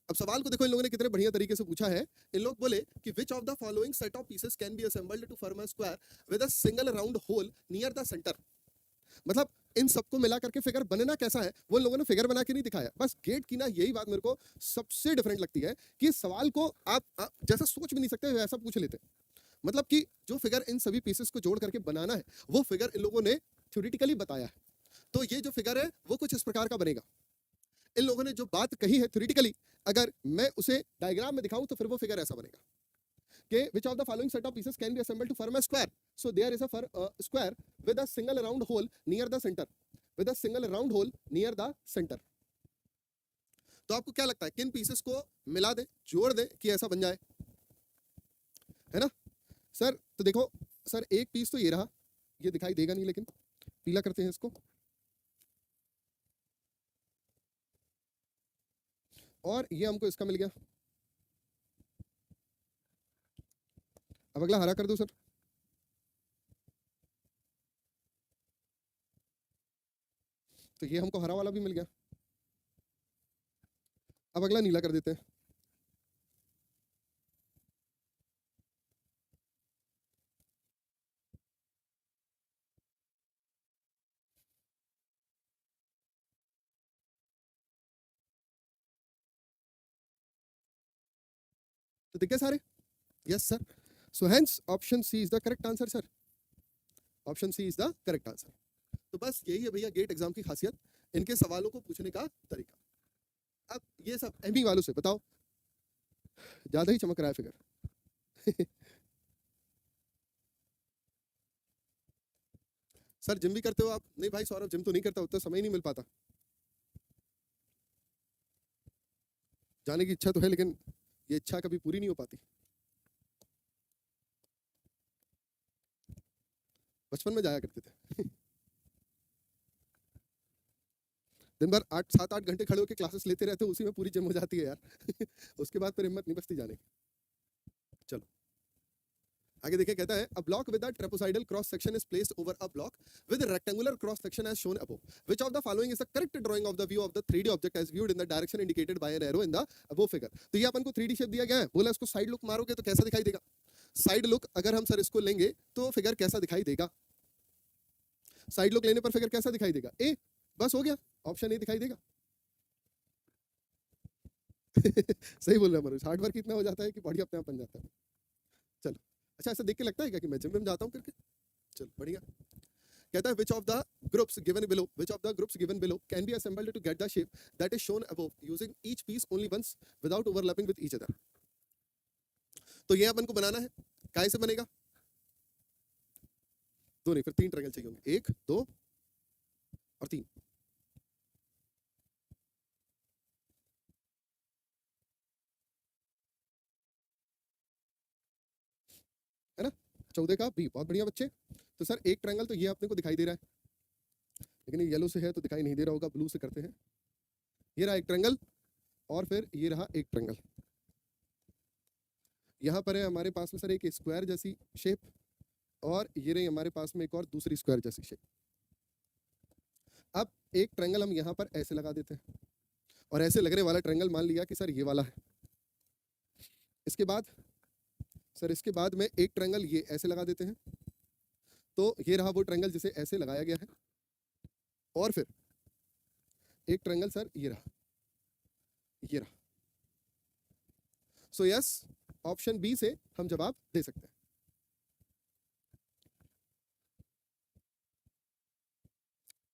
अब सवाल को देखो इन लोगों ने कितने बढ़िया तरीके से पूछा है। इन लोग बोले कि which of the following set of pieces can be assembled to form a square with a single round hole near the centre. मतलब इन सबको मिला करके फिगर बनना कैसा है, वो लोगों ने फिगर बना के नहीं दिखाया। बस गेट की ना यही बात मेरे को सबसे डिफरेंट लगती है कि इस सवाल को आप जैसा सोच भी नहीं सकते वैसा पूछ लेते। मतलब कि जो फिगर इन सभी पीसेस को जोड़ करके बनाना है वो फिगर इन लोगों ने थ्योरेटिकली बताया है। तो ये जो फिगर है वो कुछ इस प्रकार का बनेगा। इन लोगों ने जो बात कही है थ्योरेटिकली, अगर मैं उसे डायग्राम में दिखाऊं तो फिर वो फिगर ऐसा बनेगा कि which of the following set of pieces can be assembled to form a square. So there is a square with a single round hole near the center. With a single round hole near the center. तो आपको क्या लगता है किन पीसेस को मिला दें, जोड़ दें कि ऐसा बन जाए, है ना सर? तो देखो सर, एक पीस तो ये रहा, ये दिखाई देगा नहीं लेकिन पीला करते हैं इसको, और ये हमको इसका मिल गया। अब अगला हरा कर दो सर। तो ये हमको हरा वाला भी मिल गया। अब अगला नीला कर देते हैं। तो दिख गए सारे? Yes sir. So hence option C is the correct answer sir. Option C is the correct answer. तो बस यही है भैया गेट एग्जाम की खासियत, इनके सवालों को पूछने का तरीका। अब ये सब एमई वालों से बताओ, ज्यादा ही चमक रहा है फिगर। सर जिम भी करते हो आप? नहीं भाई सौरभ जिम तो नहीं करता, उतना समय ही नहीं मिल पाता। जाने की इच्छा तो है लेकिन ये इच्छा कभी पूरी नहीं हो पाती। बचपन में जाया करते थे। दिन भर 7-8 घंटे खड़े होकर क्लासेस लेते रहते, उसी में पूरी जिम हो जाती है यार। उसके बाद फिर हिम्मत नहीं बचती जाने की। चलो आगे देखिए, कहता है a block with a trapezoidal cross section is placed over a block with a rectangular cross section as shown above. Which of the following is the correct drawing of the view of the 3D object as viewed in the direction indicated by an arrow in the above figure. तो ये अपन को 3D शेप दिया गया है, बोला इसको साइड लुक मारोगे तो कैसा दिखाई देगा। साइड लुक अगर हम सर इसको लेंगे तो फिगर कैसा दिखाई देगा, साइड लुक लेने पर फिगर कैसा दिखाई देगा? ए, बस हो गया, ऑप्शन ए दिखाई देगा। सही बोल रहा है मनोज, हार्ड वर्क इतना हो जाता है कि बॉडी अपने आप बन जाता है। चलो अच्छा, ऐसा देख के लगता है क्या कि मैं जिम में जाता हूँ करके? चलो बढ़िया। कहता है which of the groups given below can be assembled to get the shape that is shown above using each piece only once without overlapping with each other. तो ये अपन को बनाना है, काय से बनेगा? दो नहीं, फिर 3 ट्रायंगल चाहिए होंगे, 1 2 और 3। है ना, 14 का बी। बहुत बढ़िया बच्चे। तो सर एक ट्रायंगल तो ये अपने को दिखाई दे रहा है, लेकिन ये येलो से है तो दिखाई नहीं दे रहा होगा, ब्लू से करते हैं। ये रहा एक ट्रायंगल, और फिर ये रहा एक ट्रायंगल। यहाँ पर है हमारे पास में सर एक स्क्वायर जैसी शेप, और ये रही हमारे पास में एक और दूसरी स्क्वायर जैसी शेप। अब एक ट्रायंगल हम यहाँ पर ऐसे लगा देते हैं, और ऐसे लगने वाला ट्रायंगल मान लिया कि सर ये वाला है। इसके बाद सर इसके बाद में एक ट्रायंगल ये ऐसे लगा देते हैं, तो ये रहा वो ट्रायंगल जिसे ऐसे लगाया गया है। और फिर एक ट्रायंगल सर ये रहा, ये रहा। सो यस, ऑप्शन बी से हम जवाब दे सकते हैं।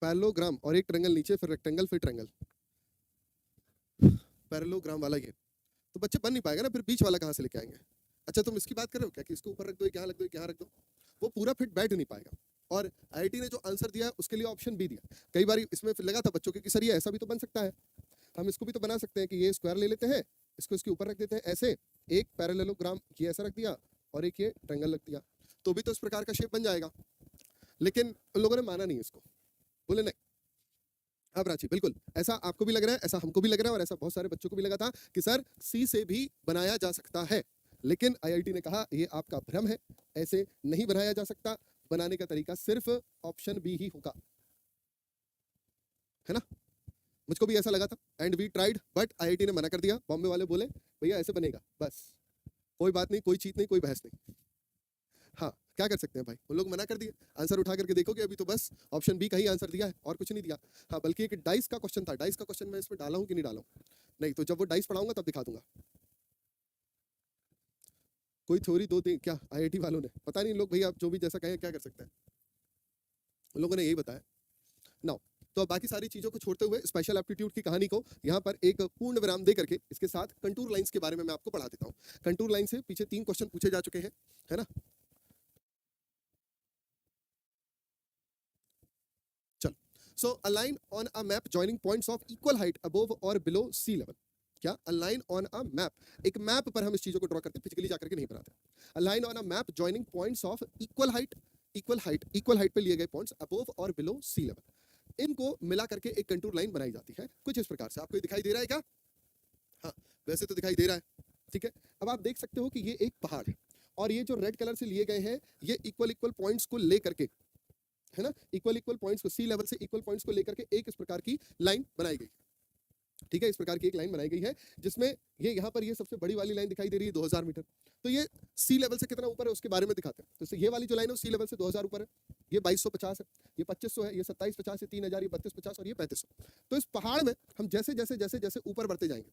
पैरेललोग्राम और एक ट्रायंगल नीचे, फिर रेक्टेंगल, फिर ट्रायंगल। पैरेललोग्राम वाला ये तो बच्चे बन नहीं पाएगा ना, फिर बीच वाला कहाँ से लेके आएंगे? अच्छा तुम इसकी बात कर रहे हो क्या कि इसको ऊपर रख दो, यहाँ रख दो, यहाँ रख दो, वो पूरा फिट बैठ नहीं पाएगा। और आईआईटी ने जो आंसर दिया उसके लिए ऑप्शन बी दिया। कई बार इसमें लगा था बच्चों के कि सर ये ऐसा भी तो बन सकता है, हम इसको भी तो बना सकते हैं कि ये स्क्वायर ले लेते हैं इसको इसके ऊपर रख देते हैं ऐसे, एक पैरेललोग्राम ये ऐसा रख दिया और एक ये ट्रायंगल रख दिया, तो भी तो इस प्रकार का शेप बन जाएगा। लेकिन उन लोगों ने माना नहीं इसको, बोले नहीं। हाँ प्राची, बिल्कुल ऐसा आपको भी लग रहा है, ऐसा हमको भी लग रहा है, और ऐसा बहुत सारे बच्चों को भी लगा था कि सर सी से भी बनाया जा सकता है, लेकिन आईआईटी ने कहा ये आपका भ्रम है, ऐसे नहीं बनाया जा सकता, बनाने का तरीका सिर्फ ऑप्शन बी ही होगा, है ना। मुझको भी ऐसा लगा था, and we tried, but IIT ने मना कर दिया। बॉम्बे वाले बोले भैया ऐसे बनेगा, बस कोई बात नहीं, कोई चीज नहीं, कोई बहस नहीं। हाँ क्या कर सकते हैं भाई, उन लोग मना कर दिए। आंसर उठा करके देखोगे अभी तो बस ऑप्शन बी का ही आंसर दिया है और कुछ नहीं दिया। हाँ बल्कि एक डाइस का क्वेश्चन था, डाइस का क्वेश्चन मैं इसमें डाला हूँ कि नहीं डाला हूँ, नहीं, तो जब वो डाइस पढ़ाऊंगा तब दिखा दूंगा। कोई थ्योरी दो दे क्या आईआईटी वालों ने, पता नहीं लोग भैया जो भी जैसा कहें क्या कर सकते हैं, उन लोगों ने यही बताया। नाउ तो बाकी सारी चीजों को छोड़ते हुए स्पेशल एप्टीट्यूड की कहानी को यहाँ पर एक पूर्ण विराम दे करके इसके साथ कंटूर लाइंस के बारे में मैं आपको पढ़ा देता हूँ। कंटूर लाइन से पीछे 3 क्वेश्चन पूछे जा चुके हैं, है ना। चलो, so a line on a map joining points of equal height above और बिलो सी लेवल। क्या a line on a map, एक मैप पर हम इस चीजों को ड्रॉ करते हैं, फिजिकली जाकर के नहीं बनाते। अ line on a map joining points of equal height, equal height पे लिए गए पॉइंट्स अबोव और बिलो सी लेवल, इनको मिला करके एक कंटूर लाइन बनाई जाती है कुछ इस प्रकार से। आपको ये दिखाई दे रहा है क्या? हाँ वैसे तो दिखाई दे रहा है, ठीक है। अब आप देख सकते हो कि ये एक पहाड़ है, और ये जो रेड कलर से लिए गए हैं ये इक्वल पॉइंट्स को लेकर के, है ना, इक्वल पॉइंट्स को सी लेवल से इक्वल पॉइंट्स को लेकर के एक इस प्रकार की लाइन बनाई गई, ठीक है। इस प्रकार की एक लाइन बनाई गई है जिसमें ये यहाँ पर ये सबसे बड़ी वाली लाइन दिखाई दे रही है 2000 मीटर, तो ये सी लेवल से कितना ऊपर है उसके बारे में दिखाते हैं। तो ये वाली जो लाइन है सी लेवल से 2000 ऊपर है, ये 2250 है, ये 2500 है, ये 2750 है, 3000, ये 3250 और ये 3500। तो इस पहाड़ में हम जैसे जैसे जैसे जैसे ऊपर बढ़ते जाएंगे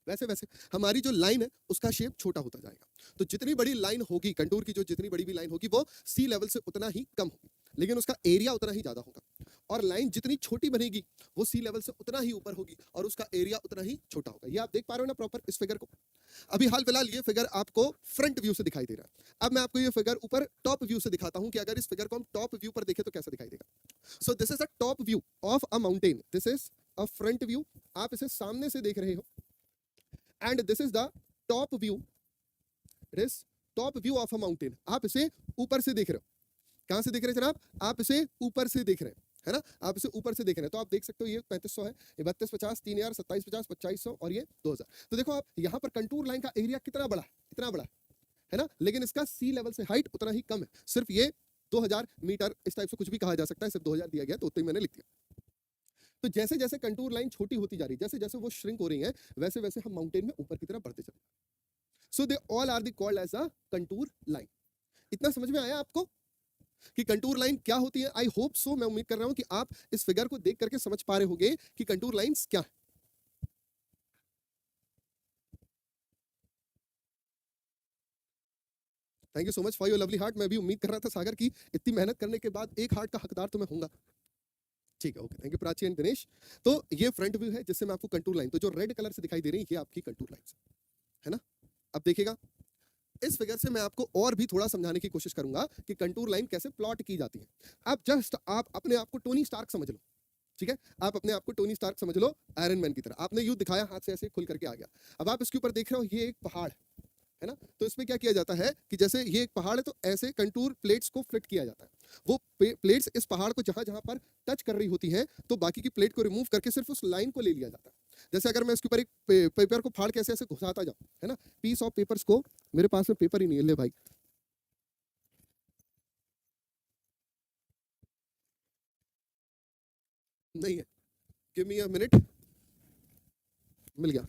वैसे वैसे हमारी जो लाइन है उसका शेप छोटा होता जाएगा। तो जितनी बड़ी लाइन होगी कंटूर की, जो जितनी बड़ी भी लाइन होगी वो सी लेवल से उतना ही कम होगी, लेकिन उसका एरिया उतना ही ज्यादा होगा। और लाइन जितनी छोटी बनेगी वो सी लेवल से उतना ही ऊपर होगी और उसका एरिया उतना ही छोटा होगा। ये आप देख पा रहे हो ना प्रॉपर इस फिगर को। अभी हाल फिलहाल ये फिगर आपको फ्रंट व्यू से दिखाई दे रहा है। अब मैं आपको ये फिगर ऊपर टॉप व्यू से दिखाता हूं कि अगर इस फिगर को हम टॉप व्यू पर देखें तो कैसा दिखाई देगा। So this is a top view of a mountain, this is a front view, आप इसे सामने से देख रहे हो, and this is the top view, it is top view of a mountain. आप इसे ऊपर से देख रहे हो। कहां से देख रहे हैं जनाब? आप इसे ऊपर से देख रहे हैं, है ना, आप इसे ऊपर से देख रहे हैं। तो आप देख सकते हो ये 3500 है, ये 3250, 3000, 2750, 2500 और ये 2000। तो देखो आप यहाँ पर कंटूर लाइन का एरिया कितना बड़ा है, इतना बड़ा है ना, लेकिन इसका सी लेवल से हाइट उतना ही कम है, सिर्फ ये 2000 मीटर इस टाइप से कुछ भी कहा जा सकता है, सिर्फ 2000 दिया गया तो उतना ही मैंने लिख दिया। तो जैसे जैसे कंटूर लाइन छोटी होती जा रही है, जैसे जैसे वो श्रिंक हो रही है, वैसे वैसे हम माउंटेन में ऊपर की तरफ बढ़ते चले। So they all are the called as a contour line. इतना समझ में आया आपको कि कंटूर लाइन क्या होती है? आई होप सो, मैं उम्मीद कर रहा हूं कि आप इस फिगर को देख करके समझ पा रहे होंगे कि कंटूर लाइंस क्या है। Thank you so much for your lovely heart. मैं भी उम्मीद कर रहा था सागर की इतनी मेहनत करने के बाद एक हार्ट का हकदार तो मैं होऊंगा। ठीक है, okay, thank you Prachi and Dinesh. तो ये फ्रंट व्यू है जिससे मैं आपको कंटूर लाइन, तो जो रेड कलर से दिखाई दे रही है ये आपकी कंटूर लाइन है ना। अब देखिएगा इस फिगर से मैं आपको और भी थोड़ा समझाने की कोशिश करूंगा कि कंटूर लाइन कैसे प्लॉट की जाती है। अब जस्ट आप अपने आप को टोनी स्टार्क समझ लो, ठीक है, आप अपने आप को टोनी स्टार्क समझ लो, आयरन मैन की तरह। आपने युद्ध दिखाया, हाथ से ऐसे खुल करके आ गया। अब आप इसके ऊपर देख रहे हो ये एक पहाड़ है ना, तो इसमें क्या किया जाता है कि जैसे ये एक पहाड़ है तो ऐसे कंटूर प्लेट्स को फिट किया जाता है। वो प्लेट्स इस पहाड़ को जहां जहां पर टच कर रही होती हैं तो बाकी की प्लेट को रिमूव करके सिर्फ उस लाइन को ले लिया जाता है। जैसे अगर मैं इसके ऊपर एक पेपर को फाड़ के ऐसे ऐसे घुसाता जाऊं, है ना, पीस ऑफ पेपर्स को, मेरे पास में पेपर ही नहीं है, ले भाई, नहीं है, गिव मी अ मिनट, मिल गया।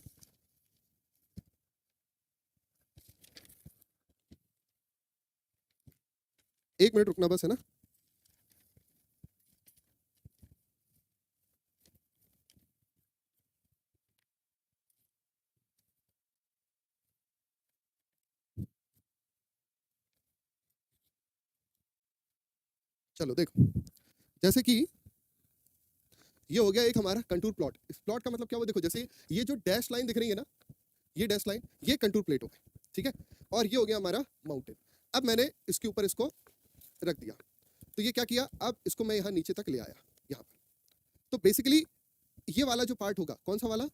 एक मिनट रुकना बस, है ना। चलो देखो, जैसे कि ये हो गया एक हमारा कंटूर प्लॉट। इस प्लॉट का मतलब क्या हुआ, देखो जैसे ये जो डैश लाइन दिख रही है ना, ये डैश लाइन, ये कंटूर प्लेट हो गई, ठीक है, और ये हो गया हमारा माउंटेन। अब मैंने इसके ऊपर इसको रख दिया, तो ये क्या किया, अब इसको मैं यहाँ नीचे तक ले आया यहाँ पर। तो बेसिकली ये वाला जो पार्ट होगा, कौन सा वाला,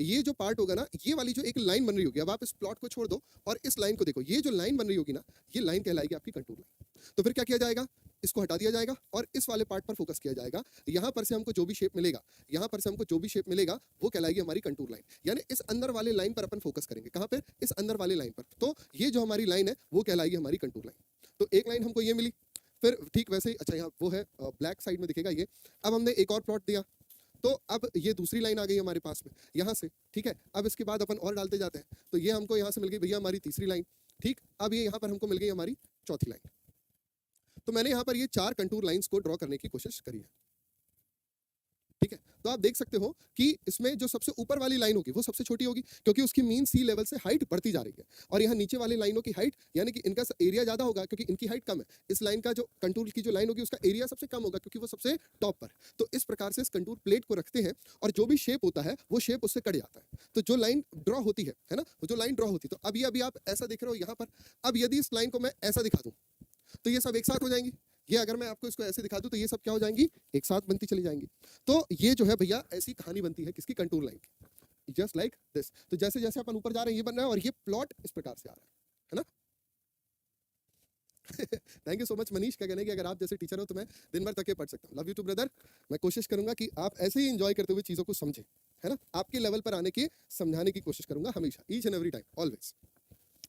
ये जो पार्ट होगा ना, ये वाली जो एक लाइन बन रही होगी, अब आप इस प्लॉट को छोड़ दो और इस लाइन को देखो, ये जो लाइन बन रही होगी ना, ये लाइन कहलाएगी आपकी कंटूर लाइन। तो फिर क्या किया जाएगा, इसको हटा दिया जाएगा और इस वाले पार्ट पर फोकस किया जाएगा। यहाँ पर से हमको जो भी शेप मिलेगा, यहाँ पर से हमको जो भी शेप मिलेगा वो कहलाएगी हमारी कंटूर लाइन। यानी इस अंदर वाले लाइन पर अपन फोकस करेंगे। कहाँ पर, इस अंदर वाले लाइन पर। तो ये जो हमारी लाइन है वो कहलाएगी हमारी कंटूर लाइन। तो एक लाइन हमको ये मिली, फिर ठीक वैसे ही, अच्छा यहाँ वो है ब्लैक साइड में दिखेगा ये। अब हमने एक और प्लॉट दिया, तो अब ये दूसरी लाइन आ गई हमारे पास में यहाँ से, ठीक है। अब इसके बाद अपन और डालते जाते हैं, तो ये हमको यहाँ से मिल गई भैया हमारी तीसरी लाइन, ठीक। अब ये यहाँ पर हमको मिल गई हमारी चौथी लाइन। तो मैंने यहाँ पर ये 4 कंटूर लाइंस को ड्रॉ करने की कोशिश करी है, ठीक है। तो आप देख सकते हो कि इसमें जो सबसे ऊपर वाली लाइन होगी वो सबसे छोटी होगी, क्योंकि उसकी मीन सी लेवल से हाइट बढ़ती जा रही है। और यहाँ नीचे वाली लाइनों की हाइट, यानी कि इनका एरिया ज्यादा होगा क्योंकि इनकी हाइट कम है। इस लाइन का जो कंटूर की जो लाइन होगी उसका एरिया सबसे कम होगा क्योंकि वो सबसे टॉप पर। तो इस प्रकार से इस कंटूर प्लेट को रखते हैं और जो भी शेप होता है वो शेप उससे कट जाता है। तो जो लाइन ड्रॉ होती है ना, जो लाइन ड्रॉ होती है, तो अभी आप ऐसा देख रहे हो यहाँ पर। अब यदि इस लाइन को मैं ऐसा दिखा दूं तो ये सब एक साथ हो जाएंगी। ये अगर मैं आपको इसको ऐसे दिखा दूं तो ये सब क्या हो जाएंगी, एक साथ बनती चली जाएंगी। तो ये जो है भैया ऐसी कहानी बनती है किसकी, कंटूर लाइन की, जस्ट लाइक दिस। तो जैसे जैसे अपन ऊपर जा रहे हैं ये बन रहा है और ये प्लॉट इस प्रकार से आ रहा है ना। Thank you so much Manish. क्या कहने की अगर आप जैसे टीचर हो तो मैं दिन भर तक के पढ़ सकता हूँ। Love you too brother. मैं कोशिश करूंगा कि आप ऐसे ही एंजॉय करते हुए चीजों को समझें, है ना। आपके लेवल पर आने की समझाने की कोशिश करूंगा हमेशा, each and every time, always,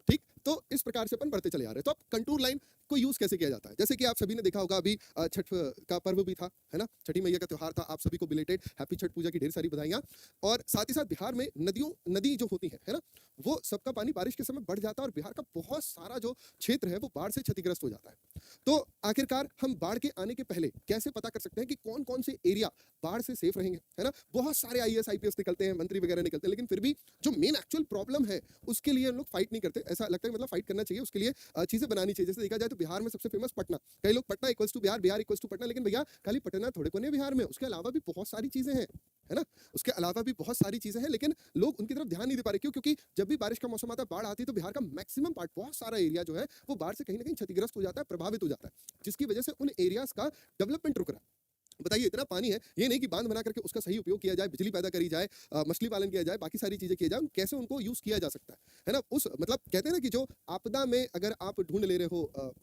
ठीक। तो इस प्रकार से अपन बढ़ते चले आ रहे हैं। तो अब कंटूर लाइन को यूज कैसे किया जाता है, जैसे कि आप सभी ने देखा होगा अभी छठ का पर्व भी था, है ना, छठी मैया का त्योहार था। आप सभी को बिलेटेड हैप्पी छठ पूजा की ढेर सारी बधाइयां। और साथ ही साथ बिहार में नदी जो होती है ना, वो सबका पानी बारिश के समय बढ़ जाता है और बिहार का बहुत सारा जो क्षेत्र है वो बाढ़ से क्षतिग्रस्त हो जाता है। तो आखिरकार हम बाढ़ के आने के पहले कैसे पता कर सकते हैं कि कौन कौन से एरिया बाढ़ से सेफ रहेंगे, है ना। बहुत सारे IAS IPS निकलते हैं, मंत्री वगैरह निकलते हैं, लेकिन फिर भी जो मेन एक्चुअल प्रॉब्लम है उसके लिए हम लोग फाइट नहीं करते। ऐसा लगता है मतलब फाइट करना चाहिए, उसके लिए चीजें बनानी चाहिए। जैसे देखा जाए तो बिहार में सबसे फेमस पटना, कई लोग Patna equals to Bihar, Bihar equals to Patna, लेकिन भैया खाली पटना थोड़े को नहीं बिहार में, उसके अलावा भी बहुत सारी चीजें हैं, है ना। उसके अलावा भी बहुत सारी चीजें हैं, लेकिन लोग उनकी तरफ ध्यान नहीं दे पा रहे। क्यों? क्योंकि जब भी बारिश का मौसम आता है, बाढ़ आती है, तो बिहार का मैक्सिमम पार्ट, बहुत सारा एरिया जो है वो बाढ़ से कहीं ना कहीं क्षतिग्रस्त हो जाता है, प्रभावित हो जाता है, जिसकी वजह से उन एरियाज का डेवलपमेंट रुक रहा है। बताइए, इतना पानी है, ये नहीं कि बांध बना करके उसका सही उपयोग किया जाए, बिजली पैदा करी जाए, मछली पालन किया जाए, बाकी सारी चीजें किया जाए, कैसे उनको यूज किया जा सकता है ना। उस मतलब कहते हैं ना कि जो आपदा में अगर आप ढूंढ ले रहे हो,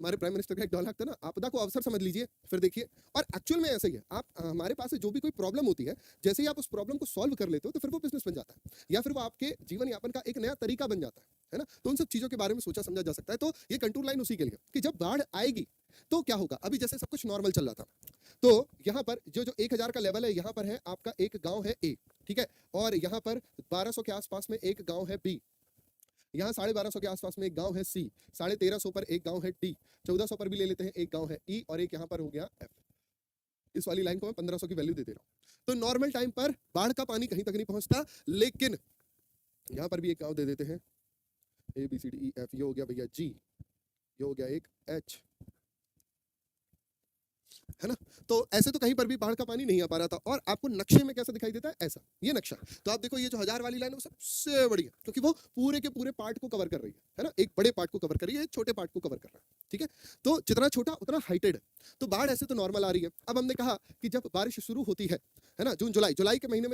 हमारे प्राइम मिनिस्टर का एक डायलॉग था ना, आपदा को अवसर समझ लीजिए, फिर देखिए। और एक्चुअल में ऐसा ही है। आप हमारे पास से जो भी कोई प्रॉब्लम होती है, जैसे ही आप उस प्रॉब्लम को सॉल्व कर लेते हो तो फिर वो बिजनेस बन जाता है, या फिर वो आपके जीवन यापन का एक नया तरीका बन जाता है ना। तो उन सब चीजों के बारे में सोचा समझा जा सकता है। तो ये कंटूर लाइन उसी के लिए कि जब बाढ़ आएगी तो क्या होगा। अभी जैसे सब कुछ नॉर्मल चल रहा था, तो यहाँ पर जो 1000 का लेवल है, यहाँ पर है आपका एक गांव है A, ठीक है, और यहाँ पर 1200 के आसपास में एक गांव है B, यहाँ 1250 के आसपास में एक गांव है C, 1350 पर एक गांव है D, 1400 पर भी ले लेते हैं एक गांव है E, और एक यहाँ पर हो गया F। इस वाली लाइन को मैं 1500 की वैल्यू दे दे रहा हूँ। तो नॉर्मल टाइम पर बाढ़ का पानी कहीं तक नहीं पहुंचता, लेकिन यहाँ पर भी एक गांव दे देते हैं ABCDEF, ये हो गया भैया G, ये हो गया एक H, है ना। तो ऐसे तो कहीं पर भी बाढ़ का पानी नहीं आ पा रहा था। और आपको नक्शे में कैसा दिखाई देता है, ऐसा, ये नक्शा। तो आप देखो, ये जो 1000 वाली लाइन है वो सबसे बड़ी है, क्योंकि वो पूरे के पूरे पार्ट को कवर कर रही है ना। एक बड़े पार्ट को कवर कर रही है, एक छोटे पार्ट को कवर कर रहा है, ठीक है। तो जितना छोटा उतना हाइटेड है। तो बाढ़ ऐसे तो नॉर्मल आ रही है। अब हमने कहा कि जब बारिश शुरू होती है ना, जून जुलाई के महीने में